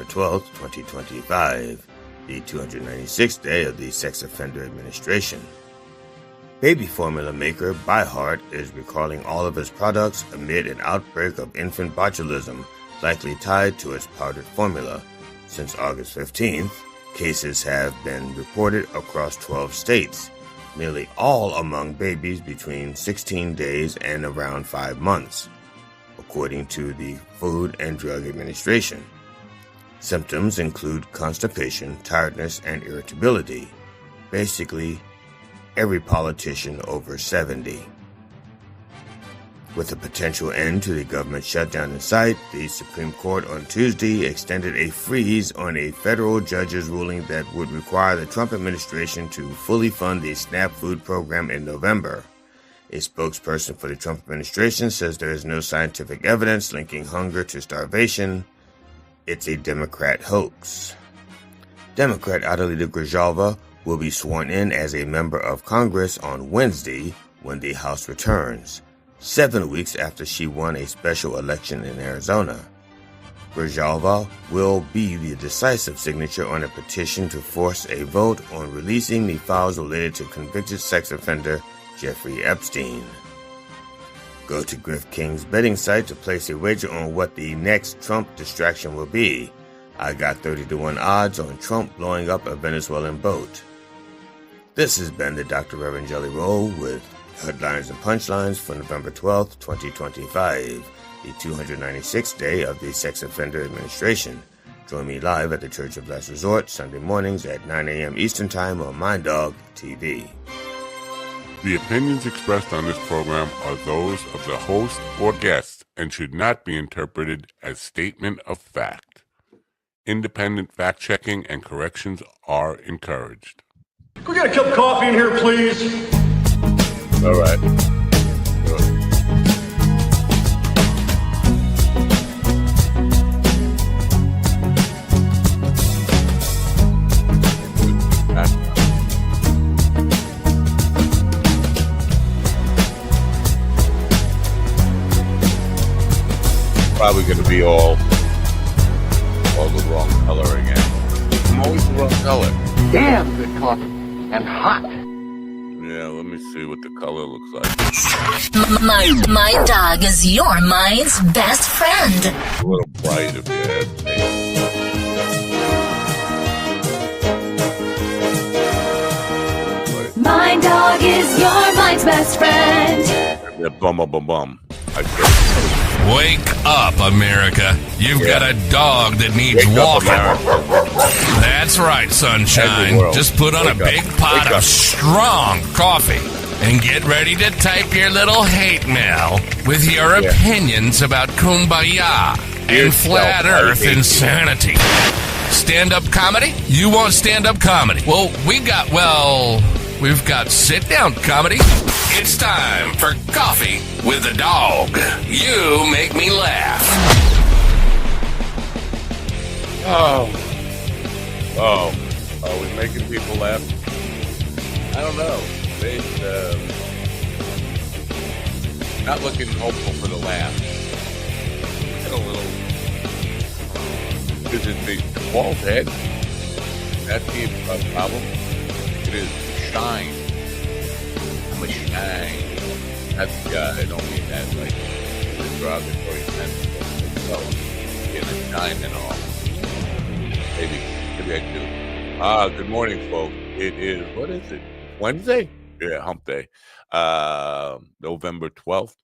November 12th, 2025, the 296th day of the Sex Offender Administration. Baby formula maker ByHeart is recalling all of its products amid an outbreak of infant botulism likely tied to its powdered formula. Since August 15th, cases have been reported across 12 states, nearly all among babies between 16 days and around 5 months, according to the Food and Drug Administration. Symptoms include constipation, tiredness, and irritability. Basically, every politician over 70. With a potential end to the government shutdown in sight, the Supreme Court on Tuesday extended a freeze on a federal judge's ruling that would require the Trump administration to fully fund the SNAP food program in November. A spokesperson for the Trump administration says there is no scientific evidence linking hunger to starvation. It's a Democrat hoax. Democrat Adelita Grijalva will be sworn in as a member of Congress on Wednesday when the House returns, 7 weeks after she won a special election in Arizona. Grijalva will be the decisive signature on a petition to force a vote on releasing the files related to convicted sex offender Jeffrey Epstein. Go to Griff King's betting site to place a wager on what the next Trump distraction will be. I got 30-1 odds on Trump blowing up a Venezuelan boat. This has been the Dr. Reverend Jelly Roll with headlines and punchlines for November 12th, 2025, the 296th day of the Sex Offender Administration. Join me live at the Church of Last Resort Sunday mornings at 9 a.m. Eastern Time on MindDog TV. The opinions expressed on this program are those of the host or guest and should not be interpreted as statement of fact. Independent fact-checking and corrections are encouraged. Can we get a cup of coffee in here, please? All right. Probably going to be all the wrong color again. I'm always the wrong color. Damn good coffee and hot. Yeah, let me see what the color looks like. My dog is your mind's best friend. A little bright if you ask me. My dog is your mind's best friend. Yeah, bum. Wake up, America. You've got a dog that needs walking. That's right, sunshine. Just put on a big pot of strong coffee and get ready to type your little hate mail with your opinions about kumbaya and flat earth insanity. Stand-up comedy? You want stand-up comedy? Well, we've got sit-down comedy. It's time for Coffee with a Dog. You make me laugh. Are we making people laugh? I don't know. They're not looking hopeful for the laugh. Get a little. Is it the bald head? That's the problem. It is shine. I'm a shine. That's I don't mean that like the derogatory sense. So getting a shine and all. Maybe I do. Good morning, folks. It is, what is it? Wednesday? Yeah, hump day. November 12th,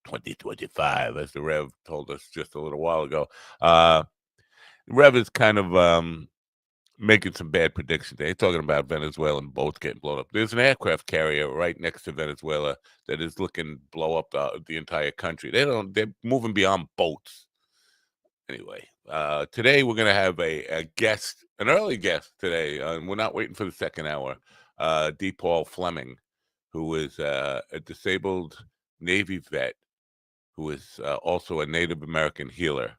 2025, as the Rev told us just a little while ago. Rev is kind of making some bad predictions. They're talking about Venezuelan boats getting blown up. There's an aircraft carrier right next to Venezuela that is looking to blow up the entire country. They're moving beyond boats. Anyway, today we're going to have a guest, an early guest today. We're not waiting for the second hour. D. Paul Fleming, who is a disabled Navy vet, who is also a Native American healer,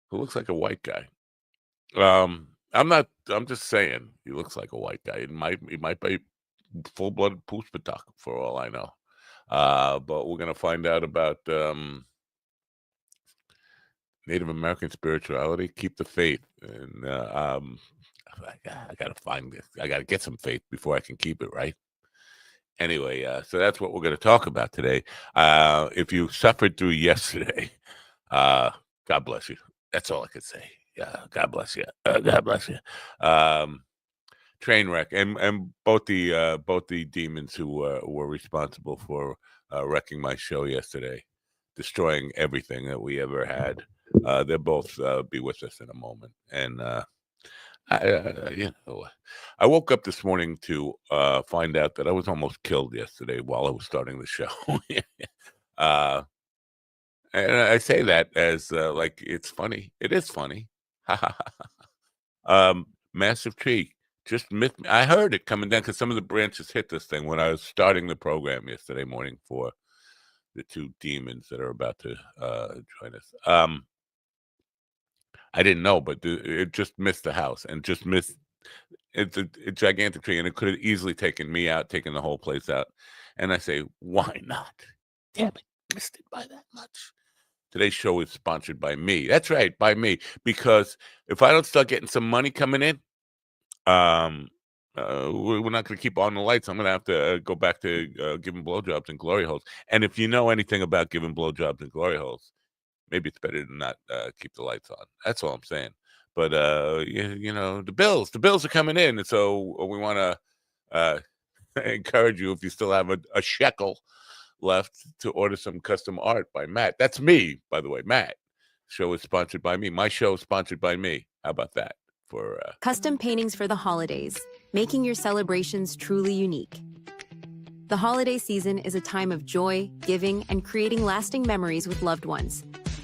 who looks like a white guy. I'm just saying he looks like a white guy. He might be full-blooded Pushpatak for all I know. But we're going to find out about Native American spirituality, keep the faith. And I got to find this. I got to get some faith before I can keep it, right? Anyway, so that's what we're going to talk about today. If you suffered through yesterday, God bless you. That's all I could say. Yeah, God bless you. God bless you. Train wreck, and both the demons who were responsible for wrecking my show yesterday, destroying everything that we ever had. They'll both be with us in a moment. And I woke up this morning to find out that I was almost killed yesterday while I was starting the show. And I say that as like it's funny. It is funny. Massive tree just missed me. I heard it coming down because some of the branches hit this thing when I was starting the program yesterday morning for the two demons that are about to join us. I didn't know, but it just missed the house and just missed. It's a gigantic tree, and it could have easily taken me out, taken the whole place out. And I say, why not? Damn it, missed it by that much. Today's show is sponsored by me. That's right, by me. Because if I don't start getting some money coming in, we're not going to keep on the lights. I'm going to have to go back to giving blowjobs and glory holes. And if you know anything about giving blowjobs and glory holes, maybe it's better to not keep the lights on. That's all I'm saying. But you know, the bills are coming in, and so we want to encourage you, if you still have a shekel left, to order some custom art by Matt. That's me, by the way. Matt. Show is sponsored by me. My show is sponsored by me. How about that? For custom paintings for the holidays, making your celebrations truly unique. The holiday season is a time of joy, giving, and creating lasting memories with loved ones.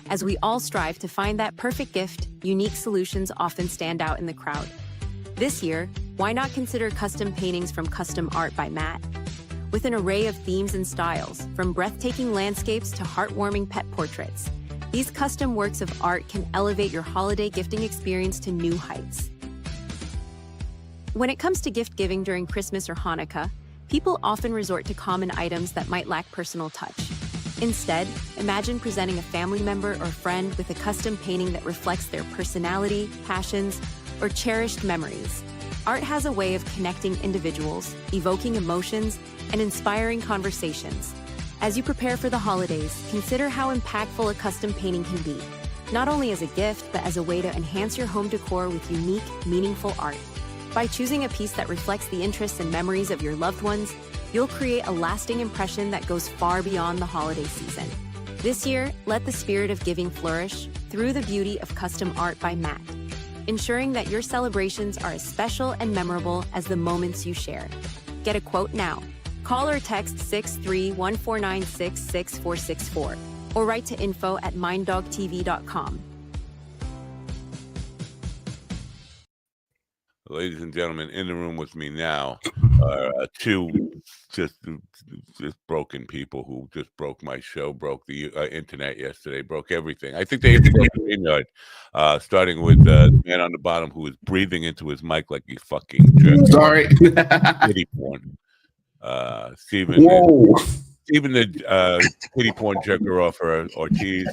As we all strive to find that perfect gift, unique solutions often stand out in the crowd. This year, why not consider custom paintings from Custom Art by Matt? With an array of themes and styles, from breathtaking landscapes to heartwarming pet portraits, these custom works of art can elevate your holiday gifting experience to new heights. When it comes to gift giving during Christmas or Hanukkah, people often resort to common items that might lack personal touch. Instead, imagine presenting a family member or friend with a custom painting that reflects their personality, passions, or cherished memories. Art has a way of connecting individuals, evoking emotions, and inspiring conversations. As you prepare for the holidays, consider how impactful a custom painting can be, not only as a gift, but as a way to enhance your home decor with unique, meaningful art. By choosing a piece that reflects the interests and memories of your loved ones, you'll create a lasting impression that goes far beyond the holiday season. This year, let the spirit of giving flourish through the beauty of Custom Art by Matt, ensuring that your celebrations are as special and memorable as the moments you share. Get a quote now. Call or text 631-496-6464 or write to info@minddogtv.com. Ladies and gentlemen, in the room with me now are two just broken people who just broke my show, broke the internet yesterday, broke everything. I think they even broke the vineyard, starting with the man on the bottom who was breathing into his mic like he fucking jerk. Sorry. Kitty porn. Stephen the kitty porn jerker off Ortiz,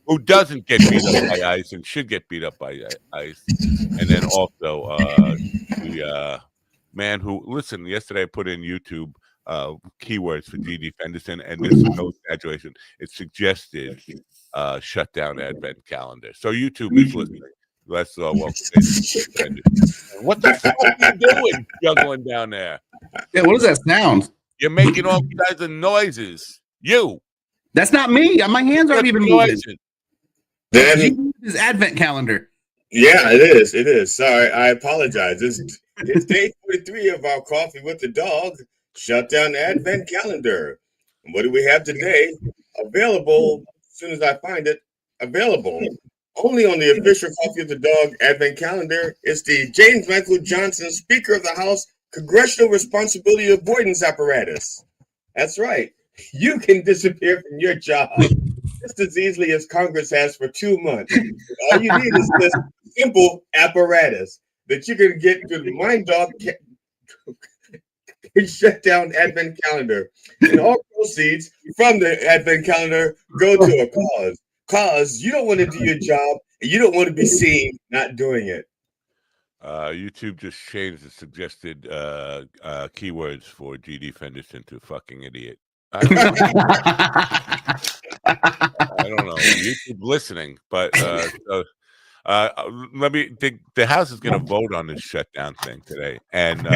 who doesn't get beat up by ICE and should get beat up by ICE. And then also the man who, listen, yesterday I put in YouTube keywords for Gigi Fenderson, and this is no exaggeration. It suggested shut down Advent calendar. So YouTube is listening. Let's welcome Fenderson. What the fuck are you doing juggling down there? Yeah, what does that sound? You're making all kinds of noises. You. That's not me. My hands aren't even moving. This is Advent calendar. Yeah, it is. It is. Sorry, I apologize. It's day 43 of our Coffee with the Dog Shut Down Advent calendar. And what do we have today? Available, as soon as I find it, available only on the official Coffee with the Dog Advent calendar. It's the James Michael Johnson, Speaker of the House, Congressional Responsibility Avoidance Apparatus. That's right. You can disappear from your job just as easily as Congress has for 2 months. All you need is this simple apparatus that you can get to the Mind Dog Shut Down Advent calendar. And all proceeds from the Advent calendar go to a cause. Cause you don't want to do your job and you don't want to be seen not doing it. YouTube just changed the suggested keywords for GD Fenderson to fucking idiot. I don't know. I don't know. YouTube listening, but let me. The House is going to vote on this shutdown thing today, and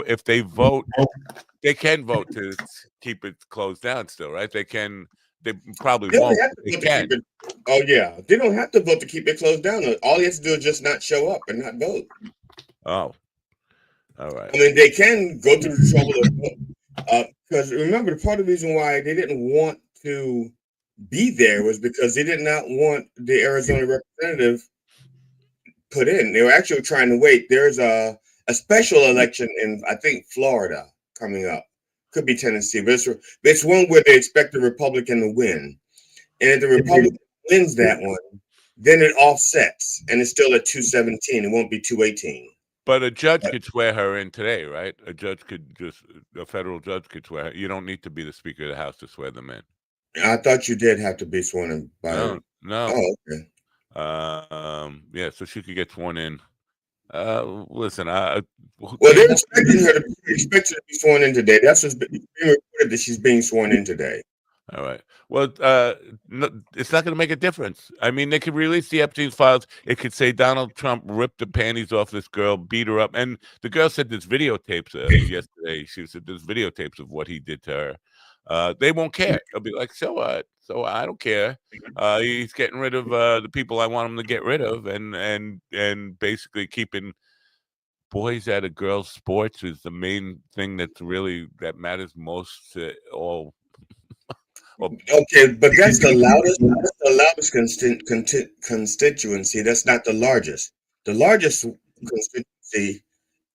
if they vote, they can vote to keep it closed down still, right? They can. They probably won't. They can. Oh yeah, they don't have to vote to keep it closed down. All you have to do is just not show up and not vote. Oh, all right. I mean, they can go through the trouble of because remember, the part of the reason why they didn't want to be there was because they did not want the Arizona representative put in. They were actually trying to wait. There's a special election in, I think, Florida coming up. Could be Tennessee, but it's one where they expect the Republican to win. And if the Republican wins that one, then it offsets, and it's still at 217. It won't be 218. But a judge could swear her in today, right? A federal judge could swear her. You don't need to be the Speaker of the House to swear them in. I thought you did have to be sworn in by. No. Oh, okay. Yeah, so she could get sworn in. Listen, they're expecting her to be sworn in today. That's what's being reported, that she's being sworn in today. All right. Well, no, it's not going to make a difference. I mean, they could release the Epstein files. It could say Donald Trump ripped the panties off this girl, beat her up, and the girl said there's videotapes yesterday. She said there's videotapes of what he did to her. They won't care. They'll be like, so what? So I don't care. He's getting rid of the people I want him to get rid of, and basically keeping boys out of girls' sports is the main thing that matters most to all. Okay, but that's the loudest constituency. That's not the largest. The largest constituency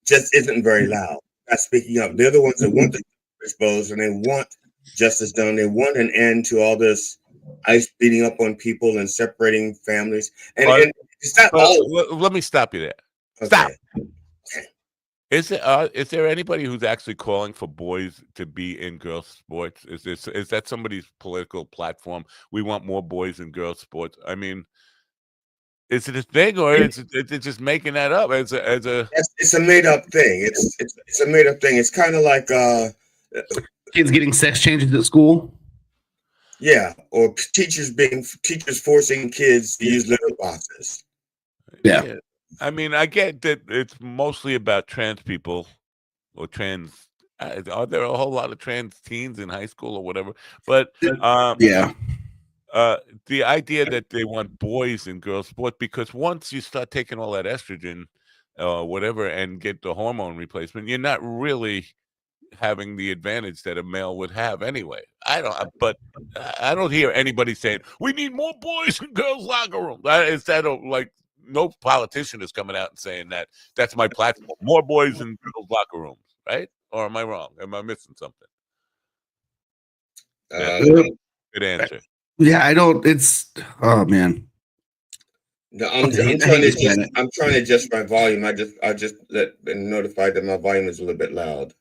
just isn't very loud. Not speaking up. They're the ones that want to expose, and they want justice done. They want an end to all this ICE beating up on people and separating families. And it's not all. Let me stop you there. Okay. Stop. Is there anybody who's actually calling for boys to be in girls' sports? Is that somebody's political platform? We want more boys in girls' sports. I mean, is it a thing, or is it just making that up as a? It's a made up thing. It's a made up thing. It's kind of like kids getting sex changes at school. Yeah, or teachers forcing kids to use litter boxes. Yeah. I mean, I get that it's mostly about trans people or trans. Are there a whole lot of trans teens in high school or whatever? But the idea that they want boys in girls' sports, because once you start taking all that estrogen, whatever, and get the hormone replacement, you're not really having the advantage that a male would have anyway. I don't hear anybody saying we need more boys in girls' locker room. No politician is coming out and saying that. That's my platform. More boys in girls' locker rooms, right? Or am I wrong? Am I missing something? Good answer. Yeah, I don't. It's man. No, I'm trying to adjust my volume. I just been notified that my volume is a little bit loud.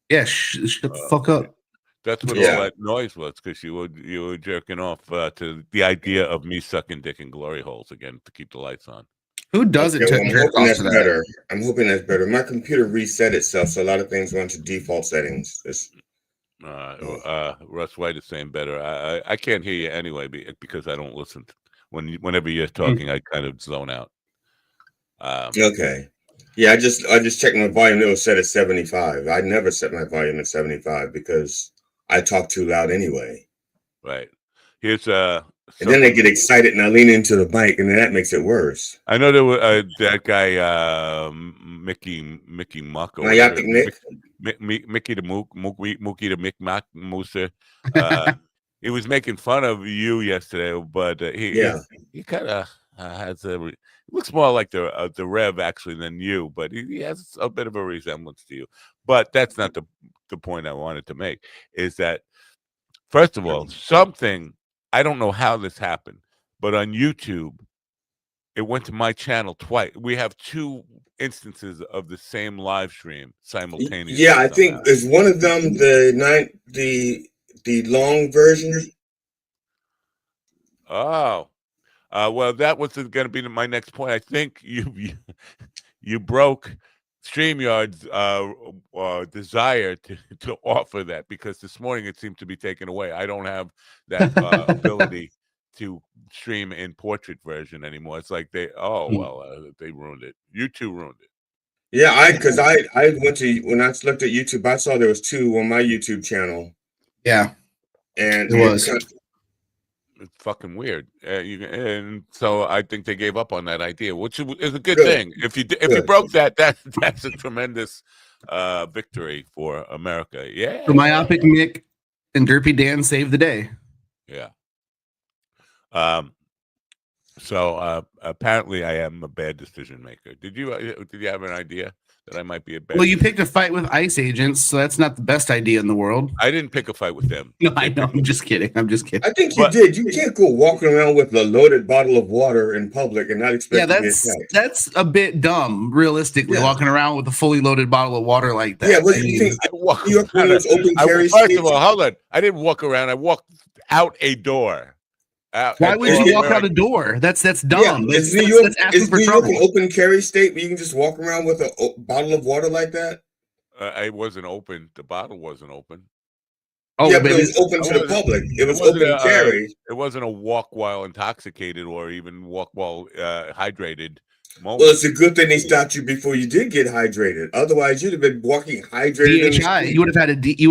Yeah, shut the fuck up. That's what all that noise was, because you were jerking off to the idea of me sucking dick in glory holes again to keep the lights on. Who does it? I'm hoping that's better. I'm hoping that's better. My computer reset itself, so a lot of things went to default settings. Russ White is saying better. I can't hear you anyway because I don't listen. Whenever you're talking, I kind of zone out. Okay. Yeah, I just checked my volume. It was set at 75. I never set my volume at 75 because I talk too loud anyway. Right. Here's and then they get excited and I lean into the mic, and then that makes it worse. I know there was that guy Mickey Muck or Mickey the Mook, Mookie the Mick Mac Mooser. He was making fun of you yesterday, but he kind of has he looks more like the Rev actually than you, but he has a bit of a resemblance to you. But that's not the point I wanted to make. Is that first of all, something I don't know how this happened, but on YouTube, it went to my channel twice. We have two instances of the same live stream simultaneously. Yeah, I think is one of them the long version. Oh, well, that was going to be my next point. I think you broke StreamYard's desire to offer that, because this morning it seemed to be taken away. I don't have that ability to stream in portrait version anymore. It's like they ruined it. You two ruined it. Yeah, because I went to, when I looked at YouTube, I saw there was 2 on my YouTube channel. Yeah, and it was. It's fucking weird, and so I think they gave up on that idea, which is a good thing. If you broke that's a tremendous victory for America. Yeah, So Myopic Mick and Derpy Dan saved the day. Yeah. So apparently I am a bad decision maker. Did you have an idea that I might be a bad? Well, you picked a fight with ICE agents, so that's not the best idea in the world. I didn't pick a fight with them. No, I know. I'm just kidding. I think you did. You can't go walking around with a loaded bottle of water in public and not expect to be attacked. That's a bit dumb, realistically, walking around with a fully loaded bottle of water like that. Yeah, but you think New York open carry First of all, hold on. I didn't walk around. I walked out a door. Why would you walk out a door? That's dumb. Yeah, that's asking for trouble. New York an open carry state where you can just walk around with a bottle of water like that? It wasn't open. The bottle wasn't open. Oh, yeah, but it was open to the public. It was open carry. It wasn't a walk while intoxicated or even walk while hydrated moment. Well, it's a good thing they stopped you before you did get hydrated. Otherwise, you'd have been walking hydrated. DHI. You would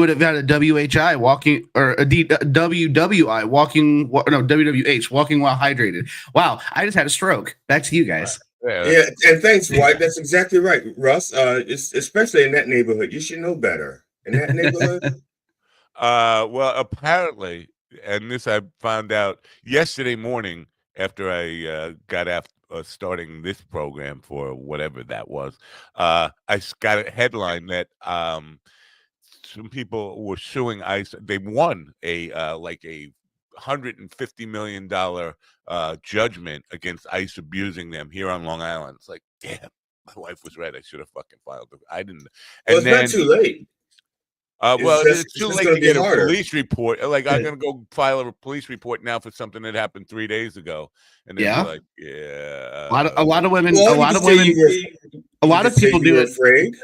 have had a WHI walking, or a WWI walking. No, WWH walking while hydrated. Wow, I just had a stroke. Back to you guys. Yeah, and thanks, White. That's exactly right, Russ. Especially in that neighborhood, you should know better. In that neighborhood. Well, apparently, and this I found out yesterday morning after I got after starting this program for whatever that was. I got a headline that some people were suing ICE. They won a like a $150 million judgment against ICE abusing them here on Long Island. It's like, damn, my wife was right. I should have fucking filed it. I didn't. And well, it's not too late. Well, it's too late to get a police report. Like, I'm going to go file a police report now for something that happened 3 days ago. And they're like, yeah. A lot of women, a lot of people do it. Afraid.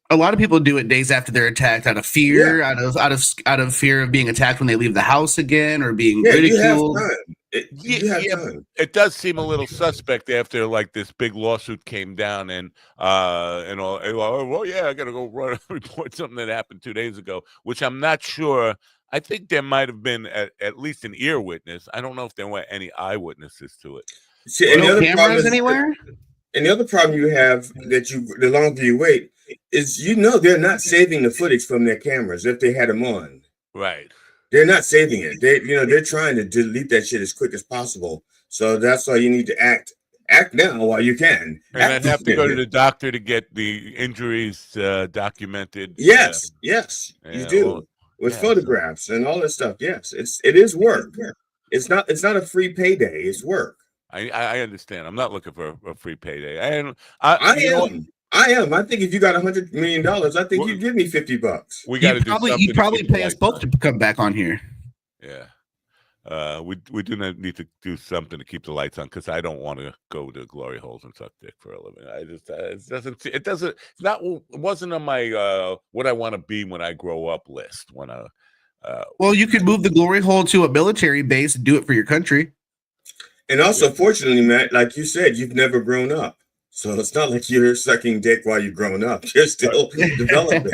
A lot of people do it days after they're attacked out of fear, out of fear of being attacked when they leave the house again or being ridiculed. It does seem a little suspect after like this big lawsuit came down and all. Well, yeah, I got to go report something that happened 2 days ago, which I'm not sure. I think there might have been at least an ear witness. I don't know if there were any eyewitnesses to it. See, no cameras anywhere. And the other problem you have the longer you wait is they're not saving the footage from their cameras if they had them on. Right. They're not saving it. They're trying to delete that shit as quick as possible. So that's why you need to act now while you can. And I'd have to go to the doctor to get the injuries documented. Yes, you do. With photographs and all that stuff. Yes, it is work. It's not a free payday. It's work. I understand. I'm not looking for a free payday. I am. I think if you got $100 million, I think you give me $50. We got to do something. You probably pay us both to come back on here. Yeah. We do need to do something to keep the lights on, because I don't want to go to glory holes and suck dick for a living. I just it wasn't on my what I want to be when I grow up list. Well, you could move the glory hole to a military base and do it for your country. And also, fortunately, Matt, like you said, you've never grown up. So it's not like you're sucking dick while you're growing up. You're still developing.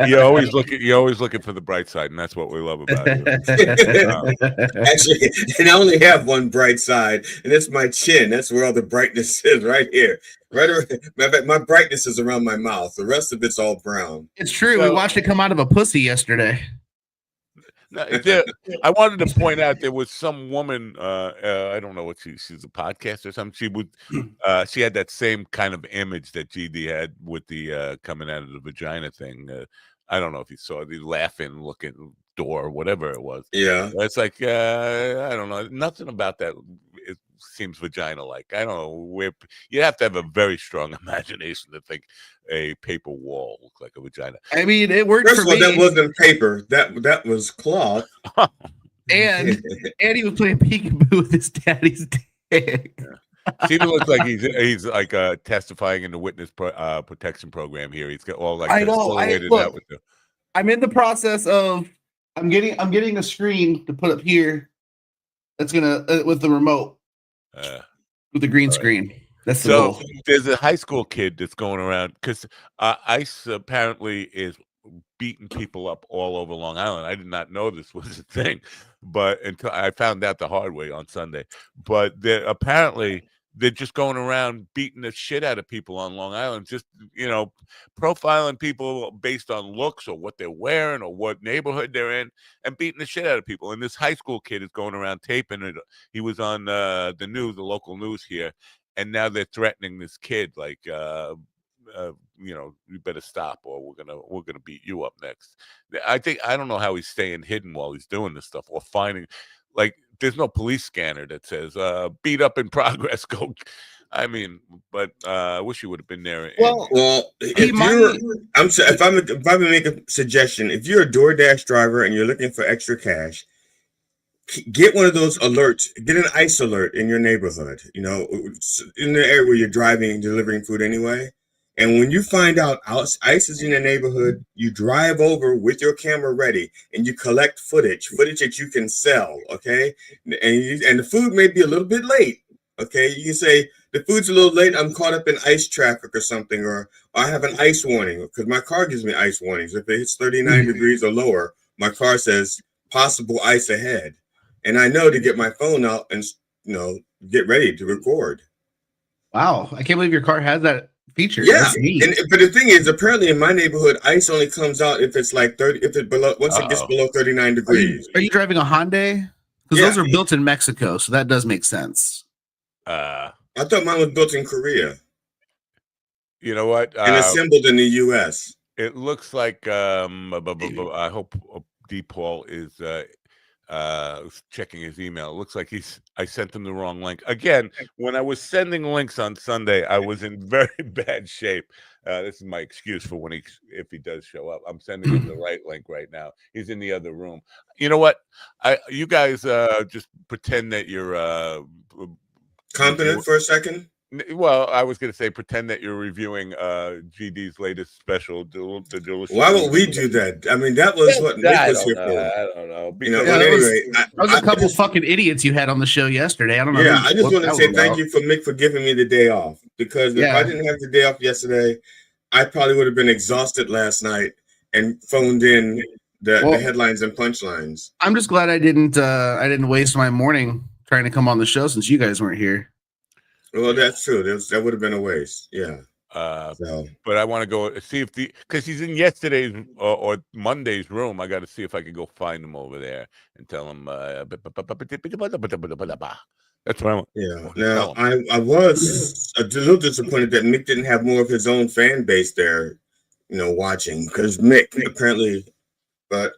You're always looking for the bright side, and that's what we love about you. Actually, and I only have one bright side, and it's my chin. That's where all the brightness is, right here. My brightness is around my mouth. The rest of it's all brown. It's true. We watched it come out of a pussy yesterday. I wanted to point out there was some woman. I don't know what she's a podcast or something. She had that same kind of image that GD had with the coming out of the vagina thing. I don't know if you saw the laughing looking door, whatever it was. Yeah, it's like I don't know. Nothing about that. It seems vagina like. I don't know. You have to have a very strong imagination to think a paper wall looked like a vagina. I mean, it worked for me. That wasn't paper. That was cloth. and he was playing peekaboo with his daddy's dick. Steven looks like he's like testifying in the witness protection program here. He's got all like I know. out with the. I'm in the process of I'm getting a screen to put up here. That's gonna with the remote with the green screen. That's the goal. There's a high school kid that's going around because ICE apparently is beating people up all over Long Island. I did not know this was a thing, but until I found out the hard way on Sunday. But apparently they're just going around beating the shit out of people on Long Island, just profiling people based on looks or what they're wearing or what neighborhood they're in, and beating the shit out of people. And this high school kid is going around taping it. He was on the news, the local news here, and now they're threatening this kid like. You better stop or we're gonna beat you up next. I don't know how he's staying hidden while he's doing this stuff or finding like there's no police scanner that says beat up in progress. Go. I mean, but I wish you would have been there. If I may make a suggestion, if you're a DoorDash driver and you're looking for extra cash, get one of those alerts. Get an ICE alert in your neighborhood. In the area where you're driving and delivering food anyway. And when you find out ICE is in your neighborhood, you drive over with your camera ready and you collect footage that you can sell, okay? And the food may be a little bit late, okay? You can say, the food's a little late, I'm caught up in ICE traffic or something, or I have an ICE warning, because my car gives me ICE warnings. If it hits 39 degrees or lower, my car says, possible ICE ahead. And I know to get my phone out and, get ready to record. Wow, I can't believe your car has that feature. Yeah, but the thing is, apparently in my neighborhood, ICE only comes out if it's like 30. If it once it gets below 39 degrees. Are you driving a Hyundai? Because those are built in Mexico, so that does make sense. I thought mine was built in Korea. You know what? And assembled in the U.S. It looks like I hope D. Paul is checking his email. It looks like I sent him the wrong link. Again, when I was sending links on Sunday, I was in very bad shape. This is my excuse for if he does show up. I'm sending him the right link right now. He's in the other room. You know what? You guys just pretend that you're competent for a second. Well, I was going to say pretend that you're reviewing GD's latest special. Why would we do that? I mean, that was what Nick was here for. I don't know. Anyway, there was a couple fucking idiots you had on the show yesterday. I don't know. Yeah, I just want to say thank you for Mick for giving me the day off, because if I didn't have the day off yesterday, I probably would have been exhausted last night and phoned in the headlines and punchlines. I'm just glad I didn't waste my morning trying to come on the show since you guys weren't here. Well, that's true. That would have been a waste. Yeah. But I want to go see because he's in yesterday's or Monday's room. I got to see if I can go find him over there and tell him. That's what I want. Yeah. Now I was a little disappointed that Mick didn't have more of his own fan base there, watching, because Mick apparently. But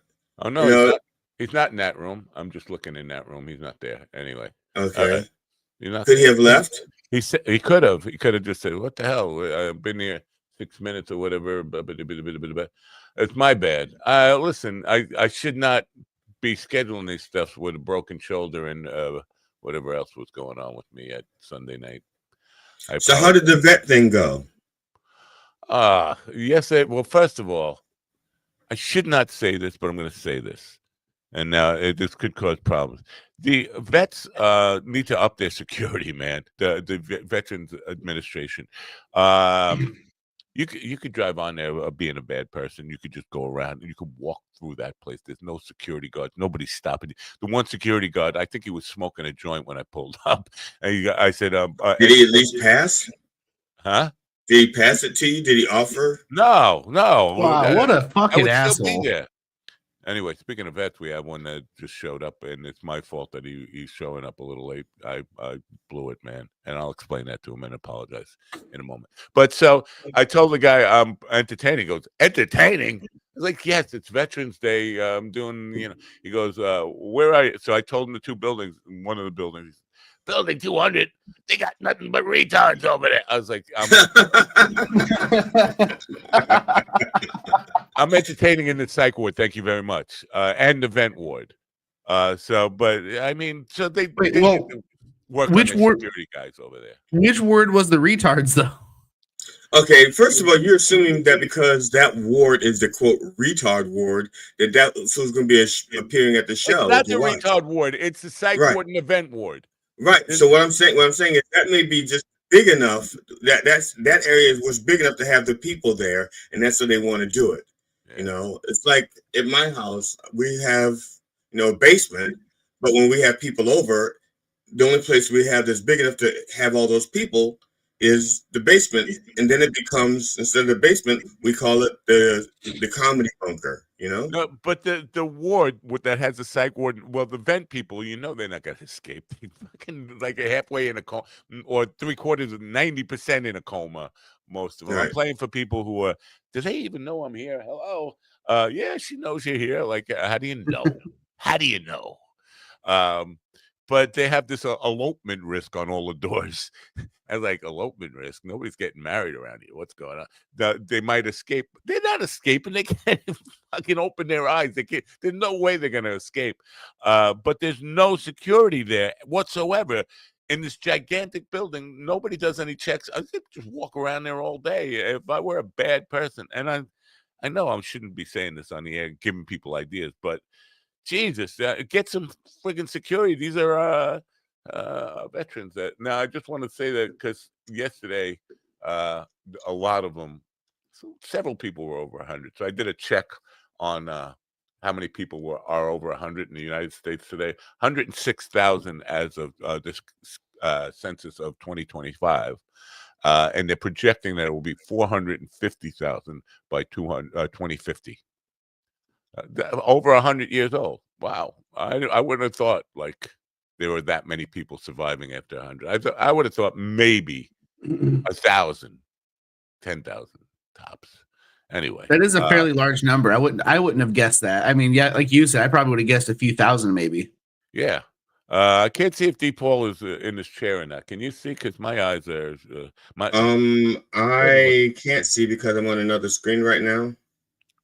he's not in that room. I'm just looking in that room. He's not there anyway. Okay. Could he have left? He said he could have. He could have just said, "What the hell? I've been here 6 minutes or whatever." It's my bad. Listen, I should not be scheduling these stuff with a broken shoulder and whatever else was going on with me at Sunday night. So how did the vet thing go? Yes. Well, first of all, I should not say this, but I'm going to say this. And now this could cause problems. The vets need to up their security, man. The Veterans Administration. You could drive on there being a bad person. You could just go around and you could walk through that place. There's no security guards. Nobody's stopping you. The one security guard, I think he was smoking a joint when I pulled up. And I said, "Did he at least pass? Huh? Did he pass it to you? Did he offer?" No. Wow, what a fucking asshole. Anyway, speaking of vets, we have one that just showed up, and it's my fault that he's showing up a little late. I blew it, man, and I'll explain that to him and apologize in a moment. But so I told the guy I'm entertaining. He goes, "Entertaining?" I was like, "Yes, it's Veterans Day. I'm doing, He goes, "Where are you?" So I told him the two buildings. One of the buildings, Building 200. They got nothing but retards over there. I was like, I'm entertaining in the psych ward. Thank you very much. And the vent ward. But I mean, so they Wait, need well, to work which on their word? security guys over there. Which word was the retards though? Okay, first of all, you're assuming that because that ward is the quote retard ward, that who's going to be appearing at the It's show not to the watch. retard ward. It's the psych Right. ward and event ward. Right. So what I'm saying is that may be just big enough that area was big enough to have the people there, and that's what they want to do it. Yeah. You know, it's like at my house, we have a basement, but when we have people over, the only place we have that's big enough to have all those people is the basement, and then it becomes, instead of the basement, we call it the comedy bunker. No, but the ward that has the psych ward, well, the vent people, they're not gonna escape. They fucking like halfway in a coma, or 3/4 of 90% in a coma. Most of them. Right. I'm playing for people who are. Do they even know I'm here? Hello. Yeah, she knows you're here. Like, how do you know? How do you know? But they have this elopement risk on all the doors. I was like, elopement risk? Nobody's getting married around here. What's going on? They might escape. They're not escaping. They can't fucking open their eyes. They can't. There's no way they're going to escape. But there's no security there whatsoever. In this gigantic building, nobody does any checks. I could just walk around there all day if I were a bad person. And I know I shouldn't be saying this on the air, giving people ideas, but Jesus, get some friggin' security. These are veterans. Now I just want to say that because yesterday, a lot of them, several people were over 100. So I did a check on how many people are over 100 in the United States today. 106,000 as of this census of 2025. And they're projecting that it will be 450,000 by 2050. Over 100 years old. Wow. I wouldn't have thought like there were that many people surviving after 100. I would have thought maybe 1,000, 10,000 tops. Anyway, that is a fairly large number. I wouldn't have guessed that. I mean, yeah, like you said, I probably would have guessed a few thousand, maybe. Yeah. I can't see if D. Paul is in his chair or not. Can you see? Because my eyes are. I can't see because I'm on another screen right now.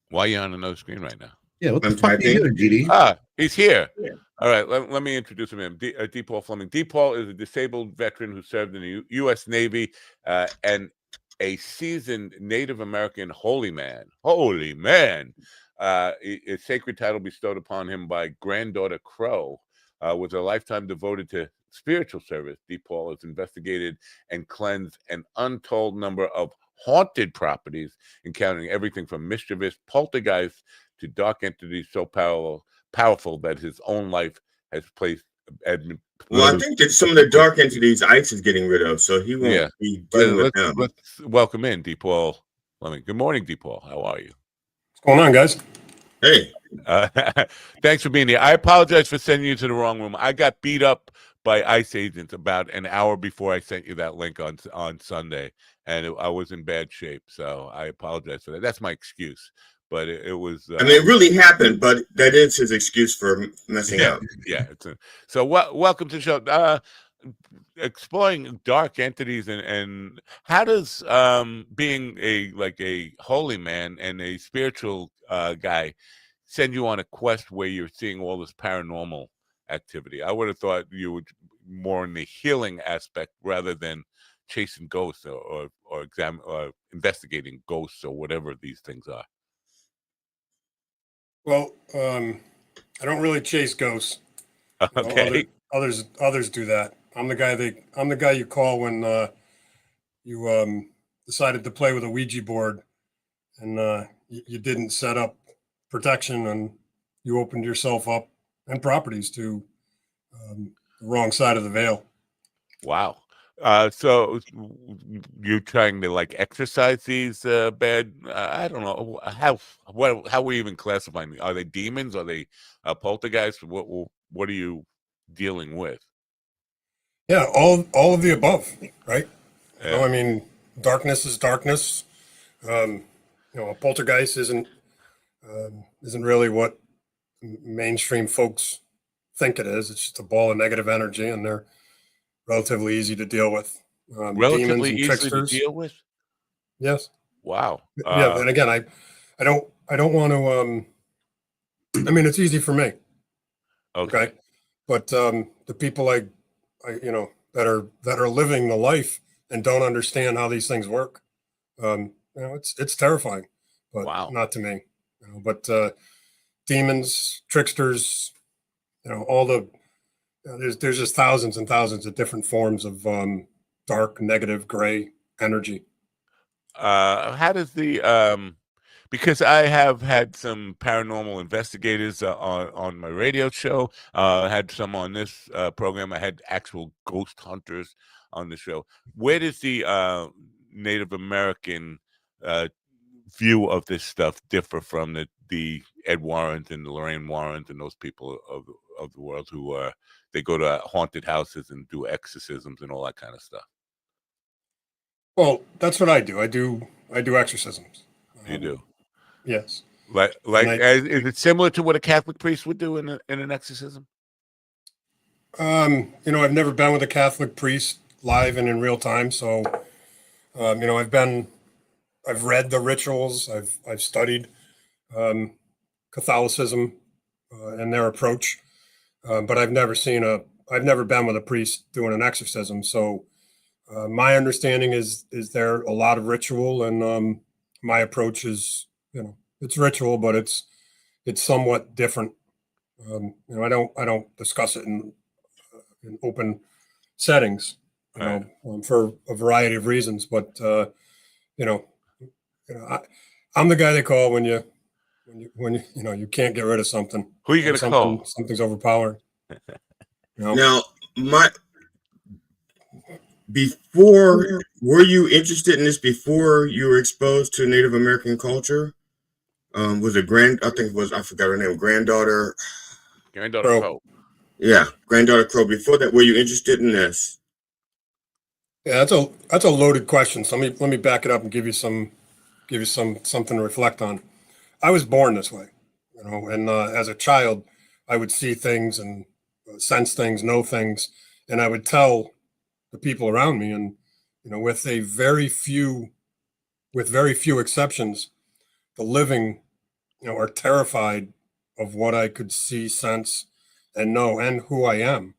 Why are you on another screen right now? Yeah, what the fuck are you doing, GD? He's here. Yeah. All right, let me introduce him. D. Paul Fleming. D. Paul is a disabled veteran who served in the U.S. Navy and a seasoned Native American holy man. Holy man! A sacred title bestowed upon him by granddaughter Crow, with a lifetime devoted to spiritual service. D. Paul has investigated and cleansed an untold number of haunted properties, encountering everything from mischievous poltergeists to dark entities so powerful that his own life has placed. Well, I think that some of the dark entities ICE is getting rid of, so he won't be dealing with them. Let's welcome in D. Paul Fleming. Good morning, D. Paul. How are you? What's going on, guys? Hey. Thanks for being here. I apologize for sending you to the wrong room. I got beat up by ICE agents about an hour before I sent you that link on Sunday, and I was in bad shape, so I apologize for that. That's my excuse, but it was. I mean, it really happened, but that is his excuse for messing up. Yeah. So welcome to the show. Exploring dark entities and how does being a holy man and a spiritual guy send you on a quest where you're seeing all this paranormal activity? I would have thought you would more in the healing aspect rather than chasing ghosts or investigating ghosts or whatever these things are. Well, I don't really chase ghosts. Okay. Others do that. I'm the guy you call when you decided to play with a Ouija board and you didn't set up protection and you opened yourself up and properties to the wrong side of the veil. Wow. So you're trying to exercise these bad? I don't know how we even classifying them. Are they demons? Are they poltergeists? What are you dealing with? Yeah, all of the above, right? Yeah. I mean, darkness is darkness. A poltergeist isn't really what mainstream folks think it is. It's just a ball of negative energy, and they're relatively easy to deal with. Relatively easy to deal with? Yes. Wow. Yeah, and again, I don't want to. I mean, it's easy for me. Okay. But the people I that are living the life and don't understand how these things work, it's terrifying, but Wow. not to me. But demons, tricksters, all the there's just thousands and thousands of different forms of dark, negative, gray energy. How does the because I have had some paranormal investigators on my radio show. I had some on this program. I had actual ghost hunters on the show. Where does the Native American view of this stuff differ from the Ed Warrens and the Lorraine Warrens and those people of the world who they go to haunted houses and do exorcisms and all that kind of stuff? Well, that's what I do. I do exorcisms. You do. Yes. Like, is it similar to what a Catholic priest would do in an exorcism? I've never been with a Catholic priest live and in real time, so I've read the rituals, I've studied Catholicism and their approach, but I've never been with a priest doing an exorcism. So my understanding is there a lot of ritual, and my approach is it's ritual, but it's somewhat different. I don't discuss it in open settings, for a variety of reasons. But I'm the guy they call when you can't get rid of something. Who are you going to call? Something's overpowering. Now, were you interested in this before you were exposed to Native American culture? Was it I forgot her name, granddaughter Crow. Yeah, granddaughter Crow. Before that, were you interested in this? Yeah, that's a loaded question. So let me back it up and give you something to reflect on. I was born this way, and as a child, I would see things and sense things, know things, and I would tell the people around me. And with very few exceptions, the living, are terrified of what I could see, sense, and know, and who I am.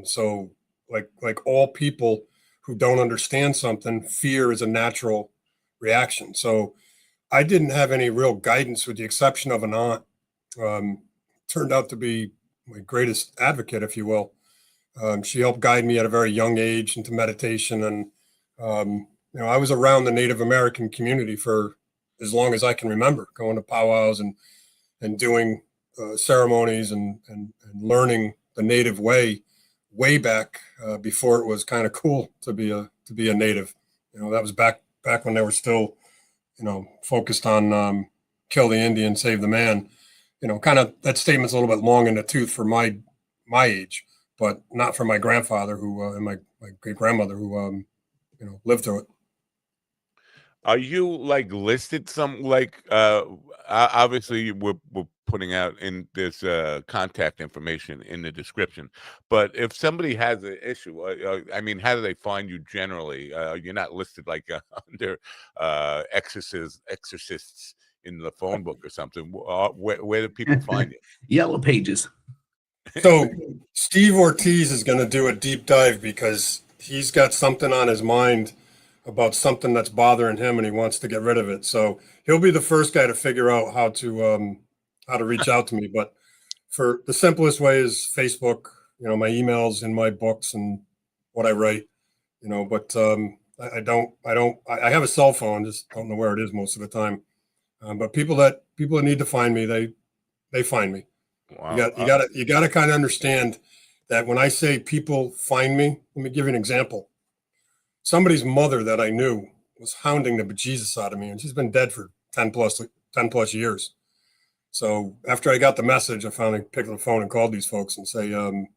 So, like all people who don't understand something, fear is a natural reaction. So, I didn't have any real guidance, with the exception of an aunt. Turned out to be my greatest advocate, if you will. She helped guide me at a very young age into meditation, and I was around the Native American community for as long as I can remember, going to powwows and doing ceremonies and learning the Native way back before it was kind of cool to be a Native. That was back when they were still focused on kill the Indian, save the man. Kind of that statement's a little bit long in the tooth for my age, but not for my grandfather and my great grandmother who lived through it. Are you listed some obviously we're putting out in this contact information in the description, but if somebody has an issue, I mean, how do they find you generally? You're not listed under exorcists in the phone book or something. Where do people find you? Yellow Pages. So Steve Ortiz is going to do a deep dive because he's got something on his mind about something that's bothering him and he wants to get rid of it. So he'll be the first guy to figure out how to reach out to me. But for the simplest way is Facebook, my emails in my books and what I write, but I have a cell phone, just don't know where it is most of the time. But people that need to find me, they find me. Wow. You got to kind of understand that when I say people find me, let me give you an example. Somebody's mother that I knew was hounding the bejesus out of me, and she's been dead for 10 plus years. So after I got the message, I finally picked up the phone and called these folks and say, you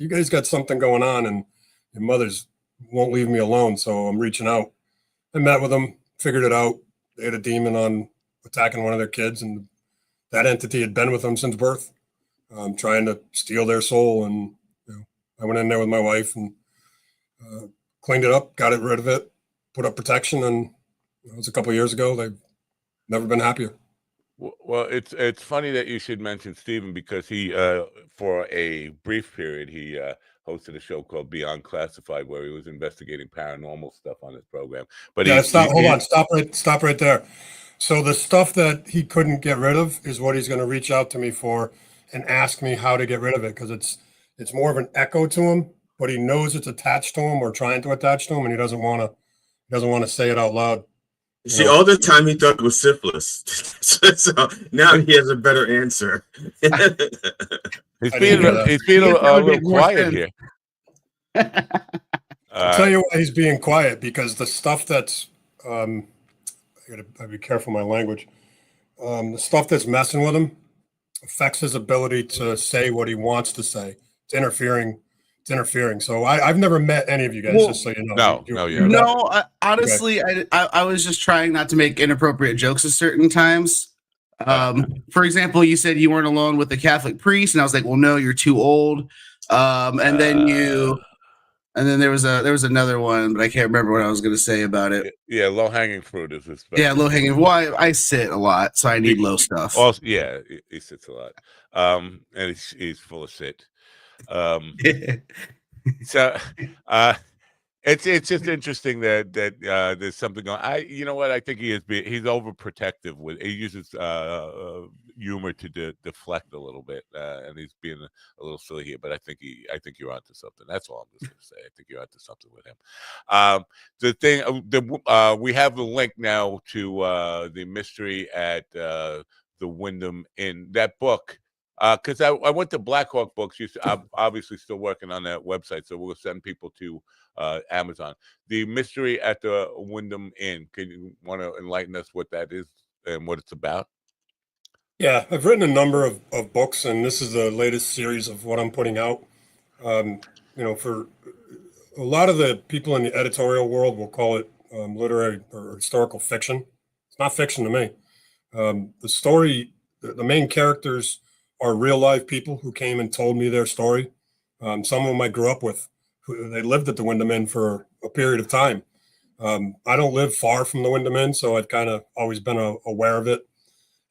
guys got something going on, and your mothers won't leave me alone. So I'm reaching out. I met with them, figured it out. They had a demon on attacking one of their kids, and that entity had been with them since birth, trying to steal their soul. And I went in there with my wife and cleaned it up, got rid of it, put up protection, and it was a couple of years ago. They've never been happier. Well, it's funny that you should mention Steven because he, for a brief period, he hosted a show called Beyond Classified where he was investigating paranormal stuff on his program. But Yeah, hold on, stop right there. So the stuff that he couldn't get rid of is what he's going to reach out to me for and ask me how to get rid of it because it's more of an echo to him, but he knows it's attached to him or trying to attach to him, and he doesn't want to say it out loud. See, all the time he thought it was syphilis. So now he has a better answer. He's being a little quiet here. I'll tell you why he's being quiet, because the stuff that's I gotta be careful with my language. The stuff that's messing with him affects his ability to say what he wants to say. It's interfering. So I've never met any of you guys, just so you know. Honestly, okay. I was just trying not to make inappropriate jokes at certain times. For example, you said you weren't alone with the Catholic priest, and I was like, well, no, you're too old. And then there was another one, but I can't remember what I was going to say about it. Yeah, low hanging fruit is this. Yeah, low hanging. Well, I sit a lot, so I need low stuff. Also, yeah, he sits a lot, and he's full of shit. So it's just interesting that there's something going. You know what? I think he's overprotective with. He uses humor to deflect a little bit, and he's being a little silly here. But I think you're onto something. That's all I'm just going to say. I think you're onto something with him. The thing, we have the link now to the mystery at the Wyndham Inn. That book. Because I went to Blackhawk Books. I'm obviously still working on that website, so we'll send people to Amazon. The mystery at the Wyndham Inn. Can you want to enlighten us what that is and what it's about? Yeah, I've written a number of books, and this is the latest series of what I'm putting out. For a lot of the people in the editorial world will call it literary or historical fiction. It's not fiction to me. The story, the main characters are real life people who came and told me their story. Some of them I grew up with. They lived at the Wyndham Inn for a period of time. I don't live far from the Wyndham Inn, so I've kind of always been aware of it.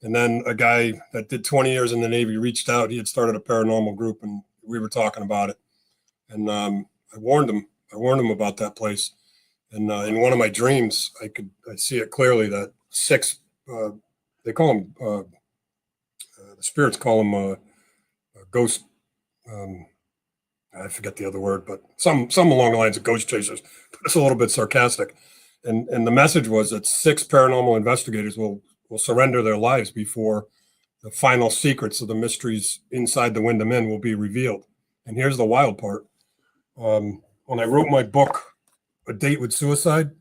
And then a guy that did 20 years in the Navy reached out. He had started a paranormal group, and we were talking about it. And I warned him about that place. And in one of my dreams, I see it clearly that 6, they call them, the spirits call them a ghost. I forget the other word, but some along the lines of ghost chasers. But it's a little bit sarcastic. And the message was that 6 paranormal investigators will surrender their lives before the final secrets of the mysteries inside the Wyndham Inn will be revealed. And here's the wild part. When I wrote my book, A Date with Suicide,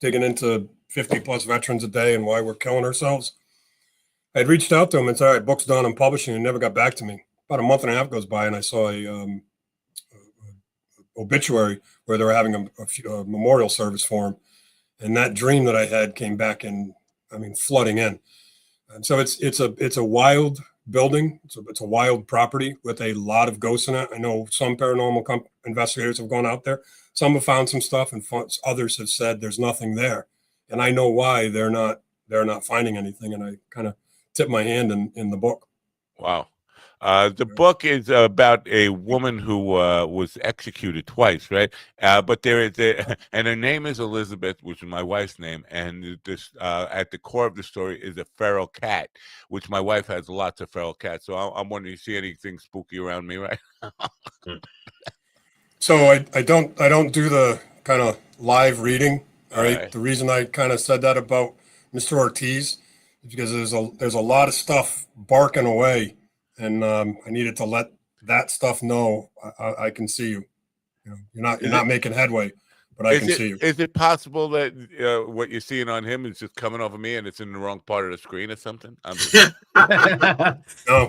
digging into 50 plus veterans a day and why we're killing ourselves, I'd reached out to him and said, all right, book's done, I'm publishing, and never got back to me. About a month and a half goes by, and I saw a obituary where they were having a memorial service for him. And that dream that I had came back in, flooding in. And so it's a wild building. It's a wild property with a lot of ghosts in it. I know some paranormal investigators have gone out there. Some have found some stuff, and others have said there's nothing there. And I know why they're not finding anything. And I kind of tip my hand in the book. Wow. The book is about a woman who was executed twice, right? But there is and her name is Elizabeth, which is my wife's name. And this at the core of the story is a feral cat, which my wife has lots of feral cats. So I'm wondering, you see anything spooky around me, right? So I don't do the kind of live reading. All right. The reason I kind of said that about Mr. Ortiz is because there's a lot of stuff barking away. And I needed to let that stuff know I can see you. You're not making headway, but I can see you. Is it possible that what you're seeing on him is just coming off of me and it's in the wrong part of the screen or something? No,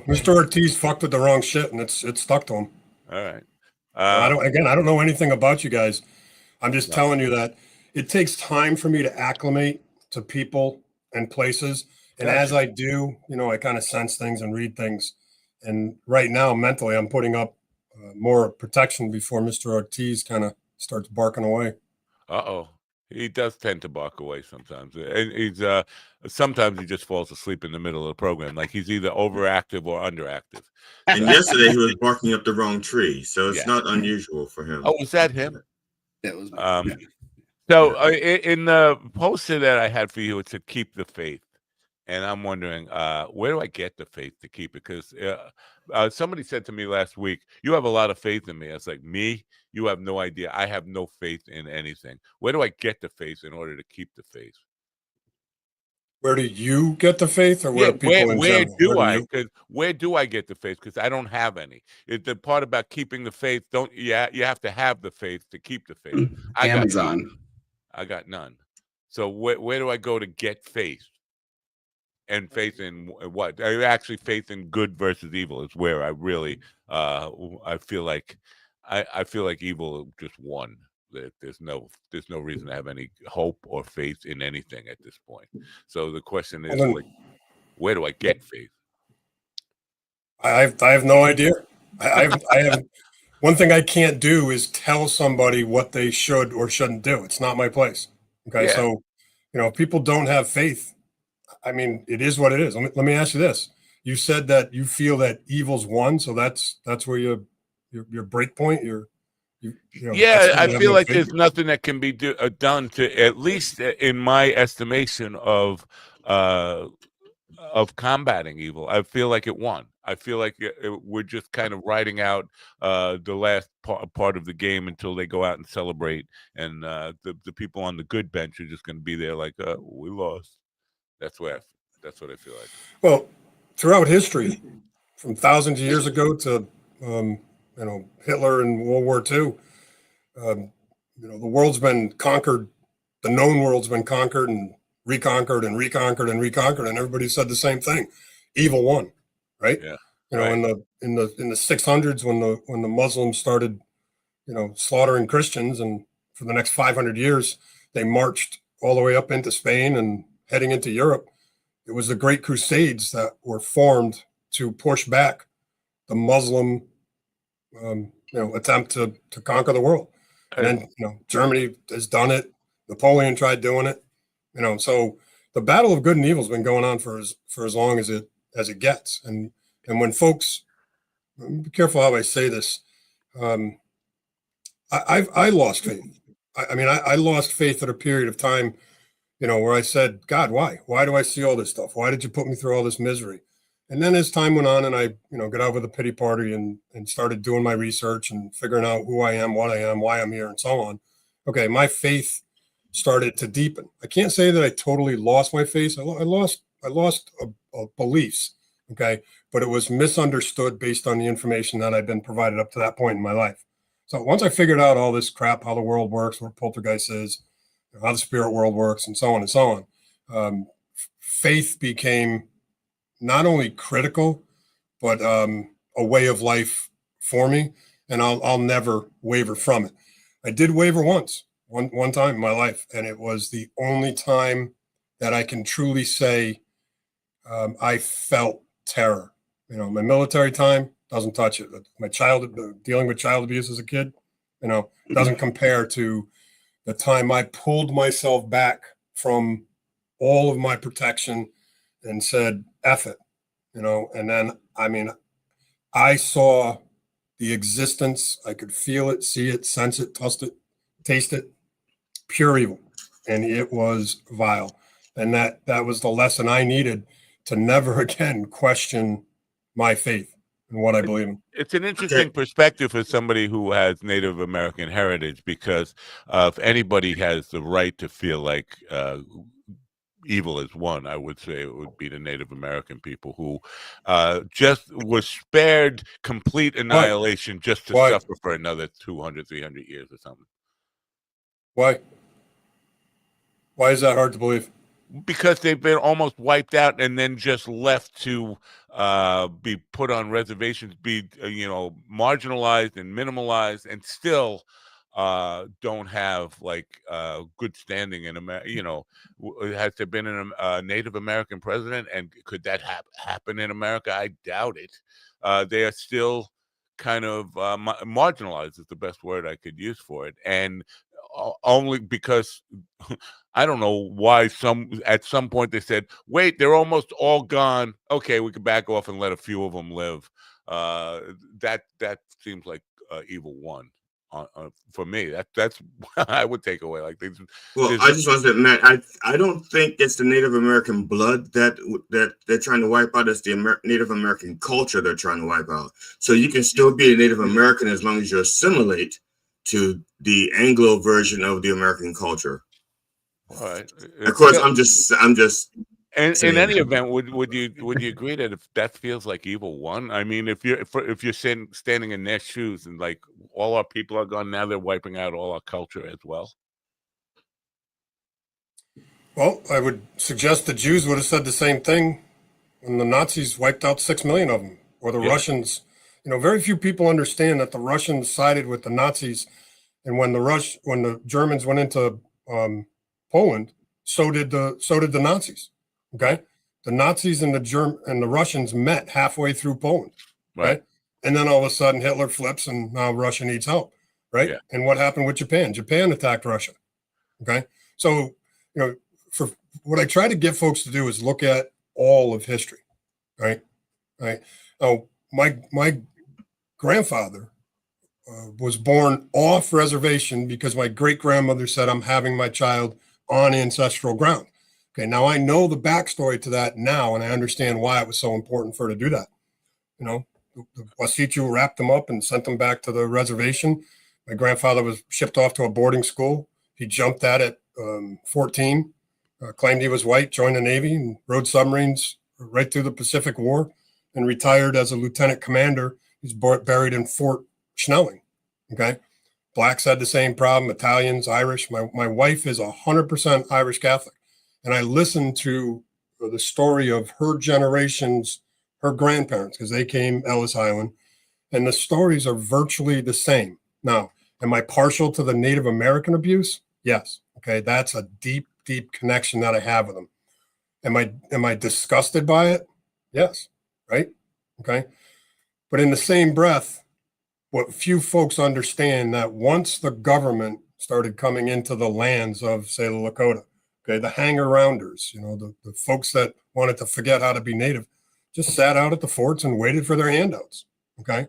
Mr. Ortiz fucked with the wrong shit, and it's stuck to him. All right. I don't know anything about you guys. I'm just telling you that it takes time for me to acclimate to people and places. And as I do, I kind of sense things and read things. And right now, mentally, I'm putting up more protection before Mr. Ortiz kind of starts barking away. Uh-oh. He does tend to bark away sometimes, and he's sometimes he just falls asleep in the middle of the program, like he's either overactive or underactive. And yesterday he was barking up the wrong tree, so it's Yeah. not unusual for him. Oh, was that him? That was So in the poster that I had for you, it said "Keep the faith," and I'm wondering where do I get the faith to keep it? Because somebody said to me last week, "You have a lot of faith in me." I was like, "Me? You have no idea. I have no faith in anything. Where do I get the faith in order to keep the faith?" Where do you get the faith, or where Yeah, do people in where general? do I? Because where do I get the faith? Because I don't have any. The part about keeping the faith, you have to have the faith to keep the faith. I got none. Amazon. I got none. So where do I go to get faith? And faith in what? Actually, faith in good versus evil is where I really I feel like I feel like evil just won. That there's no reason to have any hope or faith in anything at this point. So the question is, like, where do I get faith? I have no idea. I have one thing I can't do is tell somebody what they should or shouldn't do. It's not my place. Okay, Yeah. so if people don't have faith, I mean, it is what it is. Let me ask you this: you said that you feel that evil's won, so that's where your break point. Yeah, I feel like there's nothing that can be done to, at least in my estimation, of combating evil. I feel like it won. I feel like we're just kind of riding out the last part of the game until they go out and celebrate, and the people on the good bench are just going to be there like, we lost. That's what I feel like. Well, throughout history, from thousands of years ago to Hitler and World War II, the world's been conquered. The known world's been conquered and reconquered and reconquered and reconquered, and everybody said the same thing: evil won, right? Yeah. In the 600s, when the Muslims started, slaughtering Christians, and for the next 500 years they marched all the way up into Spain and heading into Europe. It was the Great Crusades that were formed to push back the Muslim, attempt to conquer the world. And then, Germany has done it. Napoleon tried doing it. So the battle of good and evil has been going on for as long as it gets. And when folks, be careful how I say this. I lost faith. I lost faith at a period of time, where I said, God, why? Why do I see all this stuff? Why did you put me through all this misery? And then as time went on and I, got out with a pity party and started doing my research and figuring out who I am, what I am, why I'm here, and so on. Okay, my faith started to deepen. I can't say that I totally lost my faith. I lost beliefs. Okay, but it was misunderstood based on the information that I'd been provided up to that point in my life. So once I figured out all this crap, how the world works, what poltergeist is, how the spirit world works, and so on and so on, faith became not only critical, but a way of life for me, and I'll never waver from it. I did waver one time in my life, and it was the only time that I can truly say I felt terror. My military time doesn't touch it. My dealing with child abuse as a kid, doesn't compare to the time I pulled myself back from all of my protection and said, F it, and then, I saw the existence. I could feel it, see it, sense it, taste it, pure evil. And it was vile. And that was the lesson I needed to never again question my faith and what I believe in. It's an interesting perspective for somebody who has Native American heritage, because if anybody has the right to feel like evil is won, I would say it would be the Native American people who just was spared complete annihilation just to suffer for another 200, 300 years or something. Why? Why is that hard to believe? Because they've been almost wiped out and then just left to be put on reservations, be marginalized and minimalized, and still don't have like good standing in America. Has there been a Native American president, and could that happen in America? I doubt it. They are still kind of marginalized is the best word I could use for it, and only because I don't know why at some point they said, wait, they're almost all gone. Okay, we can back off and let a few of them live. That seems like evil one. For me, that's I would take away. Like Well, I just want to say, Matt, I don't think it's the Native American blood that they're trying to wipe out. It's the Native American culture they're trying to wipe out. So you can still be a Native American as long as you assimilate to the Anglo version of the American culture. All right. Of course, I'm just. And in any event, would you agree that if that feels like evil one? I mean, if you're standing in their shoes and like all our people are gone, now they're wiping out all our culture as well. Well, I would suggest the Jews would have said the same thing when the Nazis wiped out 6 million of them, or the Russians. Very few people understand that the Russians sided with the Nazis, and when the Germans went into Poland, so did the Nazis. Okay, the Nazis and the Russians met halfway through Poland, right? And then all of a sudden Hitler flips, and now Russia needs help, right? Yeah. And what happened with Japan? Japan attacked Russia. Okay, so for what I try to get folks to do is look at all of history, right? Oh, my grandfather was born off reservation because my great grandmother said, "I'm having my child on ancestral ground." Okay, now I know the backstory to that now, and I understand why it was so important for her to do that. The Wasichu wrapped them up and sent them back to the reservation. My grandfather was shipped off to a boarding school. He jumped that at 14, claimed he was white, joined the Navy, and rode submarines right through the Pacific War, and retired as a lieutenant commander. He's buried in Fort Snelling. Okay, blacks had the same problem. Italians, Irish. My wife is 100% Irish Catholic. And I listened to the story of her generations, her grandparents, because they came Ellis Island, and the stories are virtually the same. Now, am I partial to the Native American abuse? Yes. Okay, that's a deep, deep connection that I have with them. Am I disgusted by it? Yes. Right. Okay. But in the same breath, what few folks understand that once the government started coming into the lands of, say, the Lakota, okay, the hanger-rounders, the folks that wanted to forget how to be Native, just sat out at the forts and waited for their handouts. Okay,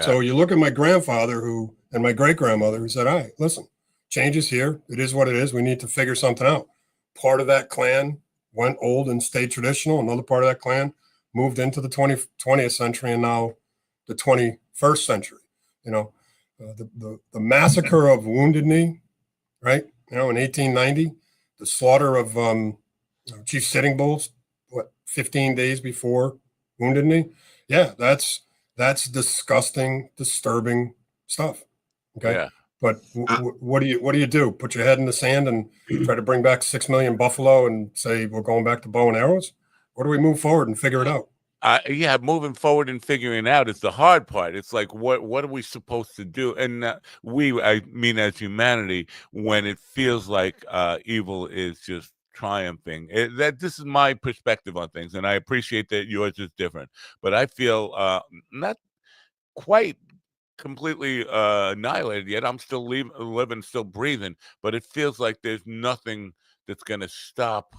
So you look at my grandfather and my great-grandmother who said, "All right, listen, change is here. It is what it is. We need to figure something out." Part of that clan went old and stayed traditional. Another part of that clan moved into the 20th century and now the 21st century. The massacre of Wounded Knee, right? In 1890. The slaughter of Chief Sitting Bull, 15 days before Wounded Knee? Yeah, that's disgusting, disturbing stuff. Okay, yeah. But what do you do? Put your head in the sand and try to bring back 6 million buffalo and say we're going back to bow and arrows? Or do we move forward and figure it out? Moving forward and figuring it out is the hard part. It's like, what are we supposed to do? And I mean, as humanity, when it feels like evil is just triumphing. This is my perspective on things, and I appreciate that yours is different. But I feel not quite completely annihilated yet. I'm still living, still breathing, but it feels like there's nothing that's going to stop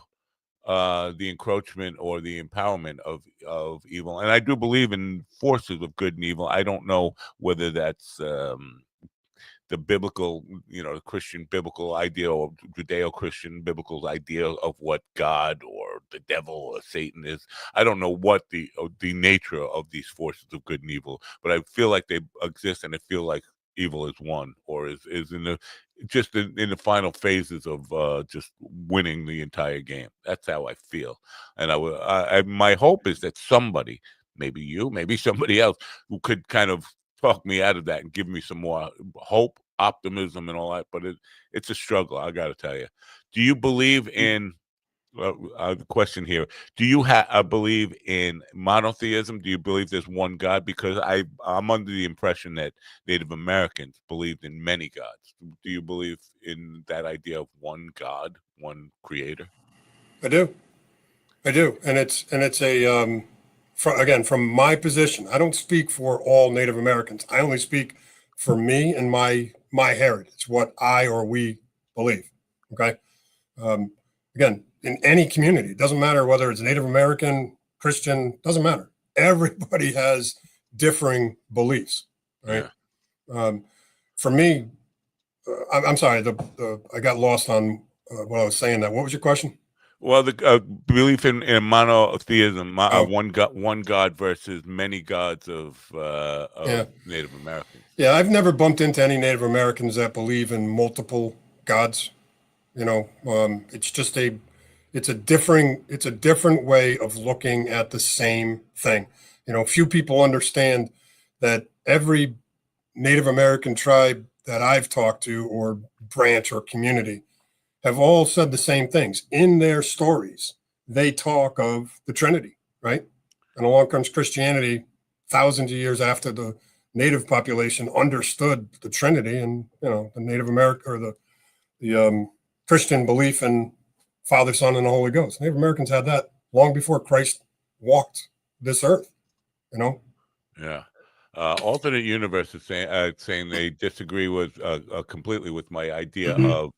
the encroachment or the empowerment of evil. And I do believe in forces of good and evil. I don't know whether that's the biblical, Christian biblical idea or Judeo-Christian biblical idea of what God or the devil or Satan is. I don't know what the nature of these forces of good and evil, but I feel like they exist, and I feel like evil is one, or is in the final phases of just winning the entire game. That's how I feel. And my hope is that somebody, maybe you, maybe somebody else, who could kind of talk me out of that and give me some more hope, optimism, and all that. But it's a struggle, I got to tell you. Do you believe in the question here? Do you believe in monotheism? Do you believe there's one God? Because I'm under the impression that Native Americans believed in many gods. Do you believe in that idea of one God, one creator? I do, and it's a again, from my position, I don't speak for all Native Americans. I only speak for me and my my heritage, what I or we believe. Okay. Again, in any community, it doesn't matter whether it's Native American, Christian, doesn't matter. Everybody has differing beliefs, right? Yeah. For me, I'm sorry, I got lost on what I was saying. That what was your question? Well, the belief in monotheism, Oh. one God versus many gods of Yeah. Native Americans. Yeah, I've never bumped into any Native Americans that believe in multiple gods. You know, it's just it's a different way of looking at the same thing. You know, few people understand that every Native American tribe that I've talked to, or branch or community, have all said the same things in their stories. They talk of the Trinity, right? And along comes Christianity, thousands of years after the Native population understood the Trinity, and the Native American or the Christian belief in Father, Son, and the Holy Ghost. Native Americans had that long before Christ walked this earth. Yeah. Alternate universe is saying they disagree with completely with my idea of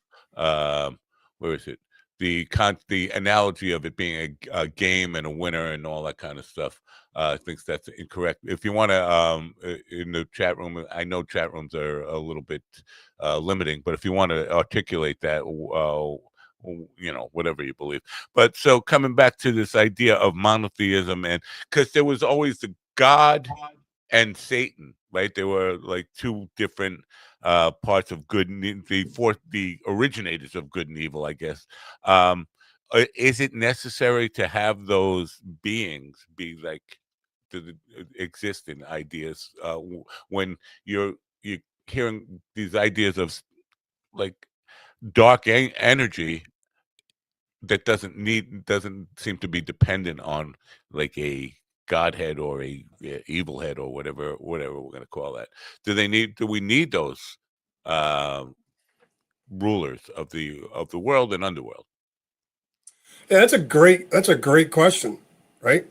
where is it, the analogy of it being a game and a winner and all that kind of stuff. Thinks that's incorrect. If you want to in the chat room, I know chat rooms are a little bit limiting, but if you want to articulate that, whatever you believe. But so coming back to this idea of monotheism, and because there was always the God and Satan, right? They were like two different parts of good and the originators of good and evil, I guess. Is it necessary to have those beings be like exist in ideas when you're hearing these ideas of like dark energy that doesn't seem to be dependent on like a godhead or a evil head or whatever we're going to call that? Do we need those rulers of the world and underworld? Yeah, that's a great question, right?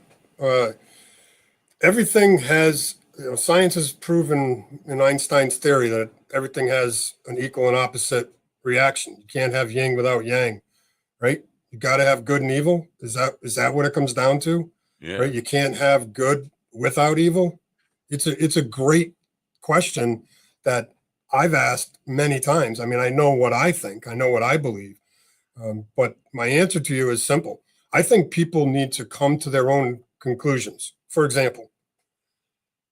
Everything has, science has proven in Einstein's theory that everything has an equal and opposite reaction. You can't have yin without yang, right? You got to have good and evil. Is that what it comes down to? Yeah. Right? You can't have good without evil. It's a great question that I've asked many times. I mean, I know what I think. I know what I believe. But my answer to you is simple. I think people need to come to their own conclusions. For example,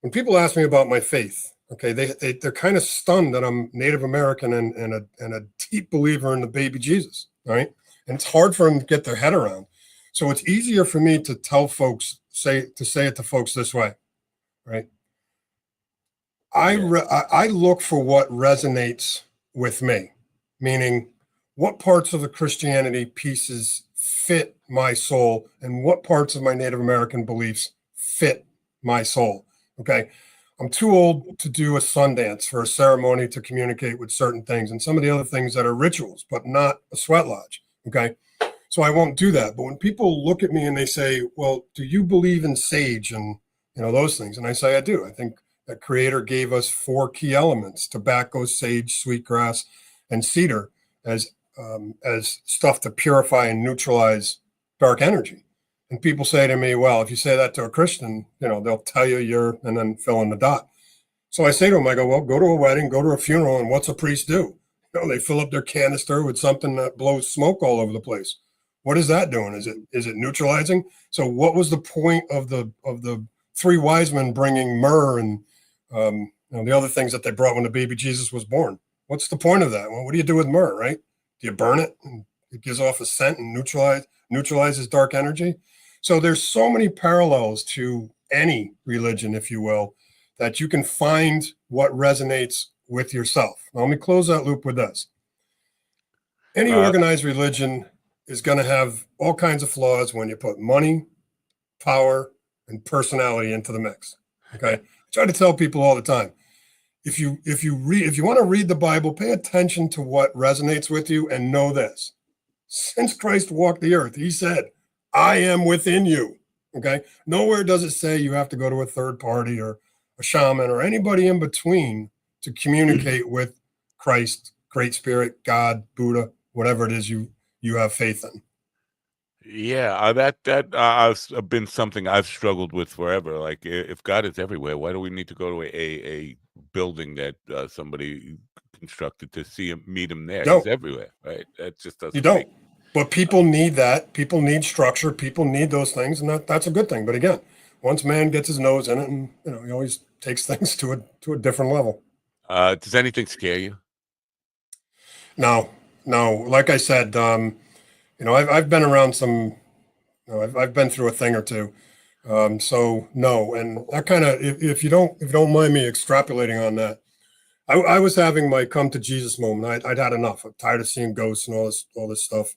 when people ask me about my faith, okay, they're kind of stunned that I'm Native American and a deep believer in the baby Jesus, right? And it's hard for them to get their head around. So it's easier for me to tell folks, say it to folks this way, right? I look for what resonates with me, meaning what parts of the Christianity pieces fit my soul and what parts of my Native American beliefs fit my soul. Okay. I'm too old to do a Sundance for a ceremony to communicate with certain things and some of the other things that are rituals, but not a sweat lodge. Okay. So I won't do that. But when people look at me and they say, well, do you believe in sage and, those things? And I say, I do. I think that Creator gave us 4 key elements: tobacco, sage, sweetgrass, and cedar as stuff to purify and neutralize dark energy. And people say to me, well, if you say that to a Christian, they'll tell you and then fill in the dot. So I say to them, I go, well, go to a wedding, go to a funeral, and what's a priest do? They fill up their canister with something that blows smoke all over the place. What is that doing? Is it neutralizing? So what was the point of the 3 wise men bringing myrrh and the other things that they brought when the baby Jesus was born? What's the point of that? Well, what do you do with myrrh, right? Do you burn it and it gives off a scent and neutralizes dark energy? So there's so many parallels to any religion, if you will, that you can find what resonates with yourself. Now, let me close that loop with this. Any organized religion is going to have all kinds of flaws when you put money, power, and personality into the mix. Okay. I try to tell people all the time, if you want to read the Bible, pay attention to what resonates with you and know this. Since Christ walked the earth, he said, I am within you. Okay. Nowhere does it say you have to go to a third party or a shaman or anybody in between to communicate with Christ, Great Spirit, God, Buddha, whatever it is you have faith in. Yeah, I've been something I've struggled with forever. Like, if God is everywhere, why do we need to go to a building that somebody constructed to see him, meet him there? He's everywhere, right? That just doesn't. You don't. But people need that. People need structure. People need those things, and that's a good thing. But again, once man gets his nose in it, and he always takes things to a different level. Does anything scare you? No. Like I said, I've been around some. I've been through a thing or two. So no, and that kind of, if you don't mind me extrapolating on that, I was having my come to Jesus moment. I'd had enough. I'm tired of seeing ghosts and all this stuff.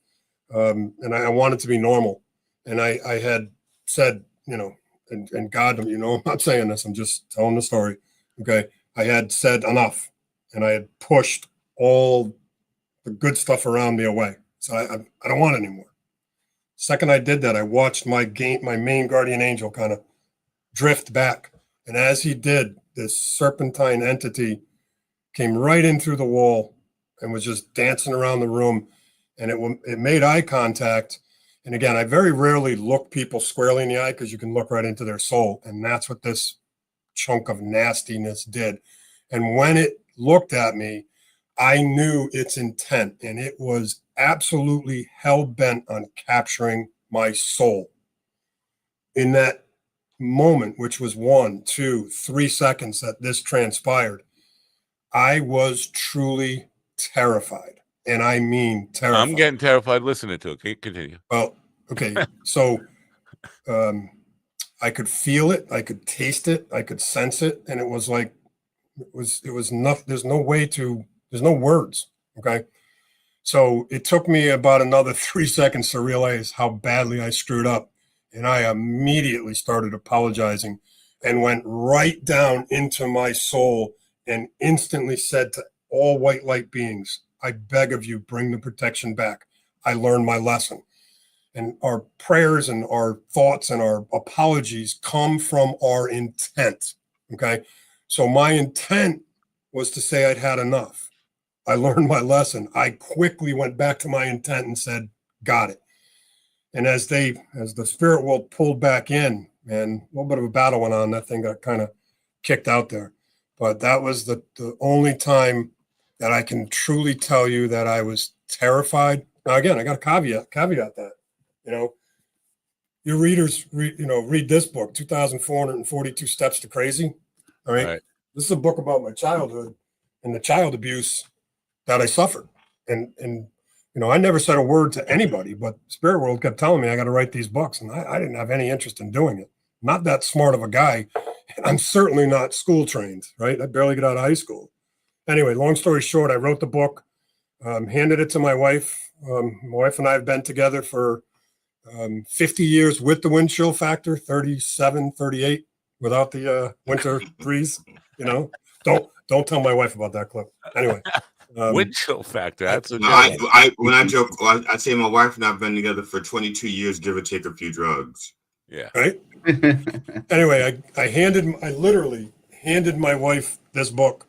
And I wanted to be normal. And I had said, and God, I'm not saying this, I'm just telling the story. Okay. I had said enough, and I had pushed all the good stuff around me away. So I don't want it anymore. Second I did that, I watched my main guardian angel kind of drift back. And as he did, this serpentine entity came right in through the wall and was just dancing around the room. And it made eye contact. And again, I very rarely look people squarely in the eye because you can look right into their soul. And that's what this chunk of nastiness did. And when it looked at me, I knew its intent, and it was absolutely hell-bent on capturing my soul. In that moment, which was 1, 2, 3 seconds that this transpired, I was truly terrified. And I mean terrified. I'm getting terrified listening to it. Continue. Well, okay. So I could feel it. I could taste it. I could sense it. And it was like, it was nothing. There's no words. Okay. So it took me about another 3 seconds to realize how badly I screwed up. And I immediately started apologizing and went right down into my soul and instantly said to all white light beings, I beg of you, bring the protection back. I learned my lesson. And our prayers and our thoughts and our apologies come from our intent. Okay. So my intent was to say I'd had enough. I learned my lesson. I quickly went back to my intent and said, got it. And as the spirit world pulled back in, and a little bit of a battle went on, that thing got kind of kicked out there. But that was the only time that I can truly tell you that I was terrified. Now, again, I got to caveat that, your readers read this book, 2,442 Steps to Crazy. All right. This is a book about my childhood and the child abuse that I suffered. And I never said a word to anybody, but Spirit World kept telling me I got to write these books. And I didn't have any interest in doing it. Not that smart of a guy. I'm certainly not school trained, right? I barely got out of high school. Anyway, long story short, I wrote the book, handed it to my wife. My wife and I have been together for 50 years with the wind chill factor, 37, 38 without the winter breeze. Don't tell my wife about that clip. Anyway, wind chill factor. That's when I joke, I say my wife and I've been together for 22 years, give or take a few drugs. Yeah. Right. Anyway, I literally handed my wife this book.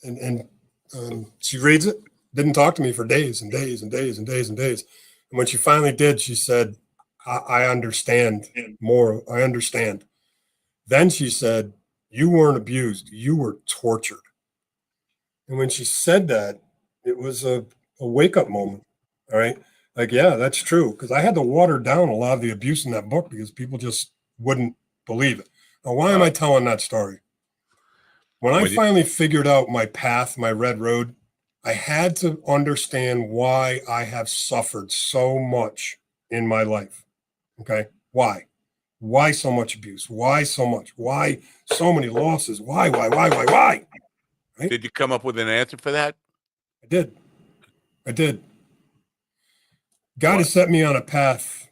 And she reads it, didn't talk to me for days and days and days and days and days. And when she finally did, she said, I understand more. I understand. Then she said, you weren't abused. You were tortured. And when she said that, it was a wake-up moment. All right. Like, yeah, that's true. Because I had to water down a lot of the abuse in that book because people just wouldn't believe it. Now, why am I telling that story? When I finally figured out my path, my red road, I had to understand why I have suffered so much in my life. Okay. Why? Why so much abuse? Why so much? Why so many losses? Why? Right? Did you come up with an answer for that? I did. God has set me on a path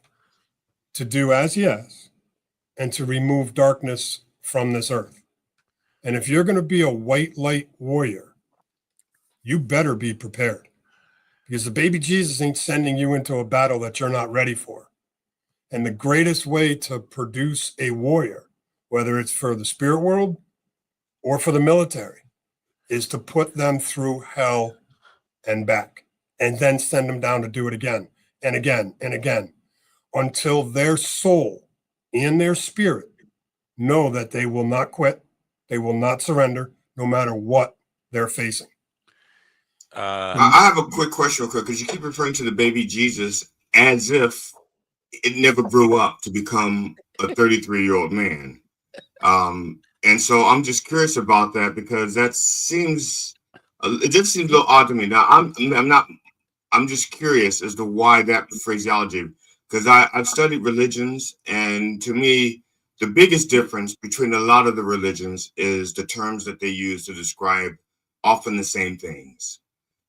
to do as he has and to remove darkness from this earth. And if you're going to be a white light warrior, you better be prepared, because the baby Jesus ain't sending you into a battle that you're not ready for. And the greatest way to produce a warrior, whether it's for the spirit world or for the military, is to put them through hell and back, and then send them down to do it again and again and again until their soul and their spirit know that they will not quit, they will not surrender, no matter what they're facing. I have a quick question, real quick, because you keep referring to the baby Jesus as if it never grew up to become a 33-year-old man. And so I'm just curious about that, because that seems, it just seems a little odd to me. Now, I'm just curious as to why that phraseology, because I've studied religions, and to me, the biggest difference between a lot of the religions is the terms that they use to describe often the same things.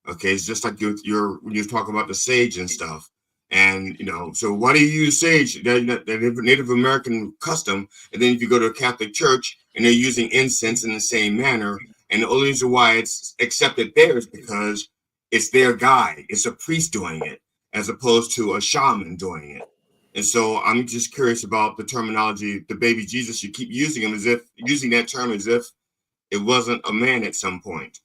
Okay, it's just like when you talk about the sage and stuff. And, so why do you use sage, that Native American custom? And then if you go to a Catholic church and they're using incense in the same manner, and the only reason why it's accepted there is because it's their guide. It's a priest doing it as opposed to a shaman doing it. And so I'm just curious about the terminology, the baby Jesus. You keep using that term as if it wasn't a man at some point.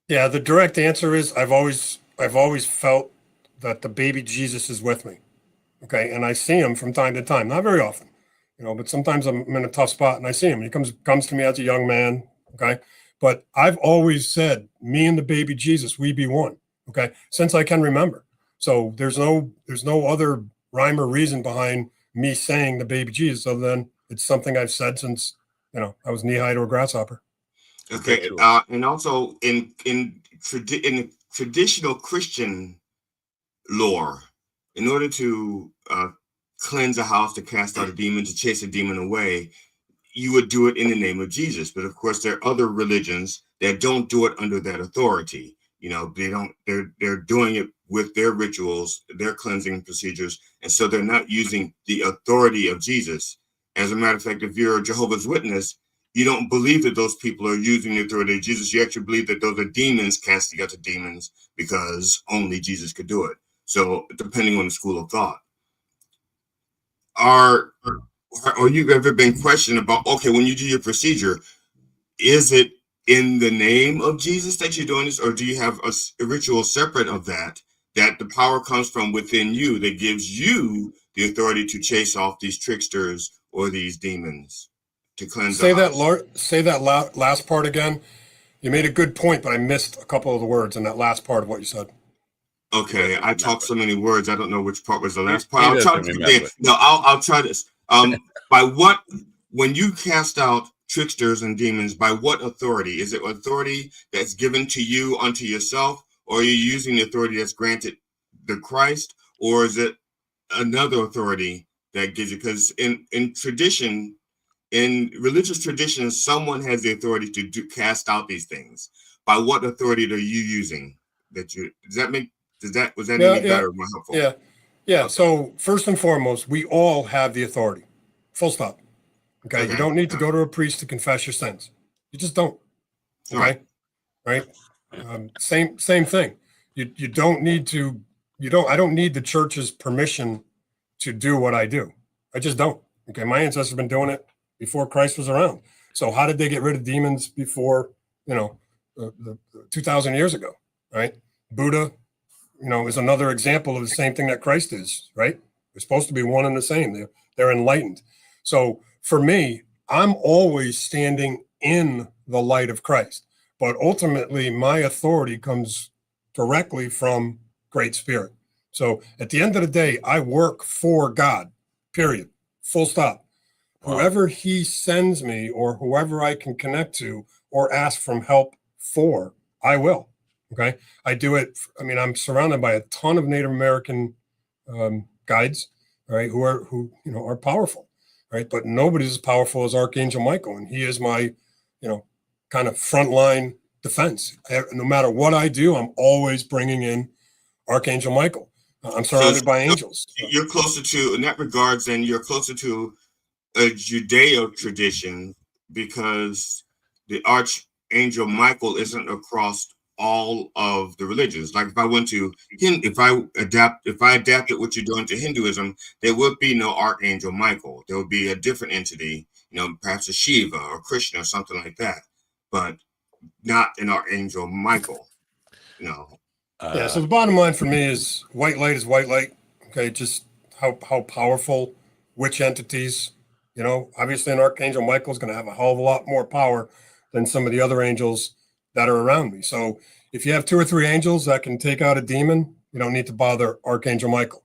Yeah, the direct answer is I've always felt that the baby Jesus is with me. Okay, and I see him from time to time, not very often, but sometimes I'm in a tough spot and I see him. He comes to me as a young man. Okay, but I've always said, me and the baby Jesus, we be one. Okay, since I can remember. So there's no other rhyme or reason behind me saying the baby Jesus, other than it's something I've said since I was knee high to a grasshopper. Okay, and also in traditional Christian lore, in order to cleanse a house, to cast out a demon, to chase a demon away, you would do it in the name of Jesus. But of course, there are other religions that don't do it under that authority. They're doing it with their rituals, their cleansing procedures, and so they're not using the authority of Jesus. As a matter of fact, if you're a Jehovah's Witness, you don't believe that those people are using the authority of Jesus. You actually believe that those are demons casting out the demons because only Jesus could do it. So depending on the school of thought, are you ever been questioned about, okay, when you do your procedure, is it in the name of Jesus that you're doing this, or do you have a ritual separate of that the power comes from within you that gives you the authority to chase off these tricksters or these demons, to cleanse Say the house? say that last part again. You made a good point, but I missed a couple of the words in that last part of what you said. Okay, I talked so many words, I don't know which part was the last part. He I'll try doesn't to remember. No, I'll try this. When you cast out tricksters and demons, by what authority? Is it authority that's given to you unto yourself, or are you using the authority that's granted the Christ, or is it another authority that gives you? Because in tradition, in religious traditions, someone has the authority to cast out these things. By what authority are you using? Was that any better, more helpful? Yeah. Okay. So first and foremost, we all have the authority. Full stop. Okay. You don't need to go to a priest to confess your sins. You just don't. Okay. Right. Same thing. You don't need to. I don't need the church's permission to do what I do. I just don't. Okay. My ancestors have been doing it before Christ was around. So how did they get rid of demons before, 2,000 years ago? Right. Buddha, is another example of the same thing that Christ is, right? They're supposed to be one and the same. They're enlightened. So for me, I'm always standing in the light of Christ, but ultimately my authority comes directly from Great Spirit. So at the end of the day, I work for God, period, full stop. Wow. Whoever he sends me or whoever I can connect to or ask from help for, I will. Okay. I do it. I mean, I'm surrounded by a ton of Native American guides, right, who are powerful, right? But nobody's as powerful as Archangel Michael. And he is my, kind of frontline defense. No matter what I do, I'm always bringing in Archangel Michael. I'm surrounded by angels. You're closer to, in that regards, then you're closer to a Judeo tradition, because the Archangel Michael isn't across all of the religions. Like if I adapted what you're doing to Hinduism, there would be no Archangel Michael. There would be a different entity, perhaps a Shiva or Krishna or something like that. But not an archangel Michael. Yeah. So the bottom line for me is white light is white light. Okay, just how powerful which entities. Obviously an archangel Michael is going to have a hell of a lot more power than some of the other angels that are around me. So if you have 2 or 3 angels that can take out a demon, you don't need to bother Archangel Michael.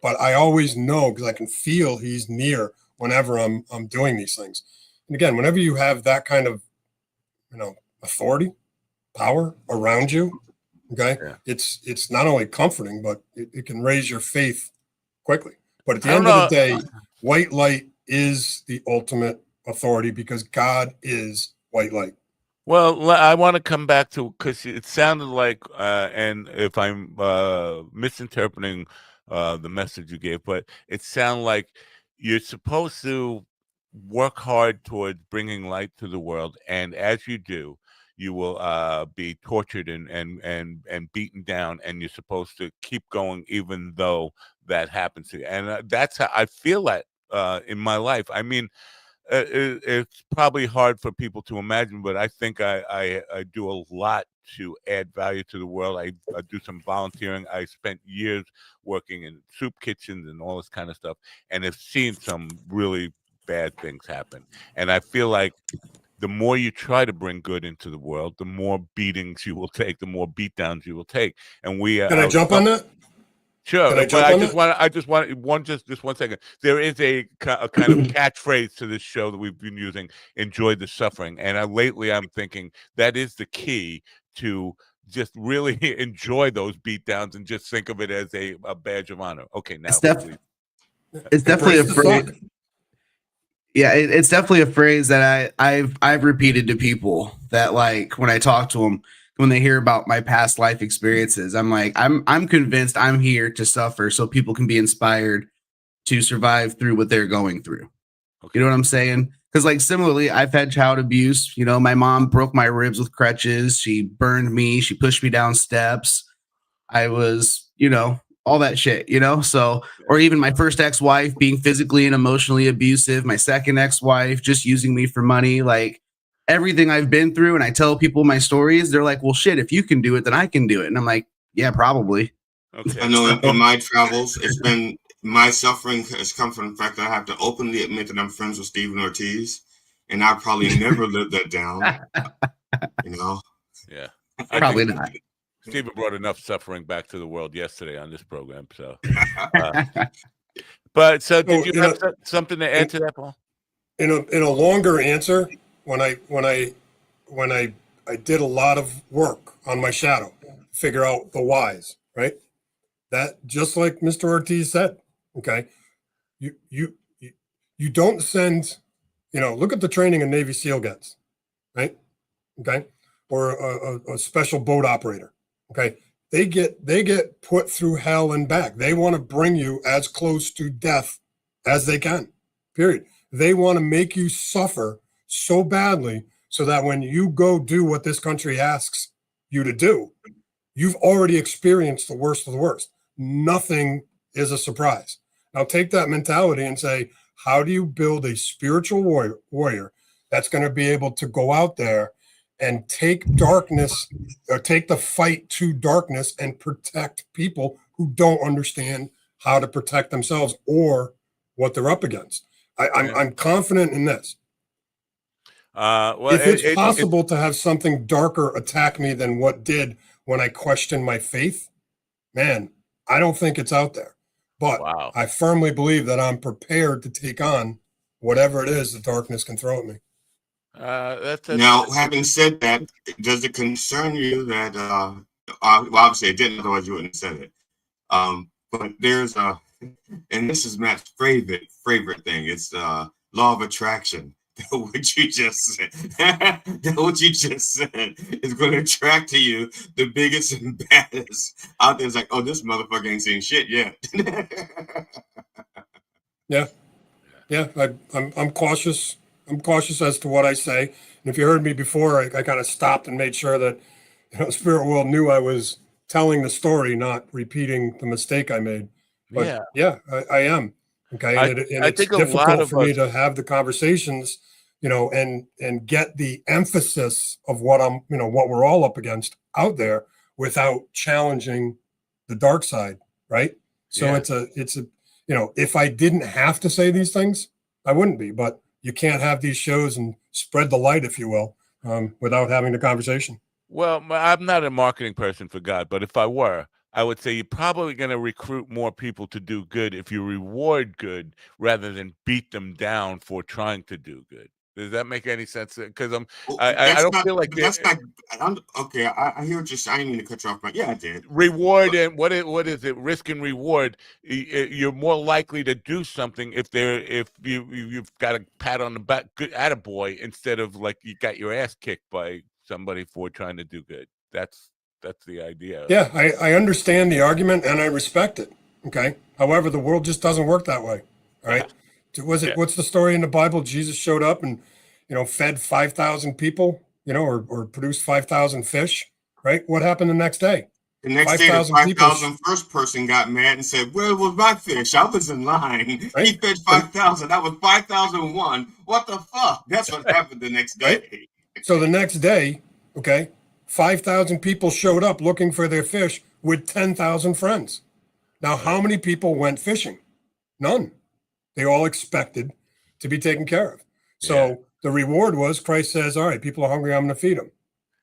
But I always know because I can feel he's near whenever I'm doing these things. And again, whenever you have that kind of authority, power around you, okay, it's not only comforting, but it can raise your faith quickly. But at the end of the day, white light is the ultimate authority because God is white light. Well, I want to come back to, because it sounded like, and if I'm misinterpreting the message you gave, but it sounded like you're supposed to work hard towards bringing light to the world, and as you do, you will be tortured and beaten down, and you're supposed to keep going even though that happens to you. And that's how I feel that in my life. I mean, it's probably hard for people to imagine, but I think I do a lot to add value to the world. I do some volunteering. I spent years working in soup kitchens and all this kind of stuff, and have seen some really bad things happen. And I feel like the more you try to bring good into the world, the more beatings you will take, the more beatdowns you will take. And we can I jump on that? Sure, but I just want just 1 second. There is a kind of catchphrase to this show that we've been using: "Enjoy the suffering." And lately, I'm thinking that is the key to just really enjoy those beatdowns and just think of it as a badge of honor. Okay, now it's definitely a phrase. Yeah, it's definitely a phrase that I've repeated to people that, like, when I talk to them. When they hear about my past life experiences, I'm like, I'm convinced I'm here to suffer so people can be inspired to survive through what they're going through. Okay. You know what I'm saying? Because, like, similarly, I've had child abuse. My mom broke my ribs with crutches. She burned me. She pushed me down steps. I was, all that shit, So, or even my first ex-wife being physically and emotionally abusive. My second ex-wife just using me for money. Like, everything I've been through, and I tell people my stories, they're like, well, shit, if you can do it, then I can do it. And I'm like, yeah, probably. Okay. I know in my travels, it's been, my suffering has come from the fact that I have to openly admit that I'm friends with Stephen Ortiz, and I probably never lived that down. Yeah. Probably not. Stephen brought enough suffering back to the world yesterday on this program. So, but so did you have something to add to that, Paul? In a longer answer, when I did a lot of work on my shadow, figure out the whys, right? That, just like Mr. Ortiz said, okay, you don't send, look at the training a Navy SEAL gets, right? Okay, or a special boat operator, okay. They get put through hell and back. They want to bring you as close to death as they can. Period. They want to make you suffer so badly so that when you go do what this country asks you to do, you've already experienced the worst of the worst. Nothing is a surprise. Now take that mentality and say, how do you build a spiritual warrior that's going to be able to go out there and take darkness, or take the fight to darkness and protect people who don't understand how to protect themselves or what they're up against? I'm confident in this. If it's possible to have something darker attack me than what did when I questioned my faith, man, I don't think it's out there. But I firmly believe that I'm prepared to take on whatever it is the darkness can throw at me. Now, having said that, does it concern you that, well, obviously it didn't, otherwise you wouldn't have said it. But there's and this is Matt's favorite thing. It's the law of attraction. What you just said, what you just said is going to attract to you the biggest and baddest out there. It's like, oh, this motherfucker ain't seen shit yet. Yeah. I'm cautious. I'm cautious as to what I say. And if you heard me before, I kind of stopped and made sure that Spirit World knew I was telling the story, not repeating the mistake I made. But I am. Okay, and it's difficult for me to have the conversations and get the emphasis of what what we're all up against out there without challenging the dark side, right? So it's a if I didn't have to say these things, I wouldn't be. But you can't have these shows and spread the light, if you will, without having the conversation. Well, I'm not a marketing person for God, but if I were, I would say you're probably going to recruit more people to do good if you reward good rather than beat them down for trying to do good. Does that make any sense? Because I don't feel like that's not. Okay, I hear what you're saying. I didn't mean to cut you off, but yeah, I did. Reward and what is it? Risk and reward. You're more likely to do something if you've got a pat on the back, good attaboy, instead of like you got your ass kicked by somebody for trying to do good. That's the idea. Yeah, I understand the argument and I respect it. Okay. However, the world just doesn't work that way. All right. What's the story in the Bible? Jesus showed up and, fed 5,000 people, or produced 5,000 fish, right? What happened the next day? The next day, the 5,000 first person got mad and said, "Where was my fish? I was in line. Right? He fed 5,000. That was 5,001. What the fuck?" That's what happened the next day. Right? So the next day, okay, 5,000 people showed up looking for their fish with 10,000 friends. Now, how many people went fishing? None. They all expected to be taken care of. So the reward was Christ says, all right, people are hungry, I'm going to feed them.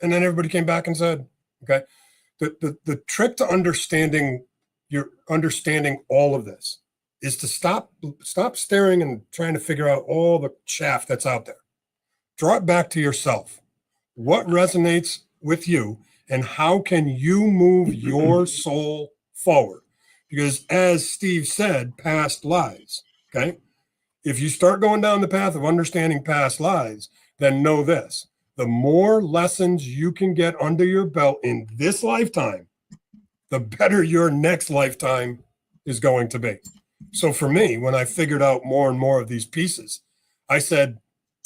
And then everybody came back and said, okay, the trick to understanding all of this is to stop staring and trying to figure out all the chaff that's out there. Draw it back to yourself. What resonates with you and how can you move your soul forward? Because as Steve said, past lives, okay? If you start going down the path of understanding past lives, then know this. The more lessons you can get under your belt in this lifetime, the better your next lifetime is going to be. So for me, when I figured out more and more of these pieces, I said,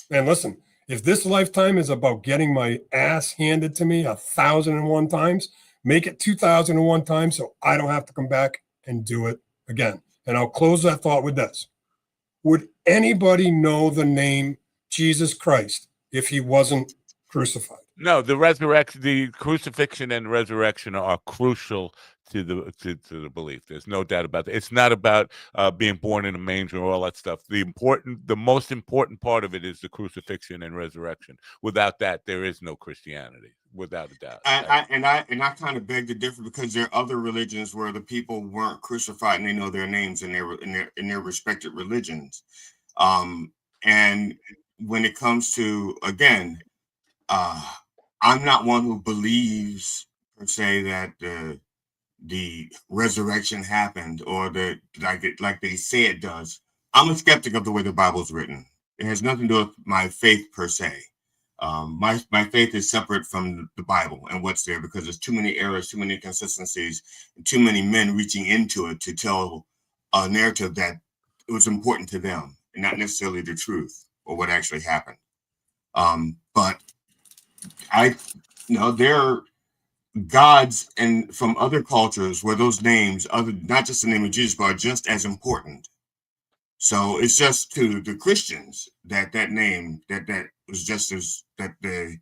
man, listen, if this lifetime is about getting my ass handed to me 1,001 times, make it 2,001 times so I don't have to come back and do it again. And I'll close that thought with this. Would anybody know the name Jesus Christ if he wasn't crucified? No, the crucifixion and resurrection are crucial to the belief. There's no doubt about that. It's not about being born in a manger or all that stuff. The most important part of it is the crucifixion and resurrection. Without that, there is no Christianity, without a doubt. And I kind of beg to differ because there are other religions where the people weren't crucified and they know their names in their respective religions. And when it comes to, again, I'm not one who believes per se that the resurrection happened or like they say it does. I'm a skeptic of the way the Bible's written. It has nothing to do with my faith per se. My faith is separate from the Bible and what's there because there's too many errors, too many inconsistencies, and too many men reaching into it to tell a narrative that it was important to them and not necessarily the truth or what actually happened. But there are gods and from other cultures where those names, not just the name of Jesus, but are just as important. So it's just to the Christians that name that was just as that the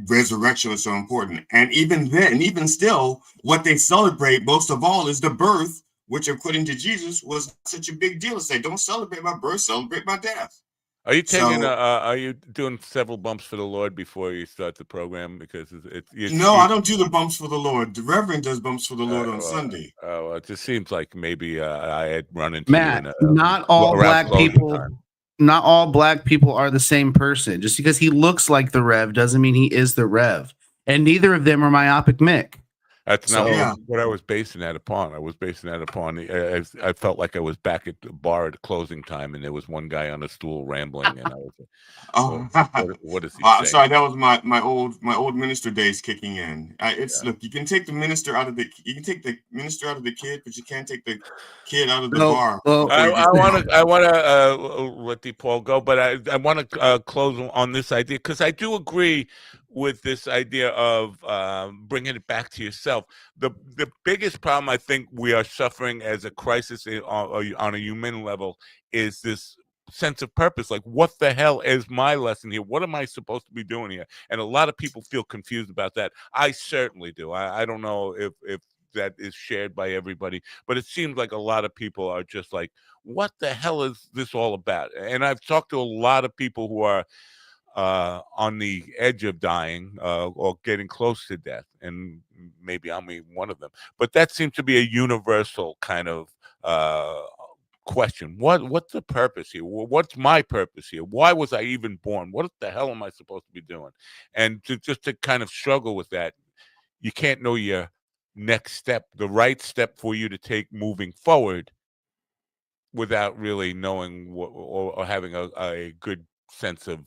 resurrection was so important. And even then, even still, what they celebrate most of all is the birth, which according to Jesus was such a big deal to say, don't celebrate my birth, celebrate my death. Are you taking? Are you doing several bumps for the Lord before you start the program? Because I don't do the bumps for the Lord. The Reverend does bumps for the Lord on Sunday. Oh, it just seems like maybe I had run into Matt. Not all black people. Not all black people are the same person. Just because he looks like the Rev doesn't mean he is the Rev. And neither of them are myopic Mick. That's not what I was basing that upon. I was basing that upon. I felt like I was back at the bar at closing time, and there was one guy on a stool rambling, and I was like, "What is he saying?" Sorry, that was my old minister days kicking in. Look, you can take the minister out of the kid, but you can't take the kid out of the bar. I want to let DePaul go, but I want to close on this idea because I do agree with this idea of bringing it back to yourself. The biggest problem I think we are suffering as a crisis on a human level is this sense of purpose. Like, what the hell is my lesson here? What am I supposed to be doing here? And a lot of people feel confused about that. I certainly do. I don't know if that is shared by everybody, but it seems like a lot of people are just like, what the hell is this all about? And I've talked to a lot of people who are on the edge of dying or getting close to death, and maybe I'm one of them. But that seems to be a universal kind of question. What's the purpose here? What's my purpose here? Why was I even born? What the hell am I supposed to be doing? And just to kind of struggle with that, you can't know your next step, the right step for you to take moving forward, without really knowing what, or having a good sense of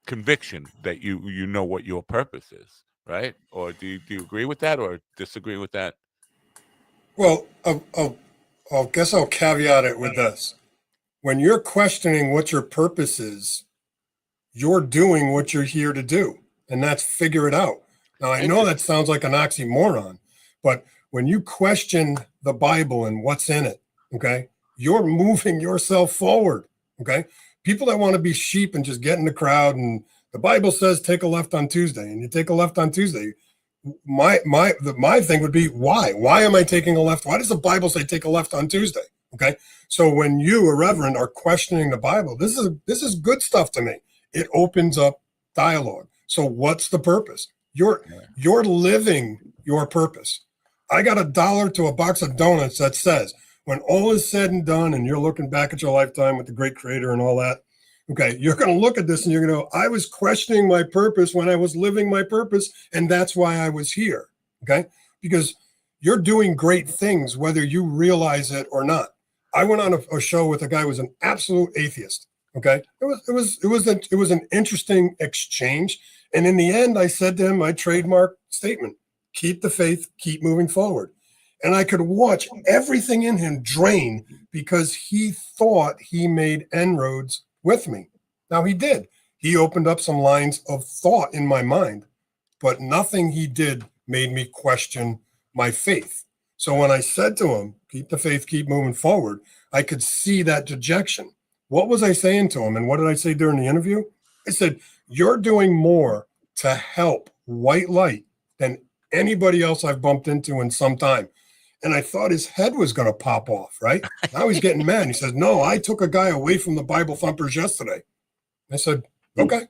conviction that you know what your purpose is, right? Or do you agree with that or disagree with that? Well, I'll guess I'll caveat it with this. When you're questioning what your purpose is, you're doing what you're here to do, and that's figure it out. Now, I know that sounds like an oxymoron, but when you question the Bible and what's in it, okay, you're moving yourself forward, okay? People that want to be sheep and just get in the crowd, and the Bible says take a left on Tuesday, and you take a left on Tuesday. My thing would be, why? Why am I taking a left? Why does the Bible say take a left on Tuesday? Okay, so when you, a reverend, are questioning the Bible, this is good stuff to me. It opens up dialogue. So what's the purpose? You're living your purpose. I got $1 to a box of donuts that says, when all is said and done, and you're looking back at your lifetime with the great creator and all that, okay, you're going to look at this and you're going to go, I was questioning my purpose when I was living my purpose, and that's why I was here, okay? Because you're doing great things, whether you realize it or not. I went on a show with a guy who was an absolute atheist, okay? It was an interesting exchange, and in the end, I said to him, my trademark statement, keep the faith, keep moving forward. And I could watch everything in him drain because he thought he made inroads with me. Now he did. He opened up some lines of thought in my mind, but nothing he did made me question my faith. So when I said to him, keep the faith, keep moving forward, I could see that dejection. What was I saying to him? And what did I say during the interview? I said, you're doing more to help white light than anybody else I've bumped into in some time. And I thought his head was going to pop off, right? Now he's getting mad. He says, no, I took a guy away from the Bible thumpers yesterday. I said, okay,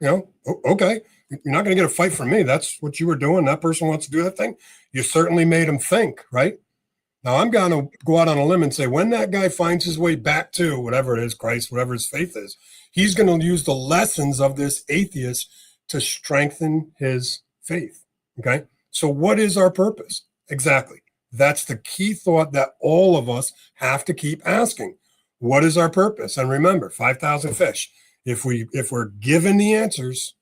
okay. You're not going to get a fight from me. That's what you were doing. That person wants to do that thing. You certainly made him think, right? Now I'm going to go out on a limb and say, when that guy finds his way back to whatever it is, Christ, whatever his faith is, he's going to use the lessons of this atheist to strengthen his faith. Okay. So what is our purpose? Exactly. That's the key thought that all of us have to keep asking. What is our purpose? And remember, 5,000 fish. If we're given the answers,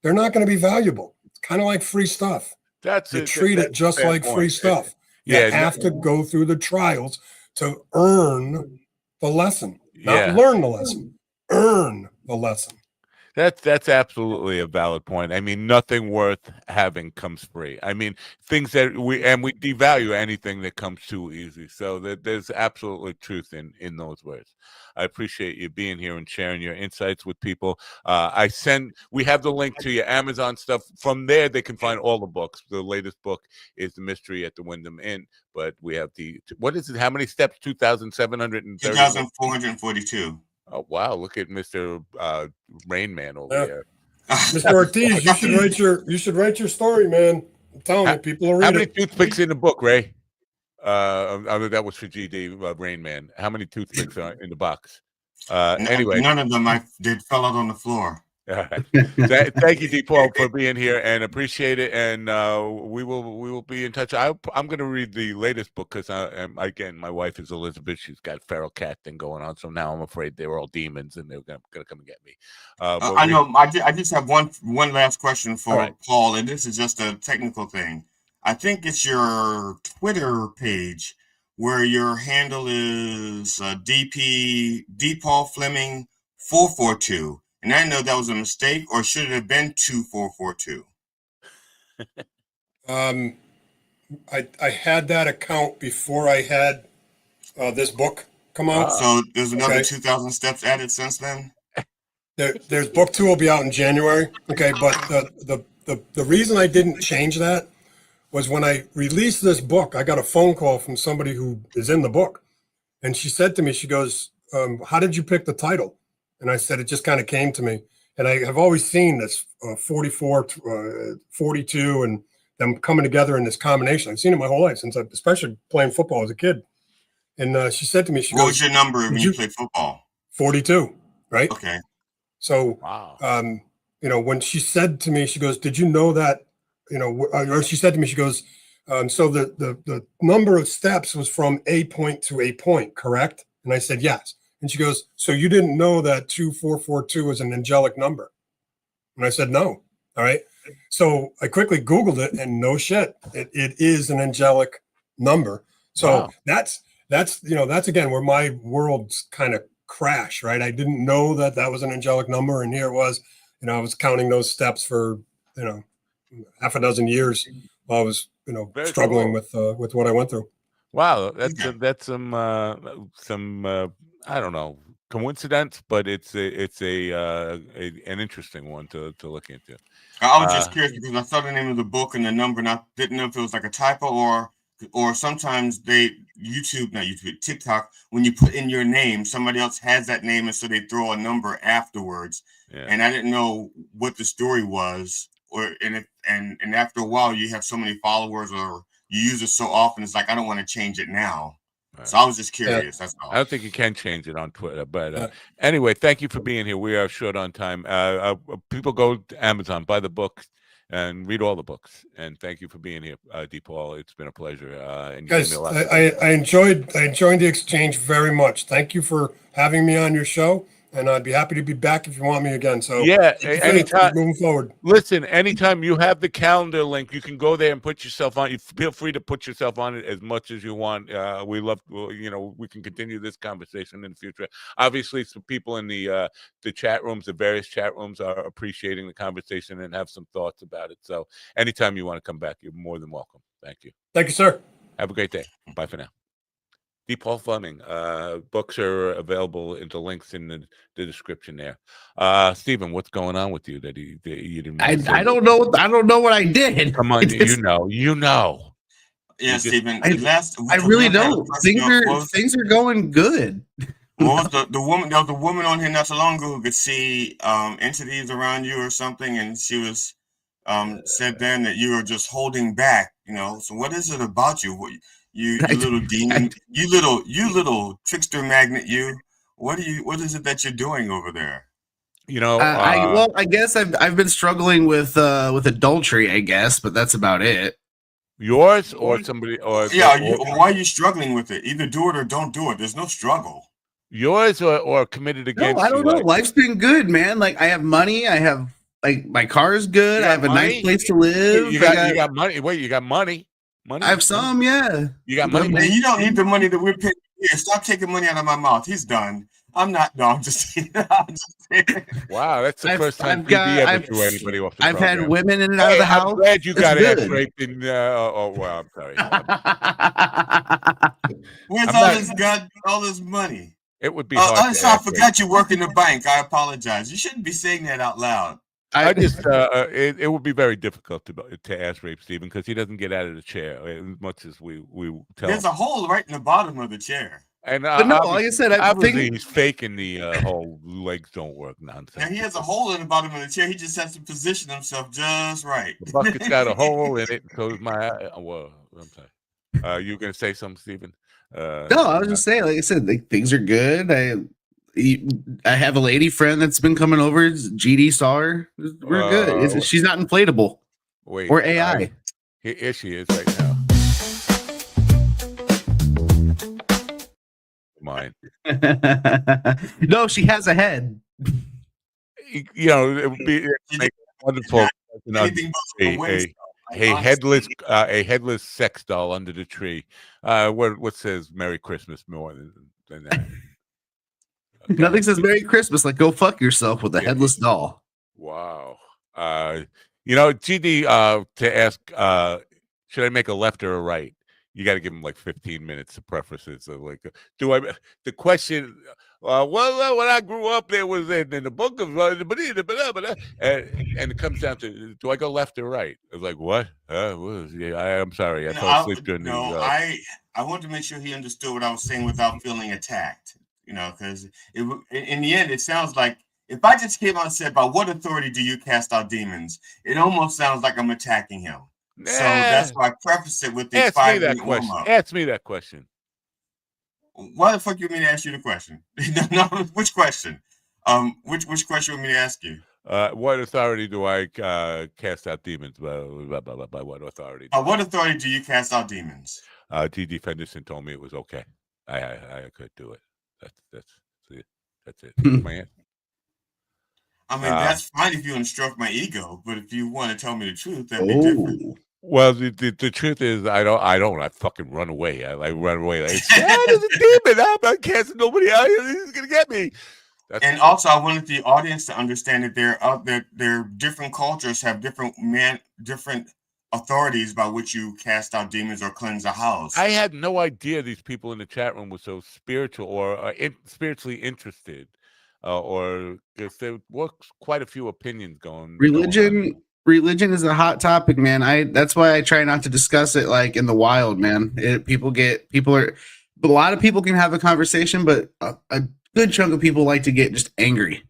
they're not going to be valuable. It's kind of like free stuff. You treat it just like free stuff. You have to go through the trials to earn the lesson, not learn the lesson, earn the lesson. That's absolutely a valid point. I mean, nothing worth having comes free. I mean, things that we devalue anything that comes too easy. So there's absolutely truth in those words. I appreciate you being here and sharing your insights with people. We have the link to your Amazon stuff. From there, they can find all the books. The latest book is The Mystery at the Wyndham Inn. But we have what is it? How many steps? 2,730? 2,442. Oh wow! Look at Mr. Rain Man over there, Mr. Ortiz. You should write your story, man. I'm telling you, people will read it. How many toothpicks in the book, Ray? That was for GD Rain Man. How many toothpicks are in the box? Anyway, none of them. Fell out on the floor. Thank you, D. Paul, for being here, and appreciate it. And we will be in touch. I'm going to read the latest book because again, my wife is Elizabeth. She's got a feral cat thing going on, so now I'm afraid they were all demons and they're going to come and get me. I know. I just have one last question for Paul, and this is just a technical thing. I think it's your Twitter page where your handle is D. Paul Fleming 442. And I know that was a mistake, or should it have been 2442? I had that account before I had this book come out. So there's another 2,000 steps added since then. There's book 2 will be out in January. Okay, but the reason I didn't change that was when I released this book, I got a phone call from somebody who is in the book, and she said to me, she goes, "How did you pick the title?" And I said, "It just kind of came to me." And I have always seen this 44, 42, and them coming together in this combination. I've seen it my whole life since especially playing football as a kid. And she said to me, "What was your number when you played football?" 42, right? Okay. So, when she said to me, she goes, "Did you know that?" Or she said to me, she goes, "So the number of steps was from a point to a point, correct?" And I said, "Yes." And she goes, "So you didn't know that 2442 is an angelic number?" And I said, "No." All right. So I quickly Googled it, and no shit, it is an angelic number. So that's again where my world's kind of crash, right? I didn't know that was an angelic number, and here it was. I was counting those steps for half a dozen years while I was struggling with what I went through. Wow, that's some I don't know, coincidence, but it's an interesting one to look into. I was just curious because I saw the name of the book and the number, and I didn't know if it was like a typo or sometimes TikTok, when you put in your name, somebody else has that name, and so they throw a number afterwards. Yeah. And I didn't know what the story was, and after a while, you have so many followers, or you use it so often, it's like I don't want to change it now. Right. So I was just curious. That's all. I don't think you can change it on Twitter, but anyway, thank you for being here. We are short on time. People go to Amazon, buy the book, and read all the books. And thank you for being here, DePaul. It's been a pleasure. And guys, I enjoyed the exchange very much. Thank you for having me on your show, and I'd be happy to be back if you want me again. So yeah, anytime. Moving forward. Listen, anytime you have the calendar link, you can go there and put yourself on. You feel free to put yourself on it as much as you want. We love, we can continue this conversation in the future. Obviously, some people in the chat rooms, the various chat rooms, are appreciating the conversation and have some thoughts about it. So anytime you want to come back, you're more than welcome. Thank you. Thank you, sir. Have a great day. Bye for now. DePaul Fleming. Books are available in the links in the description there. Stephen, what's going on with you that you didn't? I don't know. I don't know what I did. Come on, you know. Yeah, Stephen. I really don't. Things are going good. Well, the woman? There was a woman on here not so long ago who could see entities around you or something, and she was said then that you were just holding back. So what is it about you? You little demon, you little trickster magnet, you. What is it that you're doing over there? I guess I've been struggling with adultery, I guess, but that's about it. Yours or somebody or why are you struggling with it? Either do it or don't do it. There's no struggle. Yours or committed against? No, I don't know. Life's been good, man. Like I have money. I have my car is good. I have a nice place to live. You got money. Wait, you got money? Money? I have some, yeah. You got money? Man, you don't need the money that we're paying. Yeah, stop taking money out of my mouth. He's done. I'm not. No, I'm just saying. Wow, that's the first time ever threw anybody off the I've program. had women in and out of the house. I'm glad you got it raped in. I'm sorry. Where's all this money? It would be hard. I forgot you work in the bank. I apologize. You shouldn't be saying that out loud. I just it would be very difficult to ask Rape Stephen because he doesn't get out of the chair as much as we tell. There's a hole right in the bottom of the chair. And but no, like I said, I think he's faking the whole legs don't work nonsense. Now he has a hole in the bottom of the chair. He just has to position himself just right. The bucket's got a hole in it, so is my well. I'm sorry. You gonna say something, Stephen? No, I was just saying. Like I said, things are good. I have a lady friend that's been coming over. GD saw her. We're good. She's not inflatable. Wait, or AI. Here she is right now. Mine. No, she has a head. It would be wonderful. A headless sex doll under the tree. What says Merry Christmas more than that? Okay. Nothing says Merry Christmas like go fuck yourself with a headless doll. Wow. GD to ask, should I make a left or a right? you got to give him like 15 minutes of prefaces. Of like, the question? Well, when I grew up, there was in the book of and it comes down to, do I go left or right? I was like, what? I'm sorry, I fell asleep during these. I wanted to make sure he understood what I was saying without feeling attacked. Because in the end, it sounds like if I just came out and said, "By what authority do you cast out demons?" It almost sounds like I'm attacking him. So that's why I preface it with the 5-minute warm-up. Ask me that question. Why the fuck you want me to ask you the question? No, which question? Which question want me to ask you? What authority do I cast out demons? By what authority? By what authority do you cast out demons? T.D. Fenderson told me it was okay. I could do it. That's it. Man. I mean, that's fine if you want to stroke my ego, but if you want to tell me the truth, that'd be different. Well, the truth is, I don't. I fucking run away. I run away. Like, there's a demon. I'm not casting nobody out. He's gonna get me. And also, I wanted the audience to understand that their different cultures have different authorities by which you cast out demons or cleanse a house. I had no idea these people in the chat room were so spiritual or spiritually interested, or because there were quite a few opinions going. Religion is a hot topic, man. That's why I try not to discuss it like in the wild, man. A lot of people can have a conversation, but a good chunk of people like to get just angry.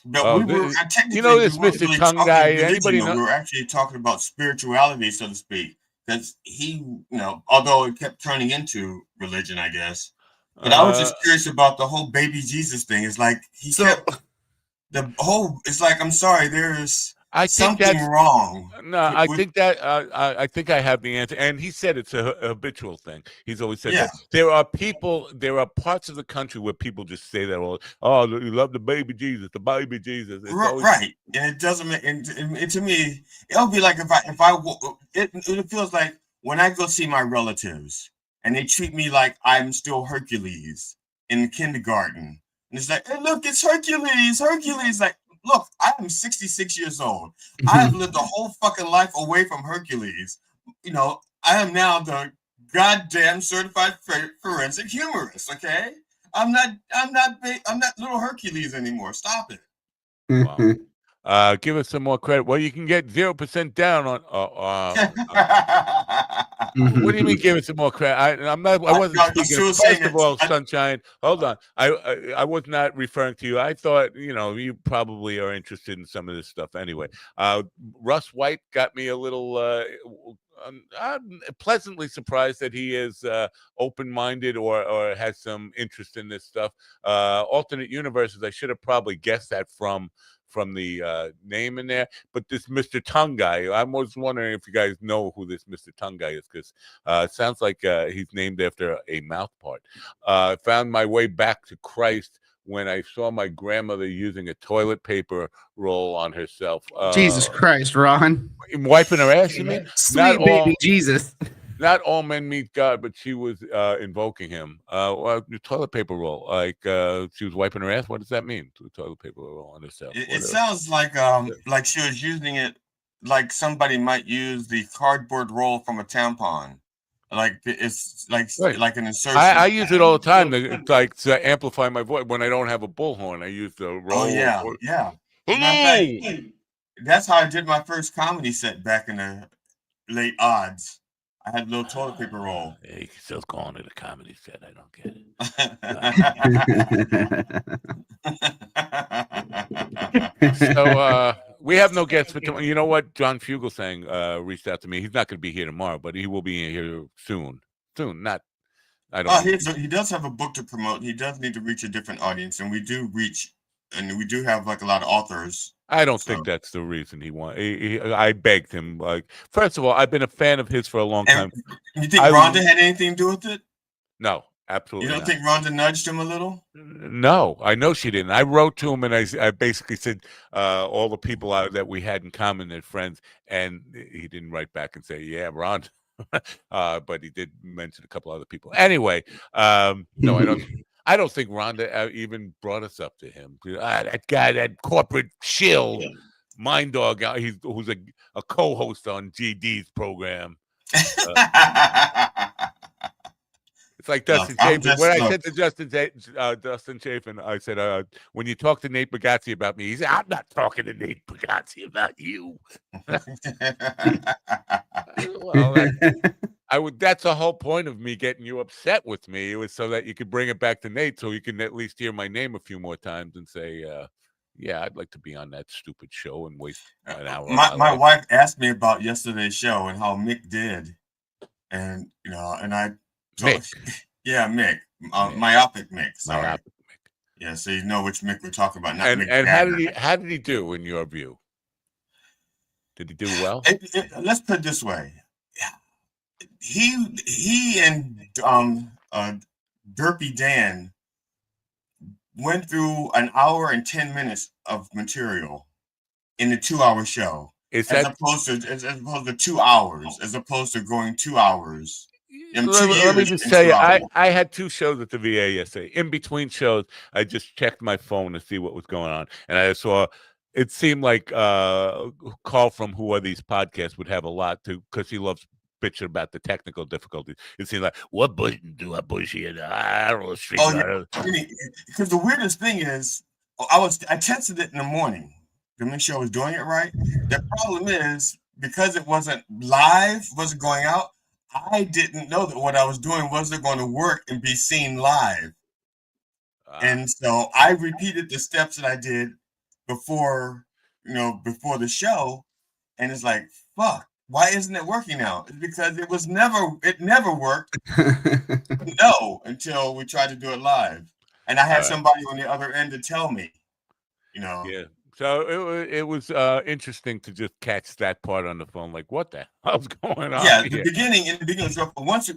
But this Mr. Tongue guy. Anybody know? We were actually talking about spirituality, so to speak, because he, although it kept turning into religion, I guess. But I was just curious about the whole baby Jesus thing. It's like it's like, I'm sorry, there's something wrong. No, I think I have the answer. And he said it's a habitual thing. He's always said that. There are parts of the country where people just say that all. Oh, you love the baby Jesus. It's right. And it doesn't make. And to me, it'll be like it feels like when I go see my relatives and they treat me like I'm still Hercules in kindergarten. And it's like, hey, look, it's Hercules. Like, look, I am 66 years old. I have lived a whole fucking life away from Hercules. I am now the goddamn certified forensic humorist. Okay, I'm not little Hercules anymore. Stop it. Wow. Give us some more credit. Well, you can get 0% down on. What do you mean? Give us some more credit? I wasn't speaking. First of all, Sunshine. Hold on. I was not referring to you. I thought you probably are interested in some of this stuff anyway. Russ White got me a little. I'm pleasantly surprised that he is open-minded or has some interest in this stuff. Alternate universes. I should have probably guessed that from the name in there, but this Mr. Tongue guy, I was wondering if you guys know who this Mr. Tongue guy is, because it sounds like he's named after a mouth part. Found my way back to Christ when I saw my grandmother using a toilet paper roll on herself. Jesus Christ, Ron. Wiping her ass, you mean? Sweet baby Jesus. Not all men meet God, but she was invoking him. Toilet paper roll, like she was wiping her ass. What does that mean? Toilet paper roll on herself. It sounds like she was using it like somebody might use the cardboard roll from a tampon. Like it's like an insertion. I use it all the time to amplify my voice when I don't have a bullhorn. I use the roll. Oh yeah. Hey! That's how I did my first comedy set back in the late odds. I had a little toilet paper roll. Yeah, you can still go on to the comedy set. I don't get it. So we have no guests for tomorrow. You know what? John Fugelsang reached out to me. He's not going to be here tomorrow, but he will be here soon. Not. I don't. He does have a book to promote. He does need to reach a different audience, and we do have like a lot of authors. I don't think that's the reason he wanted. I begged him. Like, first of all, I've been a fan of his for a long time. You think Rhonda had anything to do with it? No, absolutely. You don't think Rhonda nudged him a little? No, I know she didn't. I wrote to him and I basically said all the people that we had in common as friends, and he didn't write back and say, "Yeah, Rhonda," but he did mention a couple other people. Anyway, no, I don't. I don't think Rhonda even brought us up to him. That guy, that corporate shill, Mind Dog, who's a co-host on GD's program. It's like Dustin Chafin. When I said to Dustin Chafin, I said, when you talk to Nate Bargatze about me, he said, I'm not talking to Nate Bargatze about you. Well, that's the whole point of me getting you upset with me. It was so that you could bring it back to Nate, so you can at least hear my name a few more times and say, yeah, I'd like to be on that stupid show and waste an hour. My wife asked me about yesterday's show and how Mick did, and and I told Mick. Yeah, Mick, myopic Mick. Sorry. Myopic Mick. Yeah, so you know which Mick we're talking about. Not Mick. And how did he do in your view? Did he do well? Let's put it this way. He and Derpy Dan went through an hour and 10 minutes of material in the 2-hour show, as opposed to 2 hours, as opposed to going 2 hours. Let me just tell you, I had 2 shows at the VA yesterday. In between shows, I just checked my phone to see what was going on, and I saw it seemed like Carl from Who Are These Podcasts would have a lot to, because he loves bitching about the technical difficulties. It seemed like, what button do I push here? I don't know. Because the weirdest thing is, I tested it in the morning to make sure I was doing it right. The problem is, because it wasn't live, wasn't going out, I didn't know that what I was doing wasn't going to work and be seen live. And so I repeated the steps that I did before the show, and it's like, fuck, why isn't it working now? It's because it never worked. No, until we tried to do it live, and I had somebody on the other end to tell me, Yeah. So it was interesting to just catch that part on the phone, like, what the hell's going on? Yeah, in the beginning. So once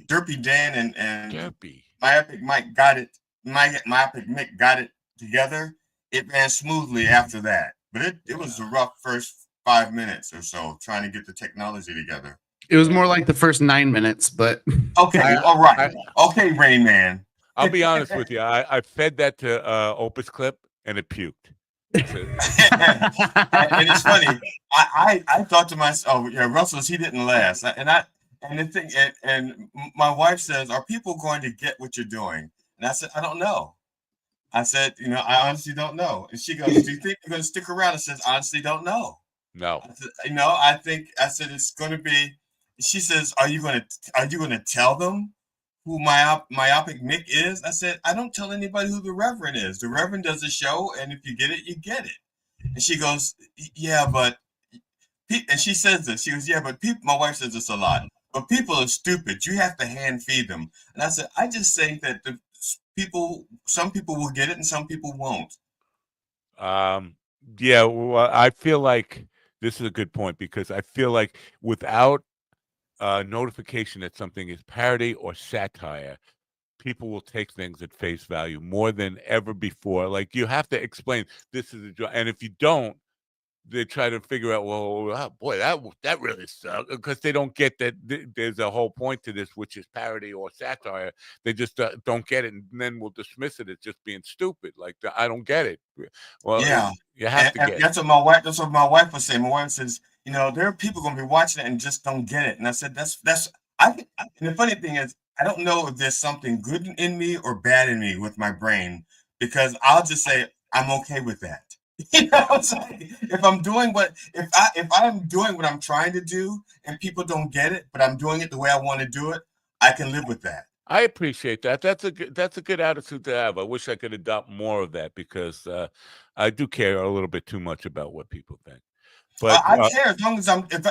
Derpy Dan and Derpy. Myopic Mike got it. Myopic Mick got it together. It ran smoothly after that, but it was a rough first 5 minutes or so trying to get the technology together. It was more like the first 9 minutes, but okay, all right, okay, Rain Man. I'll be honest with you. I fed that to Opus Clip and it puked. And it's funny. I thought to myself, Russell's, he didn't last. And my wife says, "Are people going to get what you're doing?" And I said, "I don't know." I said, "I honestly don't know." And she goes, "Do you think you're going to stick around?" I said, "Honestly, don't know." No. I said, I said it's going to be. She says, "Are you going to tell them who Myopic Mick is?" I said, "I don't tell anybody who the Reverend is. The Reverend does a show, and if you get it, you get it." And she goes, "Yeah, but," and she says this. She goes, "Yeah, but people." My wife says this a lot. But people are stupid. You have to hand feed them. And I said, I just think that some people will get it and some people won't. Yeah, well, I feel like this is a good point, because I feel like without notification that something is parody or satire, people will take things at face value more than ever before. Like, you have to explain this is a joke, and if you don't, they try to figure out, well, boy, that really sucks, because they don't get that there's a whole point to this, which is parody or satire. They just don't get it, and then we'll dismiss it as just being stupid. Like, I don't get it. Well, yeah, you have to get it. That's what my wife was saying. My wife says, there are people going to be watching it and just don't get it. And I said, and the funny thing is, I don't know if there's something good in me or bad in me with my brain, because I'll just say I'm okay with that. What I'm saying? If I'm doing if I'm doing what I'm trying to do and people don't get it, but I'm doing it the way I want to do it, I can live with that. I appreciate that. That's a good attitude to have. I wish I could adopt more of that, because I do care a little bit too much about what people think. But I care as long as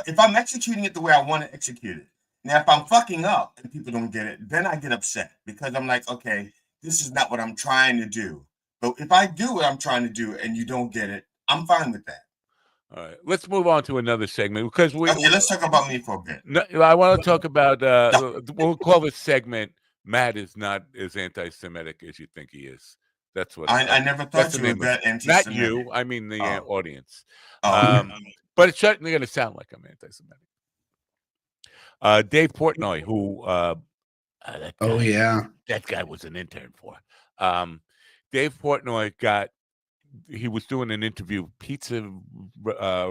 if I'm executing it the way I want to execute it. Now, if I'm fucking up and people don't get it, then I get upset, because I'm like, okay, this is not what I'm trying to do. But if I do what I'm trying to do and you don't get it, I'm fine with that. All right, let's move on to another segment, because let's talk about me for a bit. No, I want to talk about we'll call this segment "Matt is not as anti-Semitic as you think he is." That's what I never thought you were that anti-Semitic. Not you, I mean the audience. But it's certainly going to sound like I'm anti-Semitic. Dave Portnoy, who that guy was an intern for. Dave Portnoy got he was doing an interview, pizza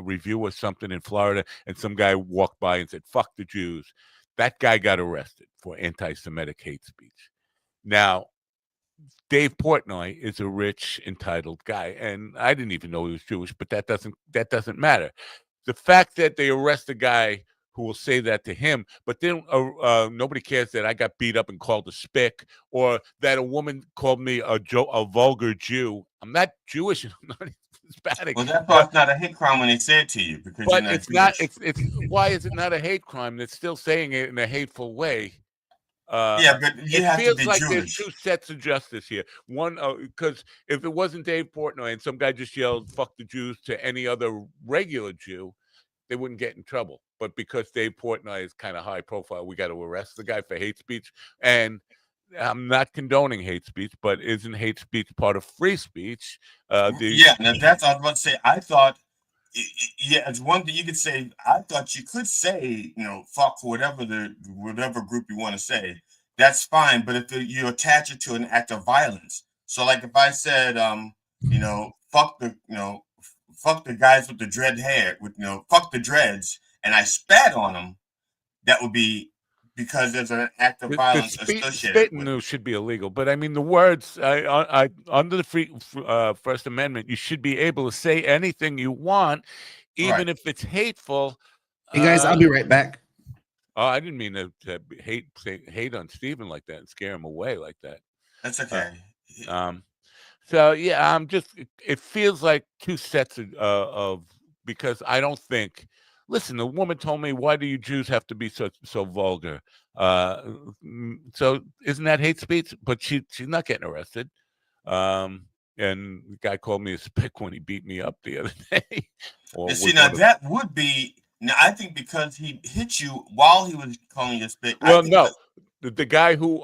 review or something in Florida, and some guy walked by and said, "Fuck the Jews." That guy got arrested for anti-Semitic hate speech. Now, Dave Portnoy is a rich, entitled guy, and I didn't even know he was Jewish, but that doesn't matter. The fact that they arrest a guy who will say that to him, but then nobody cares that I got beat up and called a spick, or that a woman called me a vulgar Jew. I'm not Jewish. I'm not Hispanic. Well, that's why it's not a hate crime when they say it to you, because you're But not it's Jewish. not. It's why is it not a hate crime? That's still saying it in a hateful way. Yeah, but you have to be feels like Jewish. There's two sets of justice here. One, because if it wasn't Dave Portnoy and some guy just yelled "fuck the Jews" to any other regular Jew, they wouldn't get in trouble. But because Dave Portnoy is kind of high profile, we got to arrest the guy for hate speech. And I'm not condoning hate speech, but isn't hate speech part of free speech? Yeah, now that's what I was about to say. I thought, yeah, it's one thing you could say. I thought you could say, fuck whatever group you want to say. That's fine. But if you attach it to an act of violence, so like if I said, fuck the guys with the dread hair, fuck the dreads, and I spat on them, that would be because there's an act of violence associated spitting with it. should be illegal, but I mean the words under the First Amendment, you should be able to say anything you want, even if it's hateful. Hey guys, I'll be right back. Oh, I didn't mean to hate on Stephen like that and scare him away like that. That's okay. So yeah, it feels like two sets of because I don't think. Listen, the woman told me, "Why do you Jews have to be so vulgar?" So isn't that hate speech? But she's not getting arrested. And the guy called me a spick when he beat me up the other day. That would be. Now I think because he hit you while he was calling you a spick. Well, no, the guy who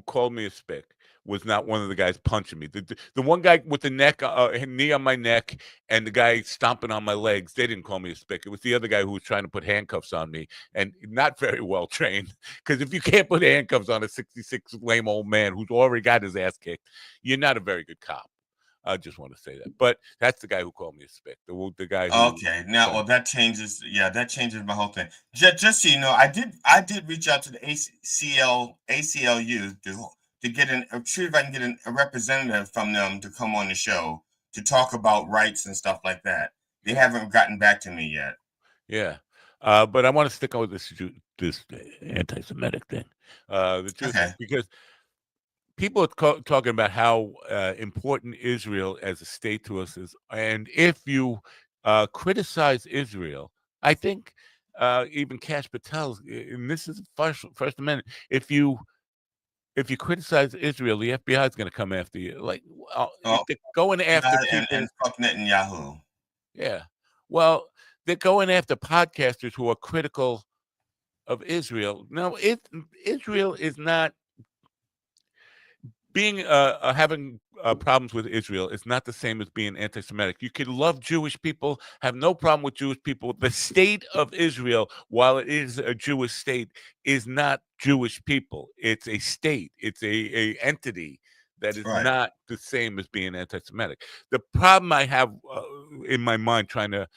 called me a spick was not one of the guys punching me. The one guy with the knee on my neck and the guy stomping on my legs, they didn't call me a spick. It was the other guy who was trying to put handcuffs on me and not very well trained. Because if you can't put handcuffs on a 66 lame old man who's already got his ass kicked, you're not a very good cop. I just want to say that. But that's the guy who called me a spick. The guy who, okay, now well that changes. Yeah, that changes my whole thing. Just so you know, I did reach out to the ACLU to get see if I can get a representative from them to come on the show to talk about rights and stuff like that. They haven't gotten back to me yet. Yeah, but I want to stick on this anti-Semitic thing. Because people are talking about how important Israel as a state to us is, and if you criticize Israel, I think even Kash Patel, and this is First Amendment, if you criticize Israel, the FBI is going to come after you. Like they're going after people and fuck Netanyahu. Yeah, well, they're going after podcasters who are critical of Israel. No, Israel is not being having problems with Israel is not the same as being anti-Semitic. You can love Jewish people, have no problem with Jewish people. The state of Israel, while it is a Jewish state, is not Jewish people. It's a state. It's a entity that is not the same as being anti-Semitic. The problem I have in my mind trying to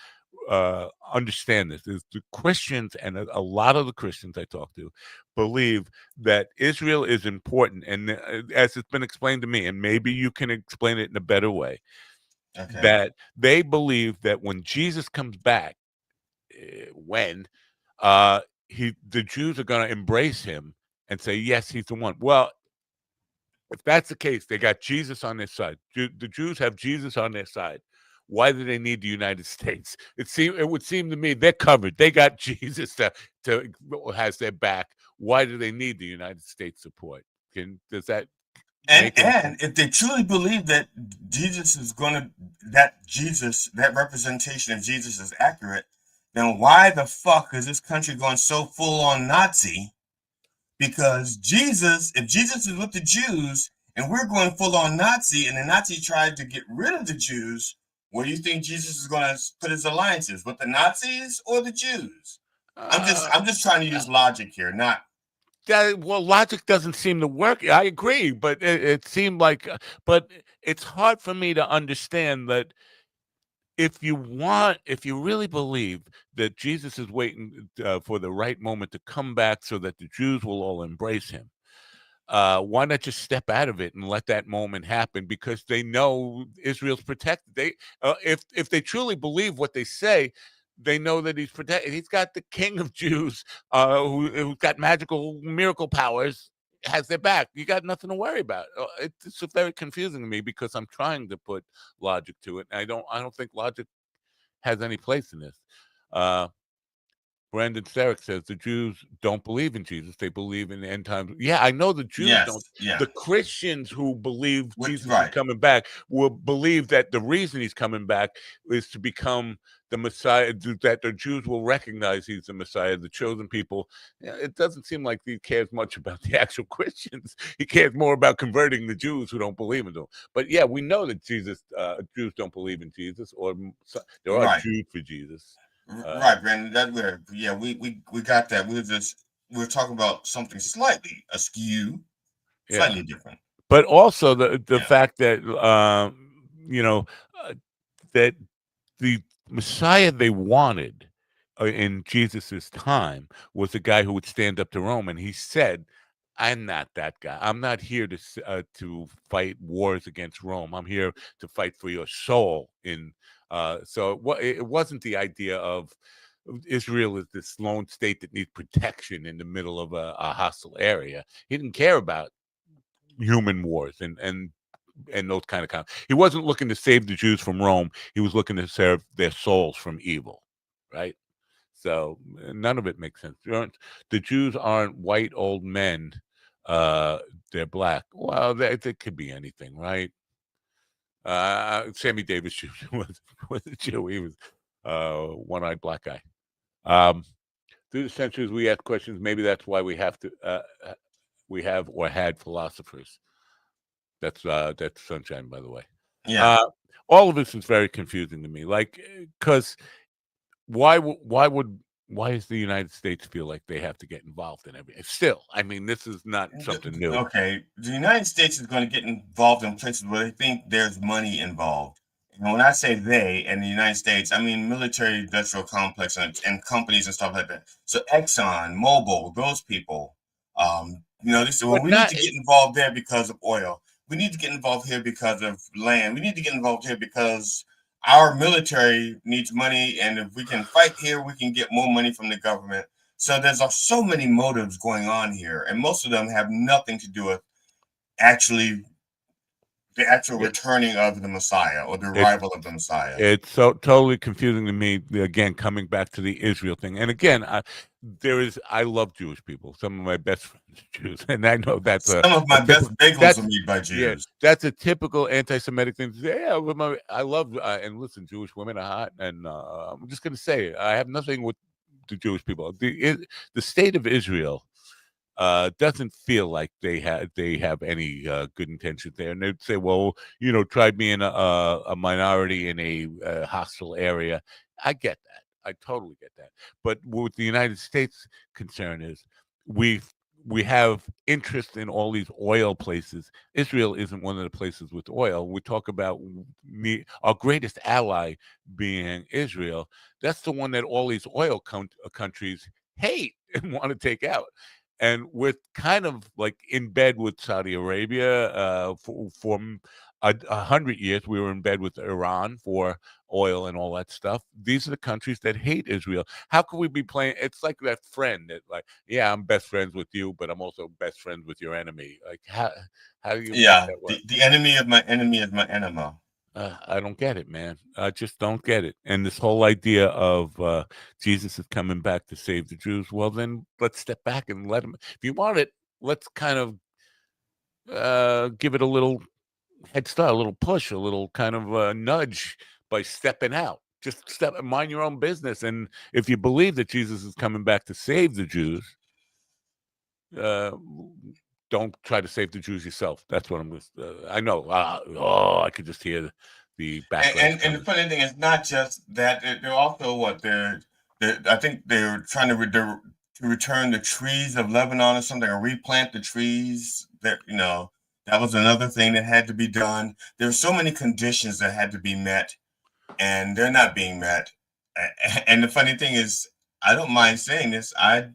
understand this is the Christians, and a lot of the Christians I talk to believe that Israel is important, and as it's been explained to me, and maybe you can explain it in a better way, that they believe that when Jesus comes back, the Jews are going to embrace him and say, yes, he's the one. Well, if that's the case, they got Jesus on their side. The Jews have Jesus on their side. Why do they need the United States? It would seem to me they're covered. They got Jesus to has their back. Why do they need the United States support? Does that and if they truly believe that Jesus is that representation of Jesus is accurate, then why the fuck is this country going so full on Nazi? Because if Jesus is with the Jews and we're going full on Nazi, and the Nazi tried to get rid of the Jews, where do you think Jesus is going to put his alliances, with the Nazis or the Jews? I'm just trying to use logic here, not. logic doesn't seem to work. I agree, but it seemed like, but it's hard for me to understand that if you really believe that Jesus is waiting for the right moment to come back so that the Jews will all embrace him, why not just step out of it and let that moment happen? Because they know Israel's protected. If they truly believe what they say, they know that he's protected. He's got the King of Jews, who's got magical miracle powers, has their back. You got nothing to worry about. It's very confusing to me because I'm trying to put logic to it. I don't think logic has any place in this. Brandon Sarek says the Jews don't believe in Jesus. They believe in the end times. Yeah, I know the Jews don't. Yeah. The Christians who believe Jesus is coming back will believe that the reason he's coming back is to become the Messiah, that the Jews will recognize he's the Messiah, the chosen people. It doesn't seem like he cares much about the actual Christians. He cares more about converting the Jews who don't believe in him. But yeah, we know that Jews don't believe in Jesus, or there are Jews for Jesus. Right, Brandon. We got that. We're talking about something slightly askew, slightly different. But also the fact that that the Messiah they wanted in Jesus's time was a guy who would stand up to Rome, and he said, "I'm not that guy. I'm not here to fight wars against Rome. I'm here to fight for your soul." So it wasn't the idea of Israel is this lone state that needs protection in the middle of a hostile area. He didn't care about human wars and those kind of he wasn't looking to save the Jews from Rome. He was looking to save their souls from evil, right? So none of it makes sense. The Jews aren't white old men. They're black. Well, they could be anything, right? Sammy Davis was a Jew. He was one-eyed black guy. Through the centuries, we ask questions. Maybe that's why we have or had philosophers. That's Sunshine, by the way. Yeah. All of this is very confusing to me. Like, because why does the United States feel like they have to get involved in everything? Still, I mean, this is not something new. Okay, the United States is going to get involved in places where they think there's money involved. And when I say they and the United States, I mean military-industrial complex and companies and stuff like that. So Exxon, Mobil, those people, we need to get involved there because of oil. We need to get involved here because of land. We need to get involved here because our military needs money, and if we can fight here, we can get more money from the government. So there's so many motives going on here, and most of them have nothing to do with the actual returning of the Messiah or the arrival of the Messiah. It's so totally confusing to me. Again, coming back to the Israel thing, and again, I love Jewish people. Some of my best friends are Jews, and I know that's some of my best bagels are made by Jews. Yeah, that's a typical anti-Semitic thing to say. Yeah, I love and listen, Jewish women are hot, and I'm just going to say I have nothing with the Jewish people. The state of Israel doesn't feel like they have any good intentions there, and they'd say, well, try being a minority in a hostile area. I get that. I totally get that. But what the United States concern is, we have interest in all these oil places. Israel isn't one of the places with oil. We talk about our greatest ally being Israel. That's the one that all these oil countries hate and want to take out. And we're kind of like in bed with Saudi Arabia for 100 years. We were in bed with Iran for oil and all that stuff. These are the countries that hate Israel. How can we be playing? It's like that friend that, like, yeah, I'm best friends with you, but I'm also best friends with your enemy. Like, how do you? Yeah, the enemy of my enemy is my enema. I don't get it, man. I just don't get it. And this whole idea of Jesus is coming back to save the Jews. Well, then let's step back and let him. If you want it, let's kind of give it a little head start, a little push, a little kind of nudge by stepping out. Just mind your own business. And if you believe that Jesus is coming back to save the Jews, don't try to save the Jews yourself. That's what I'm. I know. I could just hear the backlash. And the funny thing is, not just that. They're also I think they're trying to to return the trees of Lebanon or something, or replant the trees. That that was another thing that had to be done. There's so many conditions that had to be met, and they're not being met. And the funny thing is, I don't mind saying this. I'm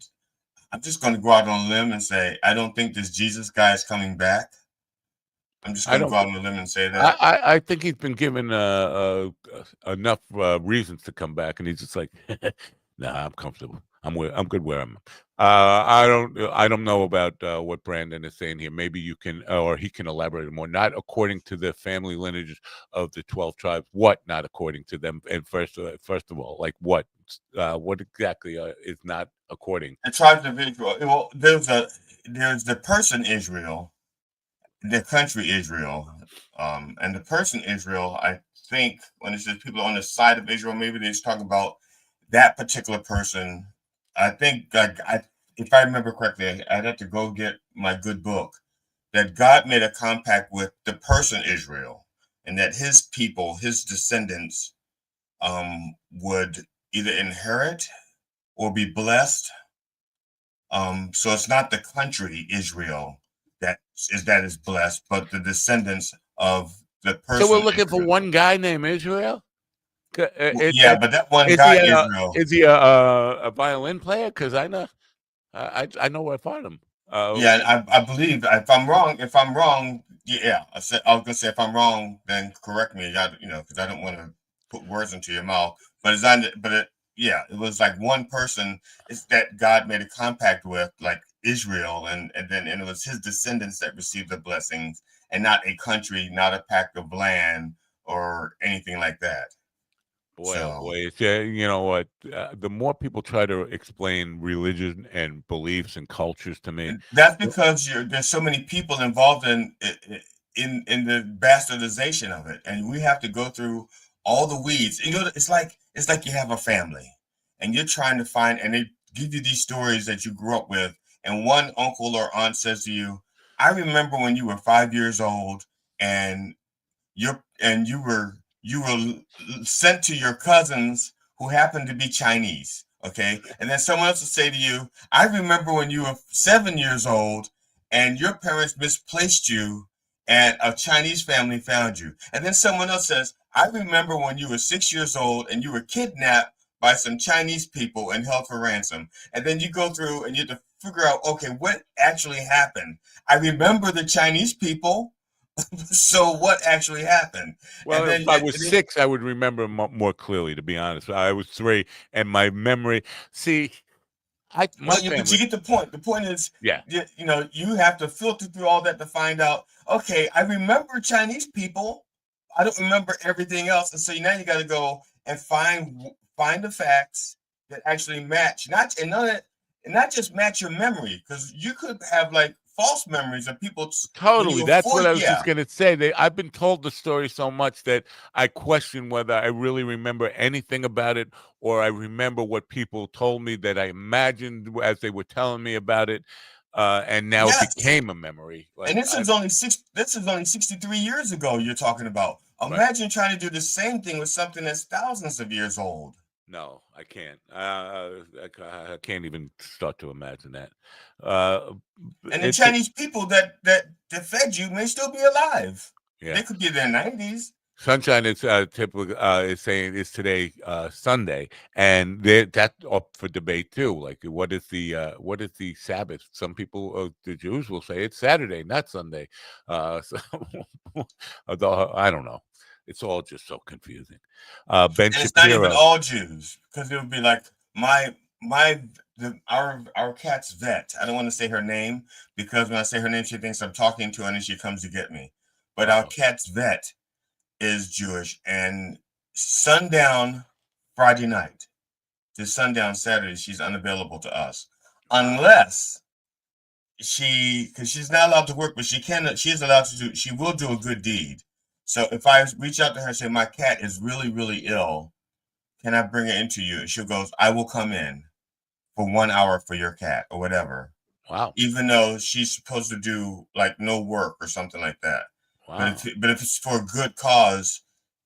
just going to go out on a limb and say I don't think this Jesus guy is coming back. I'm just going to go out on a limb and say that. I think he's been given enough reasons to come back, and he's just like, nah, I'm comfortable. I'm good where I'm. I don't know about what Brandon is saying here. Maybe you can, or he can elaborate more. Not according to the family lineages of the 12 tribes. What not according to them? And first of all, like what exactly is not according? The tribes of Israel. Well, there's the person Israel, the country Israel, and the person Israel. I think when it says people on the side of Israel, maybe they're talking about that particular person. I think, if I remember correctly, I'd have to go get my good book. That God made a compact with the person Israel, and that his people, his descendants, would either inherit or be blessed. So it's not the country Israel that is blessed, but the descendants of the person. So we're looking Israel. for one guy named Israel. But that one guy Israel, is he a violin player? Because I know where I found him. I believe if I'm wrong, yeah, I was gonna say if I'm wrong, then correct me. Because I don't want to put words into your mouth. But it was like one person is that God made a compact with, like Israel, and it was his descendants that received the blessings, and not a country, not a pact of land or anything like that. Boy, oh boy! It's, you know what? The more people try to explain religion and beliefs and cultures to me, that's because there's so many people involved in the bastardization of it, and we have to go through all the weeds. It's like you have a family, and you're trying to find, and they give you these stories that you grew up with, and one uncle or aunt says to you, "I remember when you were 5 years old, and you were sent to your cousins who happened to be Chinese." Okay. And then someone else will say to you, "I remember when you were 7 years old and your parents misplaced you and a Chinese family found you." And then someone else says, "I remember when you were 6 years old and you were kidnapped by some Chinese people and held for ransom." And then you go through and you have to figure out, okay, what actually happened? I remember the Chinese people. So what actually happened? Well, if I was 6, I would remember more clearly. To be honest, I was 3, and my memory. See, but you get the point. The point is, yeah, you have to filter through all that to find out. Okay, I remember Chinese people. I don't remember everything else, and so now you got to go and find the facts that actually match, not just match your memory, because you could have like false memories of people. Totally. That's what I was just going to say. I've been told the story so much that I question whether I really remember anything about it, or I remember what people told me that I imagined as they were telling me about it, and now it became a memory. Like, and this is only 63 years ago you're talking about. Imagine trying to do the same thing with something that's thousands of years old. No, I can't. I can't even start to imagine that. And the Chinese people that fed you may still be alive. Yeah, they could be in their 90s. Sunshine is typically is saying it's today Sunday, and that's up for debate too. Like, what is the Sabbath? Some people, the Jews, will say it's Saturday, not Sunday. So, I don't know. It's all just so confusing. Ben and it's Shapiro, not even all Jews, because it would be like our cat's vet. I don't want to say her name, because when I say her name, she thinks I'm talking to her and then she comes to get me. But our cat's vet is Jewish, and sundown Friday night to sundown Saturday, she's unavailable to us, unless because she's not allowed to work, but she is allowed to she will do a good deed. So if I reach out to her and say, "My cat is really, really ill, can I bring it into you?" And she goes, "I will come in for 1 hour for your cat," or whatever. Wow. Even though she's supposed to do like no work or something like that. Wow. But if it's for a good cause,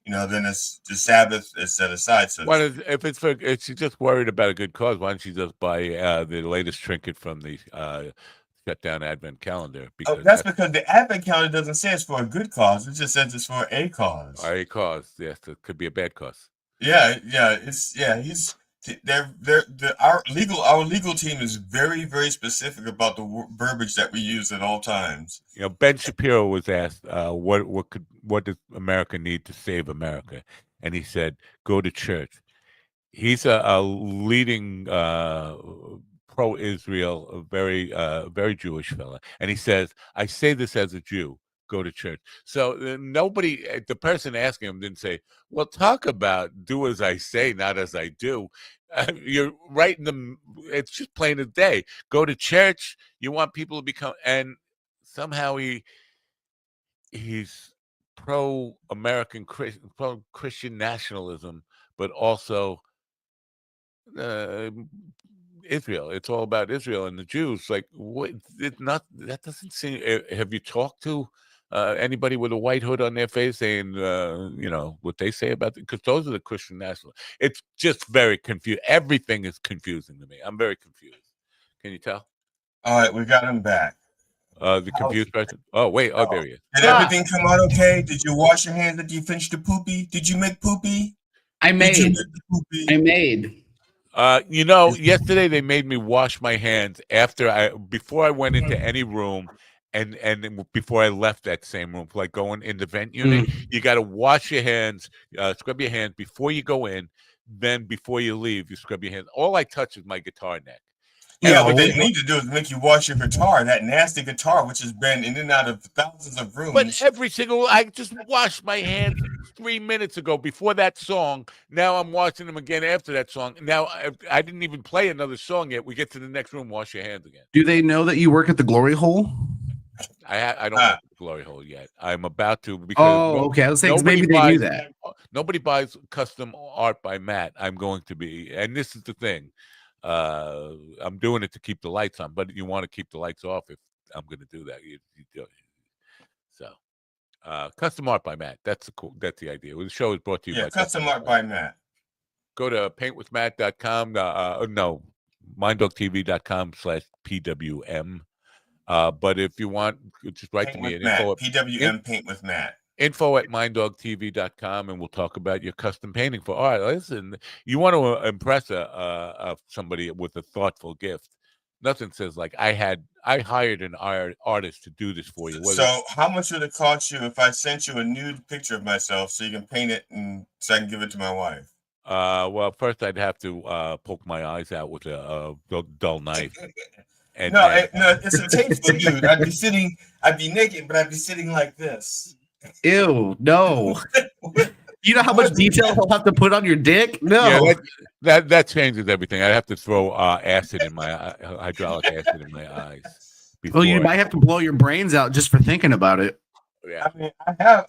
then it's the Sabbath is set aside. So if she's just worried about a good cause, why don't she just buy the latest trinket from the shut down Advent calendar? Because that's because the Advent calendar doesn't say it's for a good cause. It just says it's for a cause. A cause, yes, it could be a bad cause. Yeah. Our legal team is very, very specific about the verbiage that we use at all times. Ben Shapiro was asked, what does America need to save America? And he said, go to church. He's a leading pro-Israel, a very Jewish fella, and he says, I say this as a Jew. Go to church. So the person asking him didn't say, well, talk about do as I say, not as I do. You're right it's just plain as day. Go to church. You want people to become, and somehow he's pro-American pro-Christian nationalism, but also Israel. It's all about Israel and the Jews. Like, what? That doesn't seem. Have you talked to anybody with a white hood on their face saying, what they say about it? Because those are the Christian nationalists. It's just very confused. Everything is confusing to me. I'm very confused. Can you tell? All right, we got him back. The confused person. Oh, wait. Oh, there he is. Did everything come out okay? Did you wash your hands? Did you finish the poopy? Did you make poopy? I made. Yesterday they made me wash my hands before I went into any room, and before I left that same room, like going in the vent unit. You got to wash your hands, scrub your hands before you go in. Then before you leave, you scrub your hands. All I touch is my guitar neck. Yeah, what they need to do is make you wash your guitar, that nasty guitar, which has been in and out of thousands of rooms. But I just washed my hands 3 minutes ago before that song. Now I'm washing them again after that song. Now I didn't even play another song yet. We get to the next room, wash your hands again. Do they know that you work at the Glory Hole? I don't work at the Glory Hole yet. I'm about to because okay. I was saying maybe they knew that. Nobody buys custom art by Matt. I'm going to be, and this is the thing. I'm doing it to keep the lights on, but you want to keep the lights off if I'm going to do that. You do. So, custom art by Matt. That's the idea. The show is brought to you by custom art by Matt. Go to paintwithmatt.com. minddogtv.com/pwm. But if you want, just write to me at PWM Paint with Matt. info@minddogtv.com, and we'll talk about your custom painting. All right, listen, you want to impress somebody with a thoughtful gift. Nothing says like I hired an artist to do this for you. So how much would it cost you if I sent you a nude picture of myself so you can paint it and so I can give it to my wife? Well, first I'd have to poke my eyes out with a dull knife. No, it's a tasteful nude. I'd be naked, but I'd be sitting like this. Ew, no. You know how much detail he'll have to put on your dick? No. Yeah, that changes everything. I'd have to throw acid in my hydraulic acid in my eyes. Well, you might have to blow your brains out just for thinking about it. Yeah. I have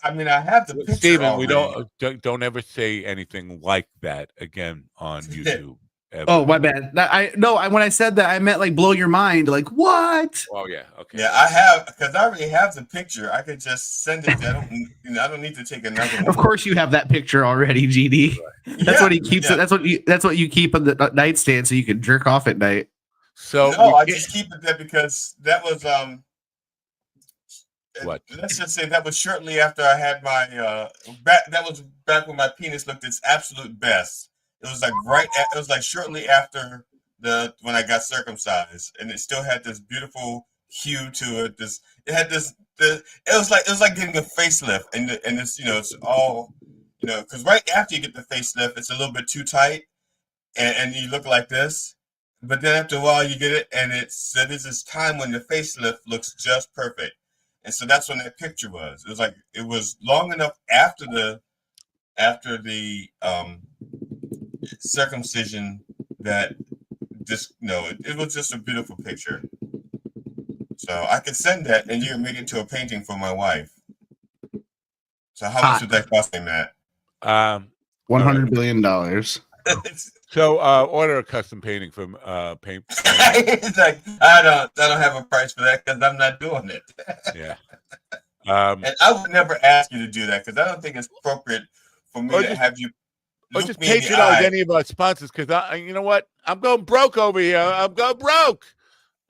the picture. Steven, we don't ever say anything like that again on YouTube. Ever. Oh, my bad. When I said that, I meant like blow your mind. Like what? Oh yeah, okay. Yeah, I have because I already have the picture. I could just send it. I don't need to take another one. Of course, you have that picture already, GD. Right. That's what he keeps. Yeah. That's what you keep on the nightstand so you can jerk off at night. So I just keep it there because that was what? Let's just say that was shortly after I had my that was back when my penis looked its absolute best. It was like it was like shortly after when I got circumcised, and it still had this beautiful hue to it. It was like getting a facelift, and it's it's all because right after you get the facelift, it's a little bit too tight, and you look like this. But then after a while, you get it, and there's this time when the facelift looks just perfect, and so that's when that picture was. It was like it was long enough after the circumcision that it was just a beautiful picture. So I could send that and you can make it into a painting for my wife. So how much would that cost me, Matt? $100 billion. So order a custom painting from paint. It's like I don't have a price for that because I'm not doing it. Yeah. And I would never ask you to do that because I don't think it's appropriate for me to have you or look just me in the patronize eye. any of our sponsors, because you know what? I'm going broke over here. I'm going broke.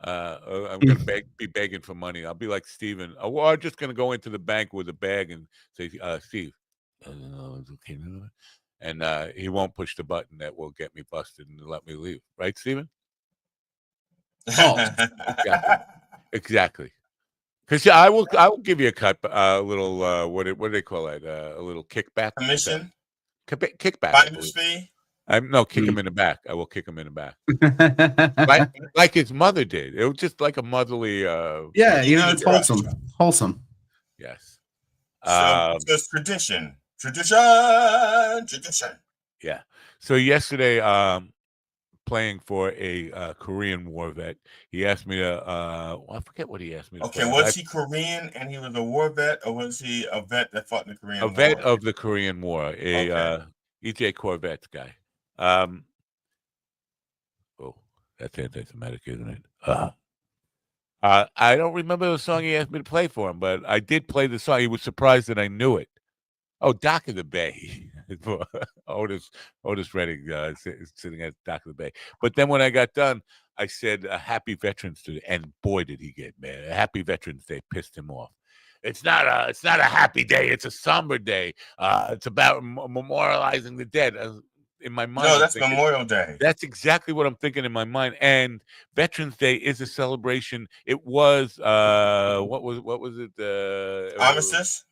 I'm going to be begging for money. I'll be like Steven. Or I'm just going to go into the bank with a bag and say, Steve, and he won't push the button that will get me busted and let me leave. Right, Steven? Oh, Exactly. Because I will give you a cut, a little what do they call it? A little kickback. Commission? Kickback. Finder's fee? Kick him in the back. I will kick him in the back. like his mother did. It was just like a motherly. Yeah, it's wholesome. Wholesome. Yes. So it's tradition. Tradition. Yeah. So yesterday, playing for a Korean War vet, he asked me to. I forget what he asked me to. Okay, was he Korean and he was a war vet, or was he a vet that fought in the Korean War? A vet of the Korean War, EJ Corvette guy. Oh, that's anti-Semitic, isn't it? I don't remember the song he asked me to play for him, but I did play the song. He was surprised that I knew it. Oh, Dock of the Bay. Otis Redding sitting at Dock of the Bay. But then when I got done, I said, Happy Veterans Day. And boy, did he get mad. Happy Veterans Day pissed him off. It's not a happy day. It's a somber day. It's about memorializing the dead. In my mind, no, that's Memorial Day. That's exactly what I'm thinking in my mind. And Veterans Day is a celebration. It was what was it? Armistice?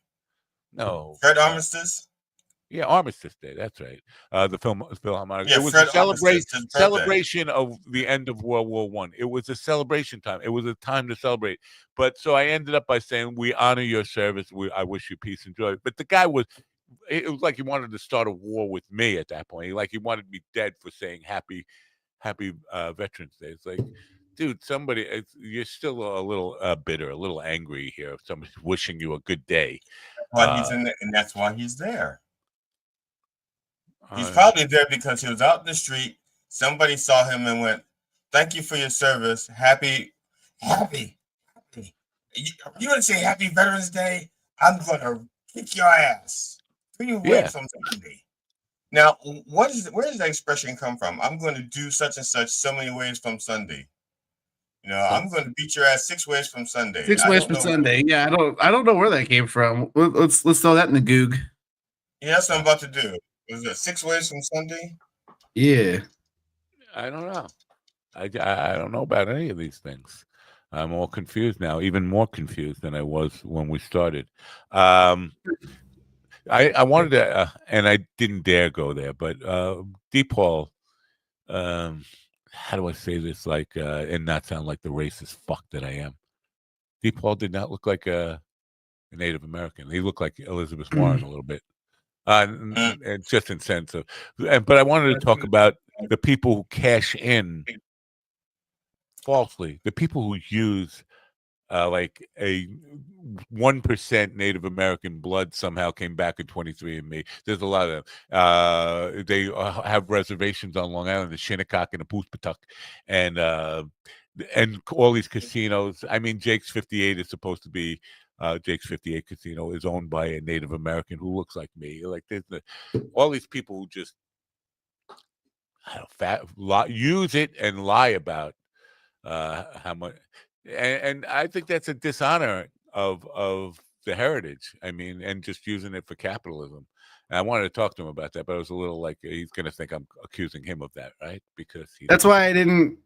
No. Fred Armistice? Yeah, Armistice Day. That's right. The Philharmonic. Yeah, it was Fred a celebration of the end of World War I. It was a celebration time. It was a time to celebrate. But so I ended up by saying, we honor your service. I wish you peace and joy. But the guy it was like he wanted to start a war with me at that point. He wanted me dead for saying happy Veterans Day. It's like, dude, you're still a little bitter, a little angry here. If somebody's wishing you a good day. And that's why he's there. He's probably there because he was out in the street. Somebody saw him and went, "Thank you for your service. Happy. You want to say Happy Veterans Day? I'm going to kick your ass 3 weeks from Sunday." Now, where does that expression come from? I'm going to do such and such so many ways from Sunday. I'm going to beat your ass 6 ways from Sunday. 6 ways from Sunday. Yeah, I don't know where that came from. Let's throw that in the goog. Yeah, that's what I'm about to do. Was it 6 ways from Sunday? Yeah. I don't know. I don't know about any of these things. I'm all confused now, even more confused than I was when we started. I wanted to, and I didn't dare go there, but DePaul, how do I say this and not sound like the racist fuck that I am? DePaul did not look like a Native American. He looked like Elizabeth Warren a little bit. And just in sense of, but I wanted to talk about the people who cash in falsely, the people who use like a 1% Native American blood somehow came back in 23andMe. There's a lot of them. They have reservations on Long Island, the Shinnecock and the Poospatuck, and all these casinos. I mean, Jake's 58 is supposed to be. Jake's 58 Casino is owned by a Native American who looks like me. Like there's all these people who just use it and lie about how much, and I think that's a dishonor of the heritage. I mean, and just using it for capitalism. And I wanted to talk to him about that, but I was a little like, he's going to think I'm accusing him of that, right? Because that's why I didn't.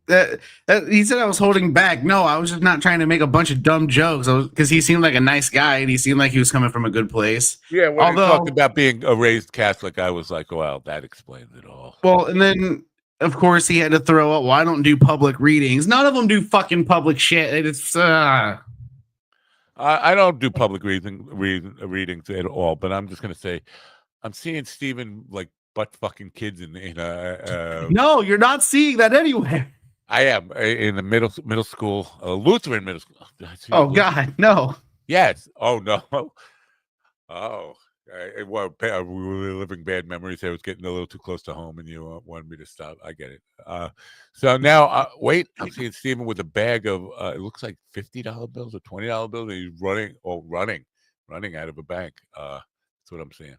He said I was holding back. No, I was just not trying to make a bunch of dumb jokes. Because he seemed like a nice guy and he seemed like he was coming from a good place. Yeah, when he talked about being a raised Catholic, I was like, well, that explains it all. Well, and then of course he had to throw out, well, I don't do public readings. None of them do fucking public shit. It's I don't do public readings at all, but I'm just going to say, I'm seeing Steven like butt fucking kids in no, you're not seeing that anywhere. I am in the middle school, Lutheran middle school. Oh God, no. Yes. Oh no. Oh, well, we were living bad memories. I was getting a little too close to home, and you wanted me to stop. I get it. So now, wait. I'm seeing Steven with a bag of it looks like $50 bills or $20 bills, and he's running out of a bank. That's what I'm seeing.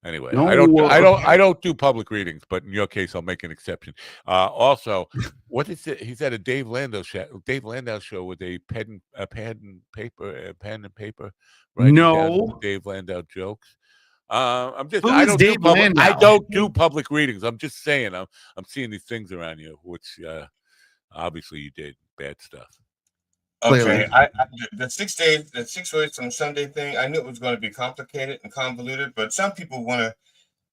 Anyway, No. I don't do public readings, but in your case, I'll make an exception. Also, what is it? He's at a Dave Landau show with a pen and paper, writing down Dave Landau jokes. I'm just Who I is don't Dave do public, Landau? I don't do public readings. I'm just saying I'm seeing these things around you, which obviously you did bad stuff. Okay, the 6 days, the 6 ways from Sunday thing. I knew it was going to be complicated and convoluted, but some people want to.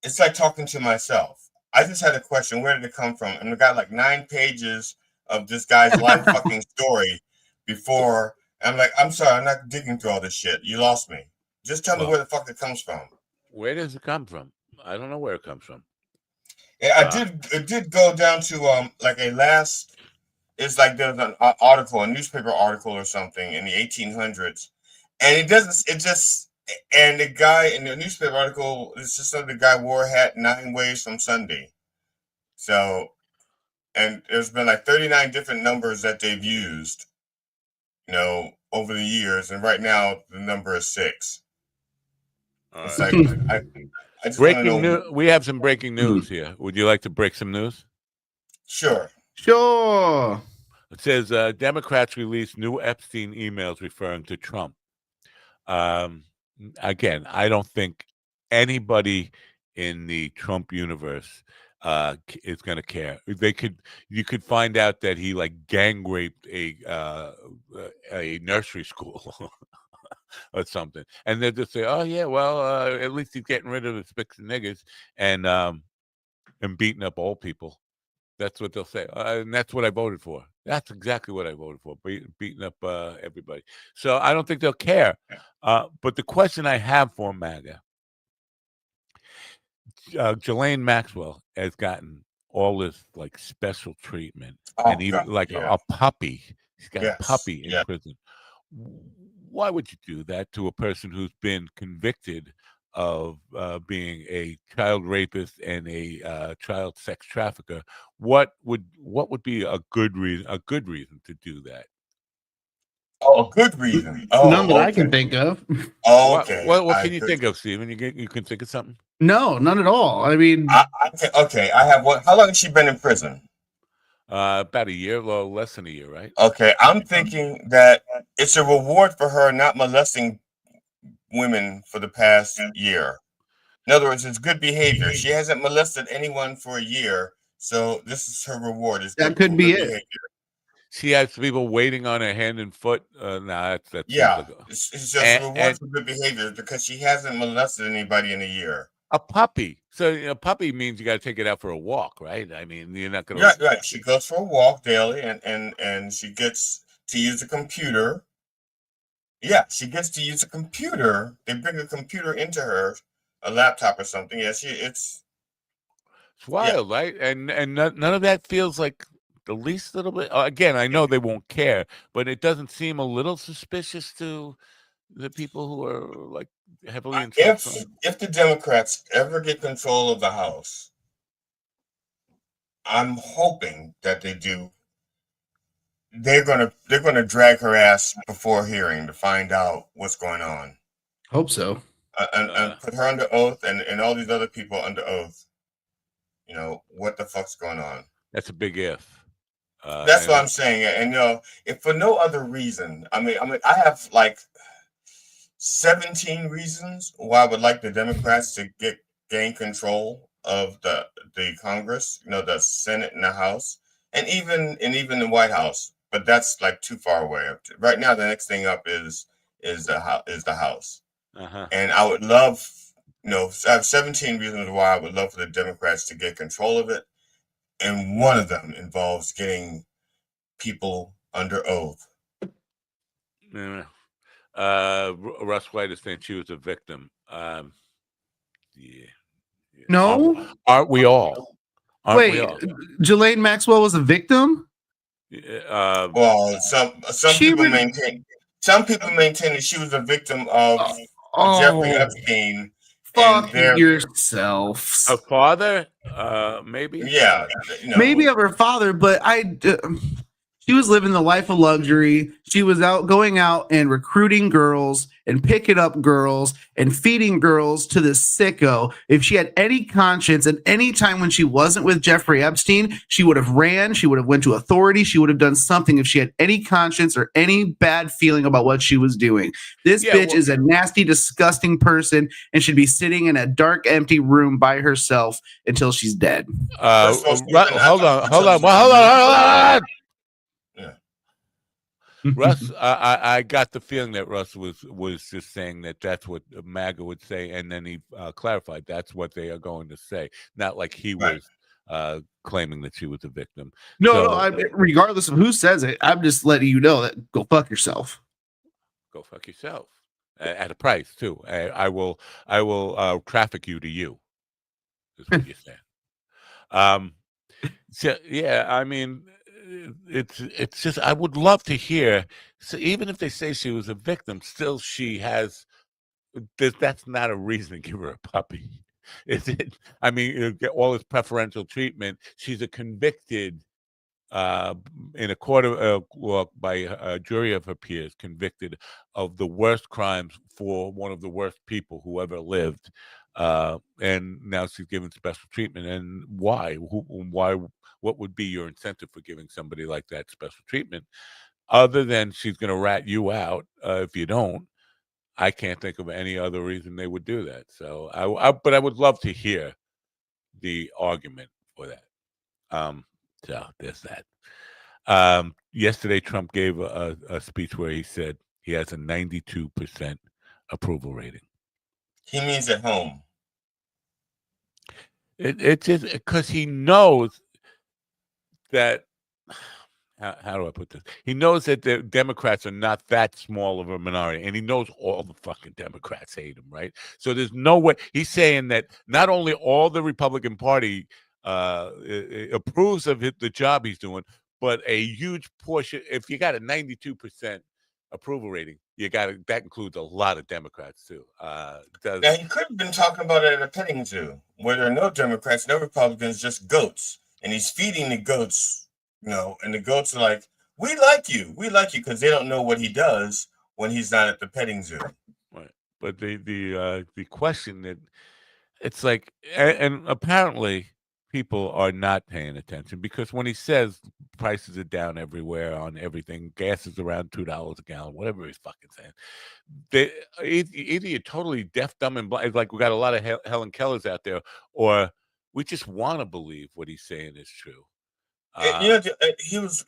It's like talking to myself. I just had a question. Where did it come from? And we got like 9 pages of this guy's life fucking story before. I'm like, I'm sorry, I'm not digging through all this shit. You lost me. Just tell me where the fuck it comes from. Where does it come from? I don't know where it comes from. Yeah, it did go down to like a last. It's like there's an article, a newspaper article or something in the 1800s, and and the guy in the newspaper article, it's just the guy wore a hat 9 ways from Sunday. So, and there's been like 39 different numbers that they've used, over the years, and right now the number is 6. It's like I just breaking news. We have some breaking news here. Would you like to break some news? Sure. It says Democrats release new Epstein emails referring to Trump. Again, I don't think anybody in the Trump universe is going to care. You could find out that he like gang raped a nursery school or something, and they'll just say, "Oh yeah, well, at least he's getting rid of the spicks and niggers and beating up old people." That's what they'll say, and that's what I voted for. That's exactly what I voted for, beating up everybody. So I don't think they'll care. But the question I have for MAGA, Ghislaine Maxwell has gotten all this like special treatment, and even a puppy. She's got a puppy in prison. Why would you do that to a person who's been convicted of being a child rapist and a child sex trafficker? What would be a good reason to do that? Oh, a good reason. Oh, none that I can think of. Oh, okay. What can you think of, Stephen? You can think of something? No, none at all. I mean, I have one. How long has she been in prison? About a year, less than a year, right? Okay, I'm thinking that it's a reward for her not molesting women for the past year. In other words, it's good behavior. She hasn't molested anyone for a year, so this is her reward. That could be it. Behavior. She has people waiting on her hand and foot. That's it's just a reward for good behavior because she hasn't molested anybody in a year. A puppy. So a puppy means you got to take it out for a walk, right? I mean, you're not going to. Right. She goes for a walk daily, and she gets to use a computer. Yeah, she gets to use a computer. They bring a computer into her, a laptop or something. Yeah, it's wild, right? And none of that feels like the least little bit. Again, I know they won't care, but it doesn't seem a little suspicious to the people who are like heavily involved. If the Democrats ever get control of the House, I'm hoping that they do. They're gonna drag her ass before hearing to find out what's going on. Hope so. And put her under oath and all these other people under oath. What the fuck's going on? That's a big if. That's what I'm saying. And if for no other reason, I mean, I have like 17 reasons why I would like the Democrats to gain control of the Congress, the Senate and the House, and even the White House. But that's like too far away. Right now, the next thing up is the House. And I would love, I have 17 reasons why I would love for the Democrats to get control of it. And one of them involves getting people under oath. Yeah. Russ White is saying she was a victim. No? Aren't we all? Wait, Ghislaine Maxwell was a victim? Well, some people maintain that she was a victim of Jeffrey Epstein. Fuck yourself. A father? Maybe. Yeah. Maybe of her father, but She was living the life of luxury. She was going out and recruiting girls and picking up girls and feeding girls to this sicko. If she had any conscience at any time when she wasn't with Jeffrey Epstein, she would have ran. She would have went to authority. She would have done something if she had any conscience or any bad feeling about what she was doing. This bitch is a nasty, disgusting person and should be sitting in a dark, empty room by herself until she's dead. Hold on. Russ, I got the feeling that Russ was just saying that that's what MAGA would say, and then he clarified that's what they are going to say, not like he was claiming that she was a victim. No, regardless of who says it, I'm just letting you know that go fuck yourself. Go fuck yourself at a price too. I will traffic you to you. Is what you're saying. So yeah, I mean. It's just I would love to hear. So even if they say she was a victim, still she has. That's not a reason to give her a puppy, is it? I mean, get all this preferential treatment. She's a convicted, in a court of by a jury of her peers, convicted of the worst crimes for one of the worst people who ever lived, and now she's given special treatment. And why? Why? What would be your incentive for giving somebody like that special treatment, other than she's going to rat you out if you don't? I can't think of any other reason they would do that. So, but I would love to hear the argument for that. So there's that. Yesterday, Trump gave a speech where he said he has a 92% approval rating. He means at home. It's just because he knows that. How do I put this? He knows that the Democrats are not that small of a minority, and he knows all the fucking Democrats hate him, right? So there's no way. He's saying that not only all the Republican Party approves of the job he's doing, but a huge portion. If you got a 92% approval rating, that includes a lot of Democrats too. Now he could have been talking about it at a petting zoo, where there are no Democrats, no Republicans, just goats, and he's feeding the goats. And the goats are like, we like you, because they don't know what he does when he's not at the petting zoo. Right. But the question that it's like, and apparently people are not paying attention, because when he says prices are down everywhere on everything, gas is around $2 a gallon, whatever he's fucking saying, either you're totally deaf, dumb, and blind, like we got a lot of Helen Kellers out there, or we just want to believe what he's saying is true. He was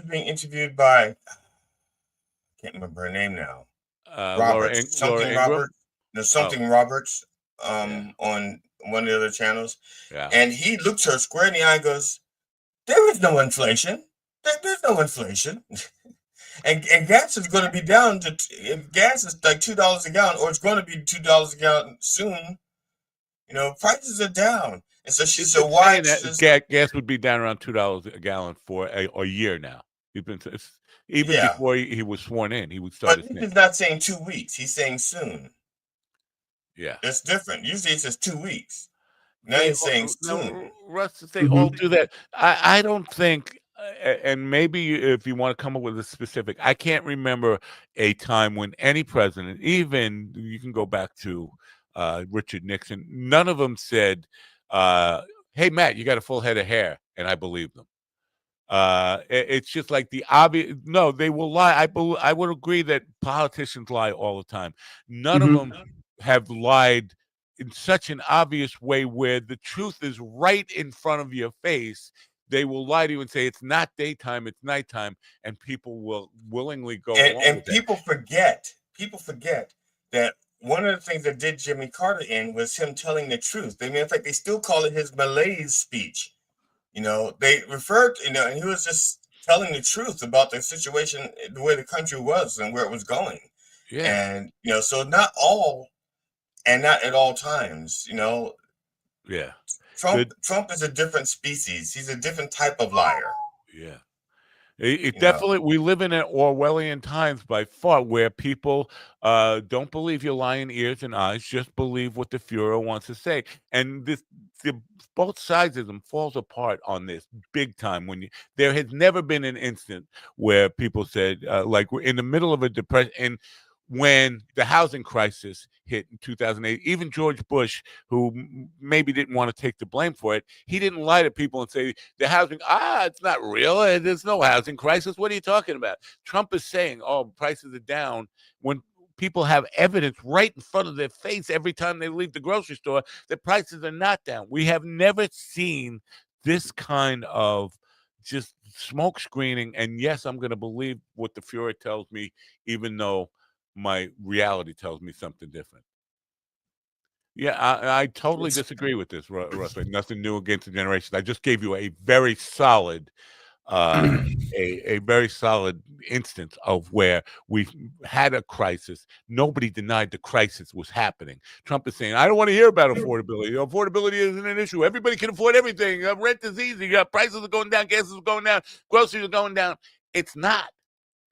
being interviewed by, I can't remember her name now. Roberts, Roberts, on one of the other channels. Yeah. And he looked her square in the eye and goes, there is no inflation. There's no inflation. and gas is going to be down gas is like $2 a gallon, or it's going to be $2 a gallon soon. Prices are down. And so she said, why? Gas would be down around $2 a gallon for a year now. He's been before he was sworn in. He would start. But he's not saying 2 weeks. He's saying soon. Yeah, it's different. Usually it says 2 weeks. Now he's saying soon. Russ, they all do that. I don't think. And maybe if you want to come up with a specific, I can't remember a time when any president, even you can go back to Richard Nixon, none of them said, hey, Matt, you got a full head of hair. And I believe them. It's just like the obvious. No, they will lie. I would agree that politicians lie all the time. None of them have lied in such an obvious way where the truth is right in front of your face. They will lie to you and say it's not daytime, it's nighttime, and people will willingly go along and with people forget. People forget that one of the things that did Jimmy Carter in was him telling the truth. I mean, in fact, they still call it his malaise speech. They referred to, and he was just telling the truth about the situation, the way the country was and where it was going. Yeah. And, so not all and not at all times, Yeah. Trump is a different species. He's a different type of liar. Yeah. It definitely, we live in an Orwellian times by far, where people don't believe your lying ears and eyes, just believe what the Fuhrer wants to say. And both sides of them falls apart on this big time. There has never been an instant where people said, like, we're in the middle of a depression, and when the housing crisis hit in 2008, even George Bush, who maybe didn't want to take the blame for it, he didn't lie to people and say, the housing, it's not real. There's no housing crisis. What are you talking about? Trump is saying, prices are down, when people have evidence right in front of their face every time they leave the grocery store that prices are not down. We have never seen this kind of just smoke screening. And yes, I'm going to believe what the Fuhrer tells me, even though my reality tells me something different. Yeah, I totally disagree with this, Russ. Nothing new against the generation. I just gave you a very solid, a very solid instance of where we've had a crisis. Nobody denied the crisis was happening. Trump is saying, I don't want to hear about affordability. Affordability isn't an issue. Everybody can afford everything. Rent is easy. Prices are going down. Gas is going down. Groceries are going down. It's not.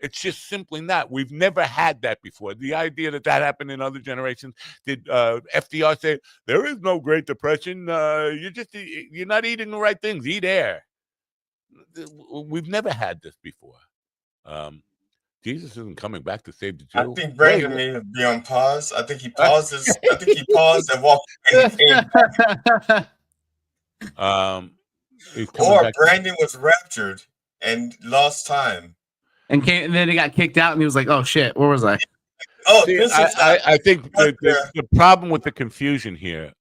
It's just simply not. We've never had that before. The idea that happened in other generations. Did FDR say there is no Great Depression? You're not eating the right things. Eat air. We've never had this before. Jesus isn't coming back to save the Jew. I think Brandon may be on pause. I think he pauses. I think he paused and walked and came back. Or Brandon was raptured and lost time. And then he got kicked out, and he was like, "Oh shit, where was I?" I think the problem with the confusion here,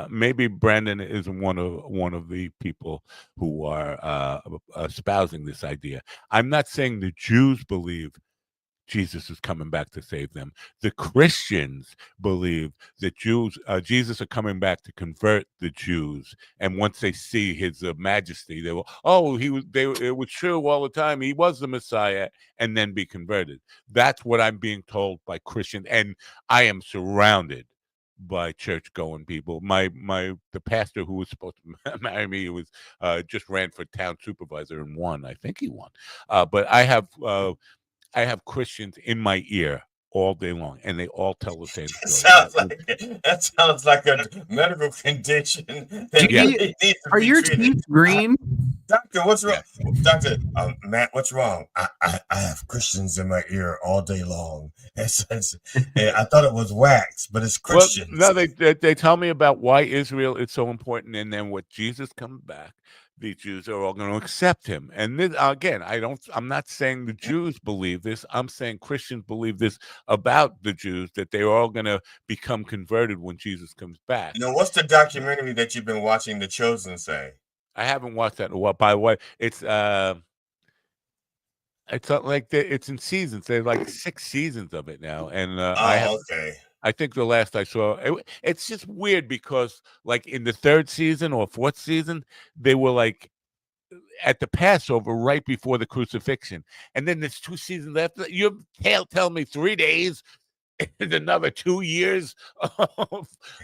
maybe Brandon is one of the people who are espousing this idea. I'm not saying the Jews believe Jesus is coming back to save them. The Christians believe that Jesus are coming back to convert the Jews, and once they see his majesty, they will, it was true all the time. He was the Messiah, and then be converted. That's what I'm being told by Christians, and I am surrounded by church-going people. The pastor who was supposed to marry me was just ran for town supervisor and won. I think he won. But I have Christians in my ear all day long, and they all tell the same story. That sounds like a medical condition. Are your teeth green? Doctor, what's wrong? Yeah. Doctor, Matt, what's wrong? I have Christians in my ear all day long. I thought it was wax, but it's Christians. Well, no, they tell me about why Israel is so important, and then when Jesus comes back, the Jews are all going to accept him. And this, again, I'm not saying the Jews believe this. I'm saying Christians believe this about the Jews, that they're all going to become converted when Jesus comes back. What's the documentary that you've been watching, The Chosen, say? I haven't watched that in a while. By the way, it's like it's in seasons. There's like 6 seasons of it now, and I think the last I saw, it's just weird because, like, in the 3rd season or 4th season, they were like at the Passover right before the crucifixion, and then there's 2 seasons after. You tell me 3 days and another 2 years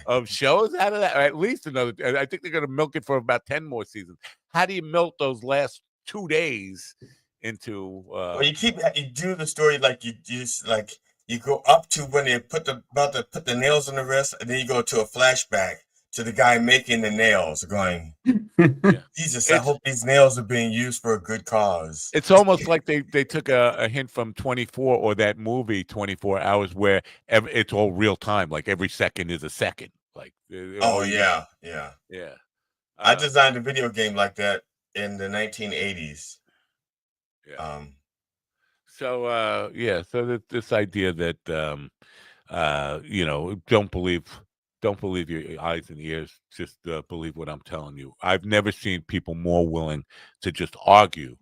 of shows out of that, or at least another. I think they're going to milk it for about 10 more seasons. How do you milk those last 2 days into? Well, you do the story like you just like. You go up to when they about to put the nails on the wrist, and then you go to a flashback to the guy making the nails, going, Jesus, I hope these nails are being used for a good cause. It's almost like they took a hint from 24 or that movie 24 Hours, where it's all real time, like every second is a second. Like, yeah. I designed a video game like that in the 1980s. Yeah. So this idea that don't believe your eyes and ears, just believe what I'm telling you. I've never seen people more willing to just argue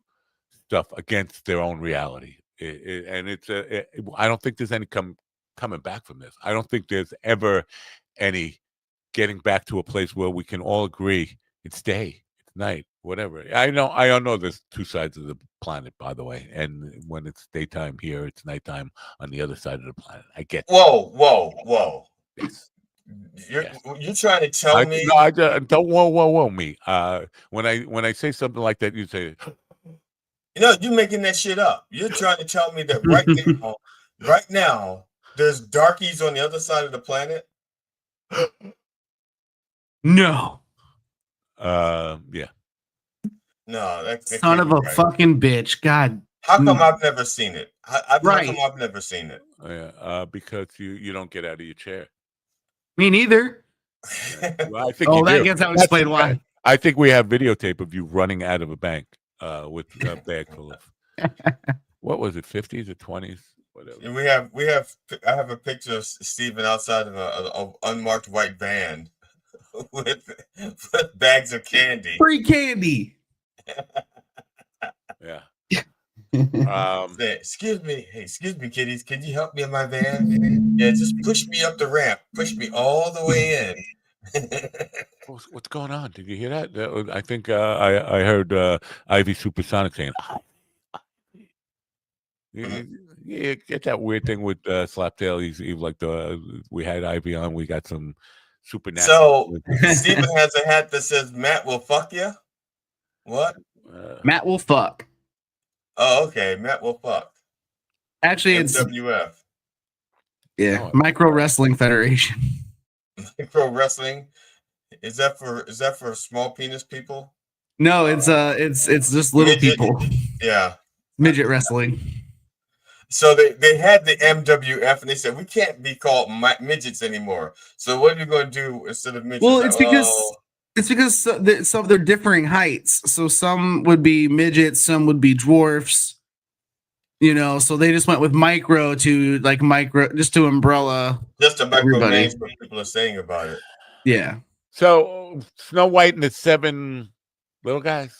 stuff against their own reality, I don't think there's any coming back from this. I don't think there's ever any getting back to a place where we can all agree it's day, it's night, whatever. I know there's 2 sides of the planet, by the way, and when it's daytime here, it's nighttime on the other side of the planet. I get that. Whoa. Yes. You're trying to tell me? No, I don't. Whoa me. When I say something like that, you say, You're making that shit up. You're trying to tell me that right now, there's darkies on the other side of the planet. No. Yeah. No, that son of a fucking bitch. God. How come I've never seen it? How Right. come I've never seen it? Yeah, because you don't get out of your chair. Me neither. Well, I think you that do. gets how explain why. I think we have videotape of you running out of a bank with a bag full of what was it, 50s or 20s, whatever. I have a picture of Steven outside of an unmarked white van with bags of candy. Free candy. Yeah. Say, excuse me, kiddies, can you help me in my van? Yeah, just push me up the ramp, push me all the way in. What's going on? Did you hear that? I think I heard Ivy Supersonic saying, yeah, get that weird thing with Slaptail. He's like we had Ivy on. We got some supernatural. So Steven has a hat that says Matt will fuck you. What? Matt will fuck. Oh, okay. Matt will fuck. Actually, MWF. Yeah, Micro Wrestling Federation. Micro Wrestling. Is that for small penis people? No, it's just little midget, people. Yeah. Midget wrestling. So they had the MWF and they said we can't be called midgets anymore. So what are you going to do instead of midgets? Well, it's because some they're differing heights. So some would be midgets, some would be dwarfs. So they just went with micro just to umbrella. Just a micro names what people are saying about it. Yeah. So Snow White and the 7 little guys.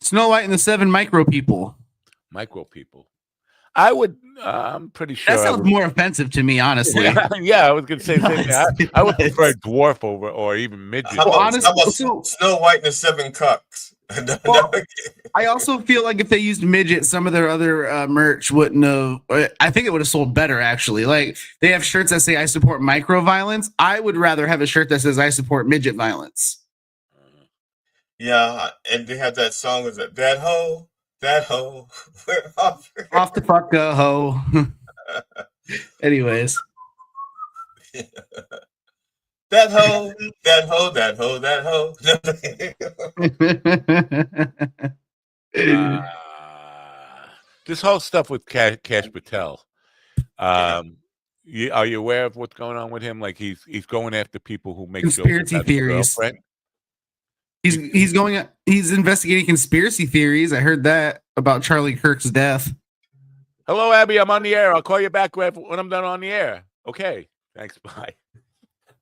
Snow White and the 7 micro people. Micro people. I'm pretty sure that sounds more offensive to me, honestly. Yeah, I was gonna say I would prefer dwarf over or even midget. How about Snow White and the 7 cucks? I also feel like if they used midget, some of their other merch wouldn't have. I think it would have sold better. Actually, like they have shirts that say "I support micro violence." I would rather have a shirt that says "I support midget violence." Yeah, and they have that song. Is it that hoe? That hoe. Off the fuck a hoe. Anyways. That hoe, that hoe, that hoe, that hoe. This whole stuff with Cash Patel. Are you aware of what's going on with him? Like he's going after people who make conspiracy theories. He's investigating conspiracy theories. I heard that about Charlie Kirk's death. Hello, Abby. I'm on the air. I'll call you back when I'm done on the air. Okay. Thanks. Bye.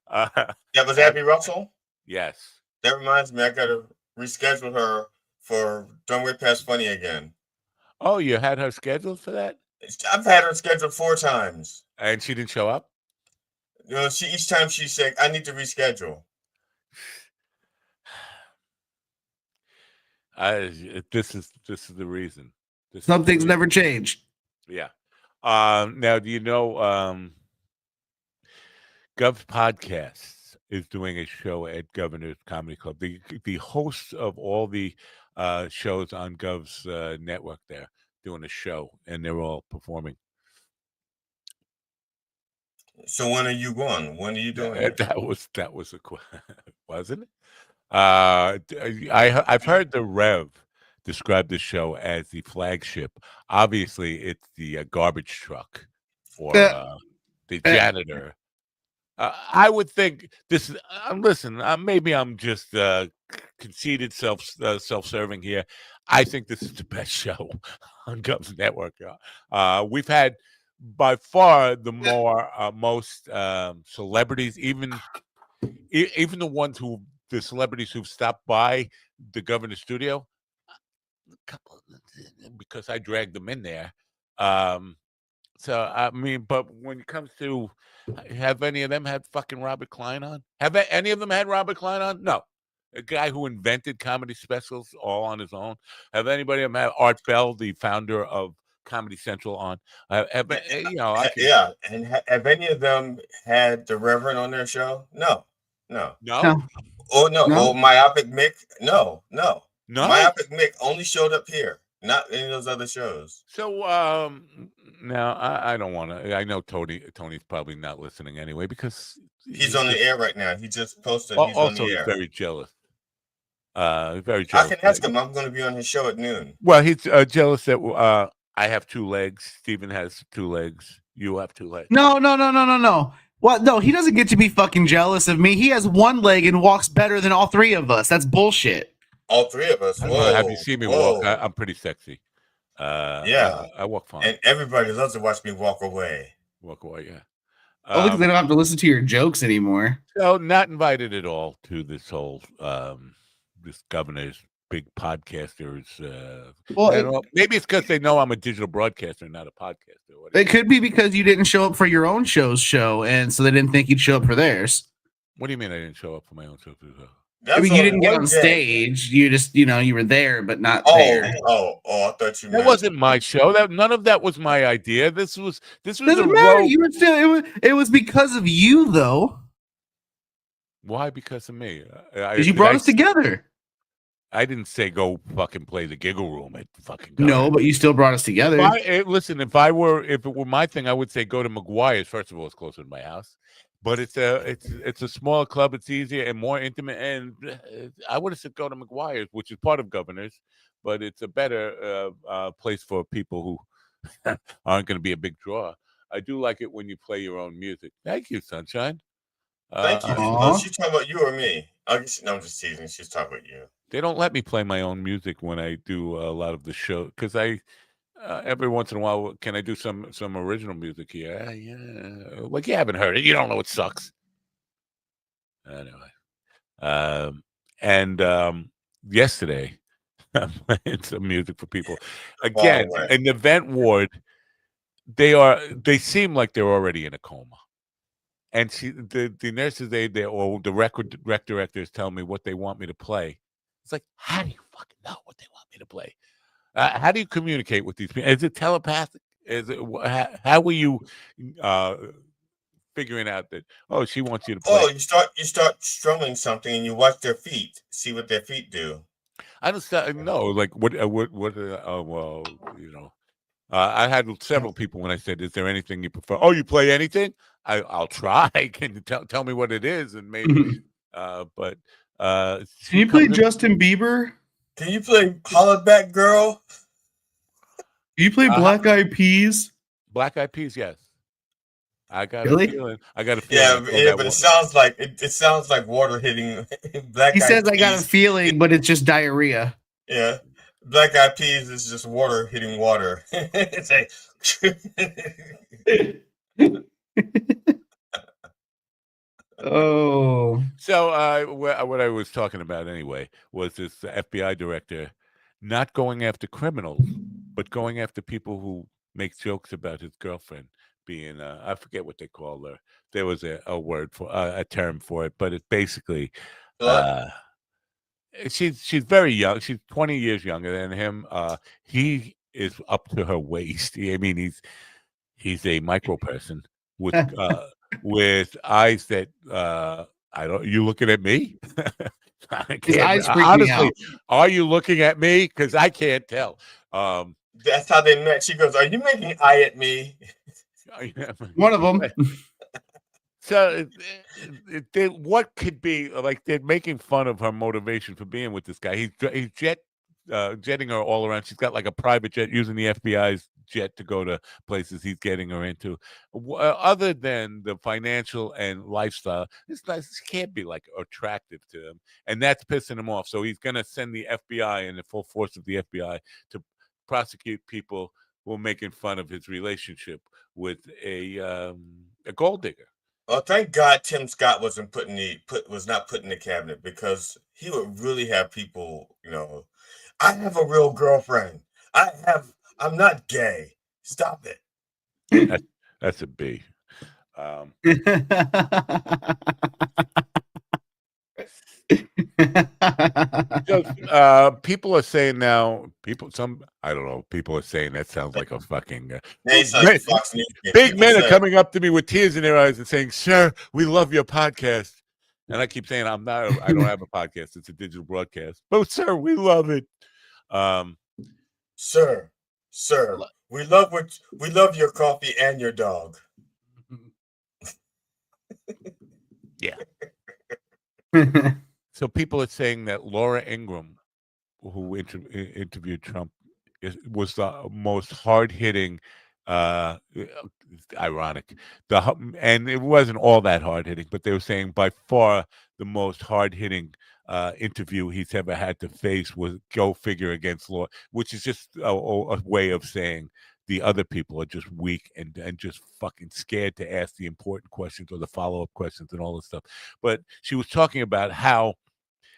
That was Abby Russell? Yes. That reminds me, I got to reschedule her for Don't Way Past Funny again. Oh, you had her scheduled for that? I've had her scheduled 4 times. And she didn't show up? Each time she said, I need to reschedule. This is the reason. Some things never change. Yeah. Now, do you know Gov's Podcasts is doing a show at Governor's Comedy Club. The hosts of all the shows on Gov's network there doing a show, and they're all performing. So when are you going? When are you doing it? That was a wasn't it? I've heard the Rev describe the show as the flagship. Obviously, it's the garbage truck or the janitor. I would think this is. Listen, maybe I'm just conceited, self-serving here. I think this is the best show on Gov's network. We've had by far the most celebrities, even the celebrities who've stopped by the Governor's studio, because I dragged them in there. So I mean, but when it comes to, have any of them had fucking Robert Klein on? Have any of them had Robert Klein on? No. A guy who invented comedy specials all on his own. Have anybody of them had Art Bell, the founder of Comedy Central, on? And have any of them had the Reverend on their show? No. Oh no. Oh, Myopic Mick? No. Myopic Mick only showed up here. not any of those other shows. So now I don't want to. I know Tony's probably not listening anyway because he's on the air right now. He just posted. Well, he's also, on the he's air. very jealous. Very I jealous. can ask him. I'm going to be on his show at noon. Well, he's jealous that I have 2 legs. Steven has 2 legs. You have 2 legs. No. What? No, he doesn't get to be fucking jealous of me. He has 1 leg and walks better than all 3 of us. That's bullshit. All 3 of us. Whoa, have you seen me walk? I'm pretty sexy. Yeah, I walk fine. And everybody loves to watch me walk away. Walk away, yeah. Only because they don't have to listen to your jokes anymore. So, not invited at all to this whole this governor's big podcasters. Well, maybe it's because they know I'm a digital broadcaster, not a podcaster. It could be because you didn't show up for your own show, and so they didn't think you'd show up for theirs. What do you mean I didn't show up for my own show? I mean, you didn't get on stage. You just, you were there, but not there. Oh! I thought you. That wasn't my show. None of that was my idea. This was. Doesn't matter. You were still. It was because of you, though. Why? Because of me? Because you brought us together. I didn't say go fucking play the giggle room at fucking. No, but you still brought us together. Listen, if it were my thing, I would say go to McGuire's. First of all, it's closer to my house. But it's a smaller club. It's easier and more intimate. And I would have said go to McGuire's, which is part of Governor's, but it's a better place for people who aren't going to be a big draw. I do like it when you play your own music. Thank you, Sunshine. Thank you. Oh, she's talking about you or me? No, I'm just teasing. She's talking about you. They don't let me play my own music when I do a lot of the show because every once in a while, can I do some original music here? Yeah. Like you haven't heard it. You don't know it sucks. Anyway. Yesterday, I played some music for people. Again, in the vent ward, they seem like they're already in a coma. And the nurses, or the rec directors tell me what they want me to play. It's like, how do you fucking know what they want me to play? How do you communicate with these people? Is it telepathic? Is it how were you figuring out that? Oh, she wants you to play. Oh, you start strumming something and you watch their feet, see what their feet do. I don't know. Like what? Well, I had several people when I said, "Is there anything you prefer?" Oh, you play anything? I'll try. Can you tell me what it is? And maybe, but can you play Justin Bieber? Can you play Holla Back Girl? Can you play Black Eyed Peas? Black Eyed Peas, yes. I got a feeling. Yeah, but it sounds like water hitting Black Eyed Peas. He says I got a feeling, but it's just diarrhea. Yeah. Black Eyed Peas is just water hitting water. It's like oh. So what I was talking about anyway was this FBI director not going after criminals, but going after people who make jokes about his girlfriend being I forget what they call her. There was a word for a term for it, but it's basically she's very young. She's 20 years younger than him. He is up to her waist. I mean, he's a micro person with with eyes that I don't. You looking at me? His eyes freak honestly, me out. Are you looking at me? Because I can't tell. That's how they met. She goes, "Are you making an eye at me?" One of them. So, what could be like? They're making fun of her motivation for being with this guy. He's jetting her all around. She's got like a private jet, using the FBI's jet to go to places he's getting her into. Other than the financial and lifestyle, this can't be like attractive to him, and that's pissing him off. So he's going to send the FBI and the full force of the FBI to prosecute people who are making fun of his relationship with a gold digger. Oh, thank God Tim Scott was not put in the cabinet, because he would really have people, I have a real girlfriend. I'm not gay. Stop it. That's a B. So, people are saying now, people are saying that sounds like a fucking big men are coming up to me with tears in their eyes and saying, "Sir, we love your podcast." And I keep saying, I don't have a podcast. It's a digital broadcast. But sir, we love it. Sir, we love your coffee and your dog. Yeah. So people are saying that Laura Ingraham, who interviewed Trump, was the most hard-hitting. Ironic, and it wasn't all that hard-hitting, but they were saying by far the most hard-hitting interview he's ever had to face was go figure against Laura, which is just a way of saying the other people are just weak and just fucking scared to ask the important questions or the follow-up questions and all this stuff. But she was talking about how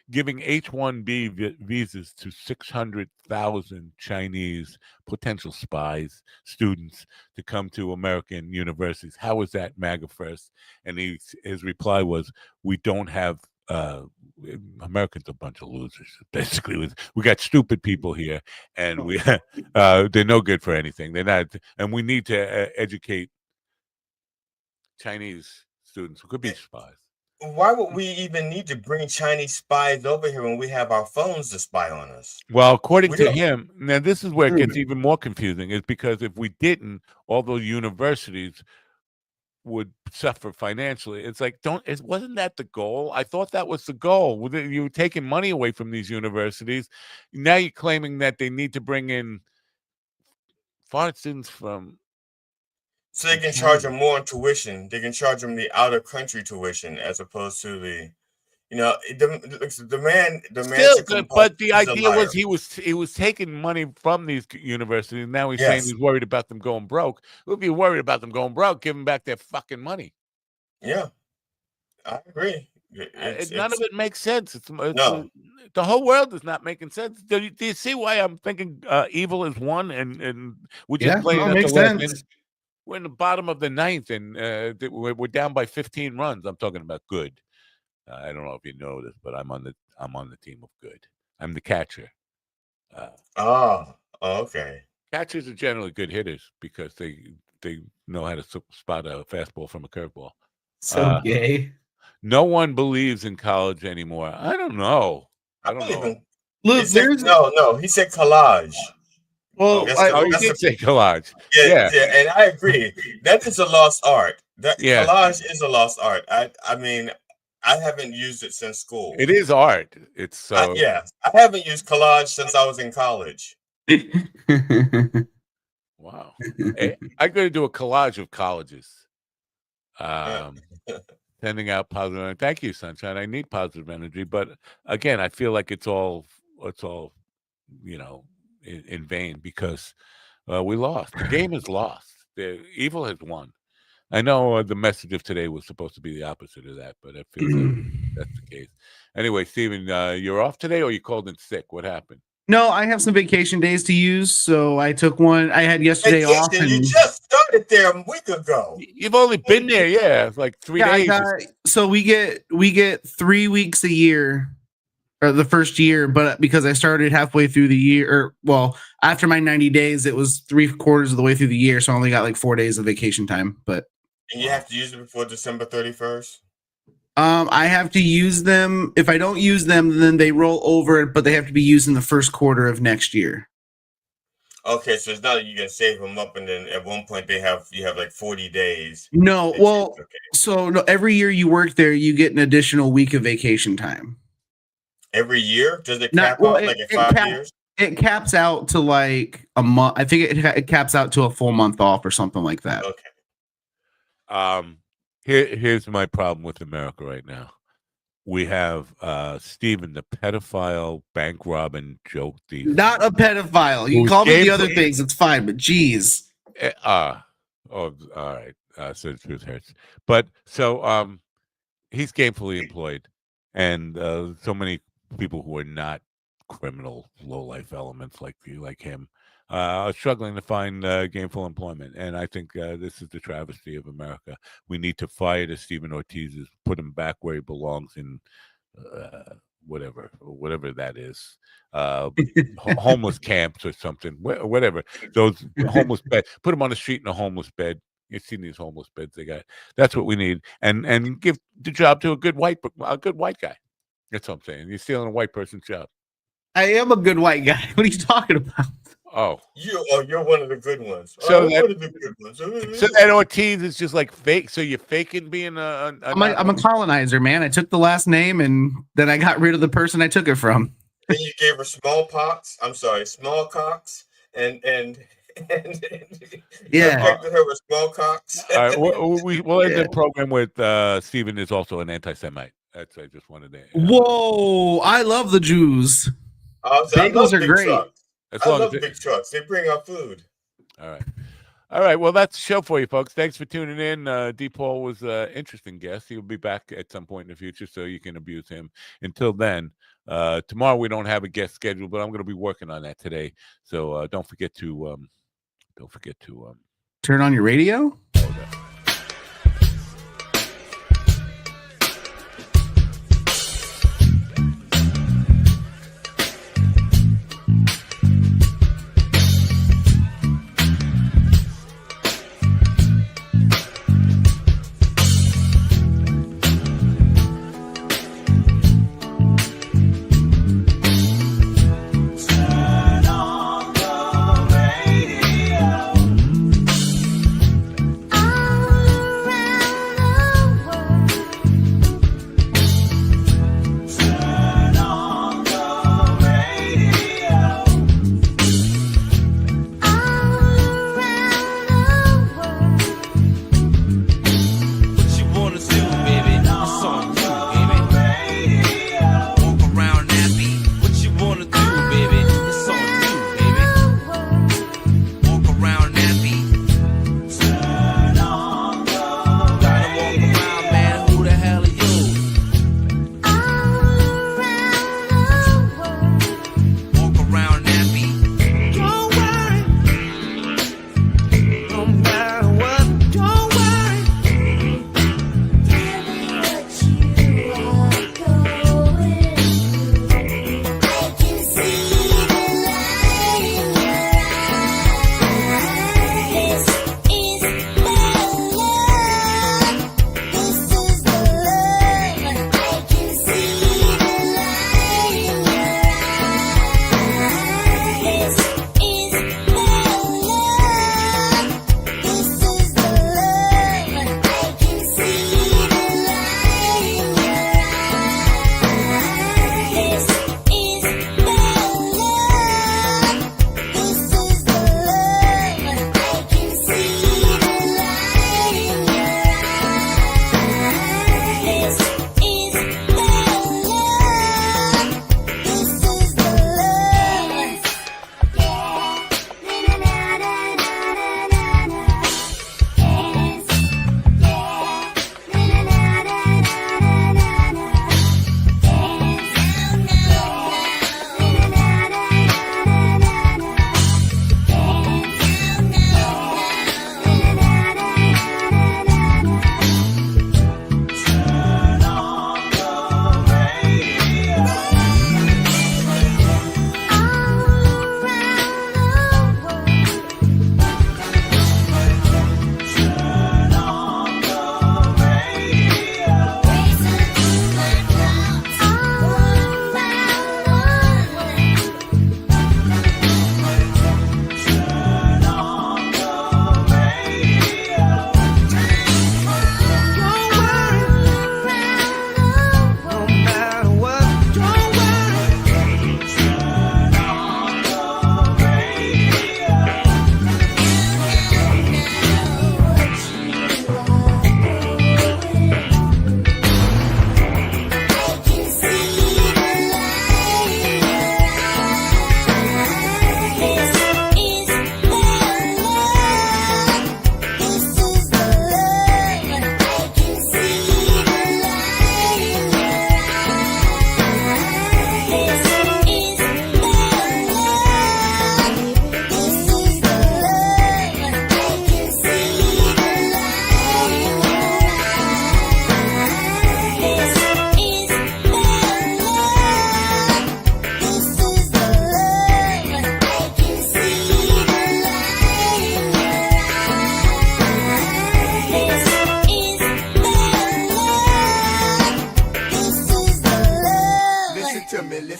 giving H-1B visas to 600,000 Chinese potential spies, students, to come to American universities. How is that MAGA first? And his reply was, we don't have, Americans are a bunch of losers. Basically, we got stupid people here, and they're no good for anything. They're not, and we need to educate Chinese students who could be spies. Why would we even need to bring Chinese spies over here when we have our phones to spy on us? Well, according to him, now this is where it gets even more confusing, is because if we didn't, all those universities would suffer financially. It's like, wasn't that the goal? I thought that was the goal. You were taking money away from these universities. Now you're claiming that they need to bring in foreign students from... So they can charge them more in tuition. They can charge them the out of country tuition as opposed to the, the man. Still, but the idea was he was taking money from these universities. Now he's saying he's worried about them going broke. If you're worried about them going broke, give them back their fucking money. Yeah, I agree. None of it makes sense. No. The whole world is not making sense. Do you see why I'm thinking evil is one and we're just playing at the last minute? We're in the bottom of the ninth, and we're down by 15 runs. I'm talking about good. I don't know if you know this, but I'm on the team of good. I'm the catcher. Okay. Catchers are generally good hitters because they know how to spot a fastball from a curveball. So gay. No one believes in college anymore. I don't know. I don't know. Look, he said collage. Well, he did say collage. Yeah, and I agree. That is a lost art. Collage is a lost art. I mean, I haven't used it since school. It is art. It's so. I haven't used collage since I was in college. Wow. I'm going to do a collage of colleges. Sending out positive energy. Thank you, Sunshine. I need positive energy, but again, I feel like it's all in vain because we lost. The game is lost. The evil has won. I know the message of today was supposed to be the opposite of that, but it feels like that's the case. Anyway, Steven, you're off today, or you called in sick? What happened? No, I have some vacation days to use, so I took one. I had yesterday off. And you just started there a week ago. You've only been there, it's like 3 days. So we get 3 weeks a year, or the first year, but because I started halfway through the year, after my 90 days, it was 3/4 of the way through the year, so I only got like 4 days of vacation time. And you have to use it before December 31st? I have to use them. If I don't use them, then they roll over, but they have to be used in the first quarter of next year. Okay, so it's not that you can save them up, and then at one point you have like 40 days. No, every year you work there, you get an additional week of vacation time. Every year? Does it cap out like in 5 years? It caps out to like a month. I think it caps out to a full month off or something like that. Okay. Here's my problem with America right now. We have Stephen, the pedophile, bank robbing, joke thief. Not a pedophile. You can call me the other things. It's fine, but geez. All right. So the truth hurts. But so he's gainfully employed, and so many people who are not criminal, low-life elements like him are struggling to find gainful employment. And I think this is the travesty of America. We need to fire the Stephen Ortiz's, put him back where he belongs in whatever that is, homeless camps or something, whatever. Those homeless beds, put them on the street in a homeless bed. You've seen these homeless beds they got. That's what we need, and give the job to a good white guy. That's what I'm saying. You're stealing a white person's job. I am a good white guy. What are you talking about? Oh, you're one of the good ones. So I'm that- one of the good ones. so that Ortiz is just like fake. So you're faking being I'm a colonizer, man. I took the last name and then I got rid of the person I took it from. Then you gave her smallpox. I'm sorry, smallcocks, and Yeah. infected her with smallcocks. All right, we'll end the program with Steven is also an anti-Semite. That's I just wanted to. Whoa! I love the Jews. Bagels are great. Trucks. As I long love as big trucks. They bring out food. All right. All right. Well, that's the show for you, folks. Thanks for tuning in. D. Paul was an interesting guest. He'll be back at some point in the future, so you can abuse him. Until then, tomorrow we don't have a guest scheduled, but I'm going to be working on that today. So don't forget to turn on your radio. I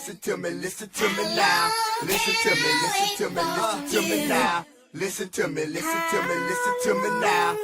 listen to me now. Listen to me, listen to me, listen to me now. Listen to me, listen to me, listen to me now.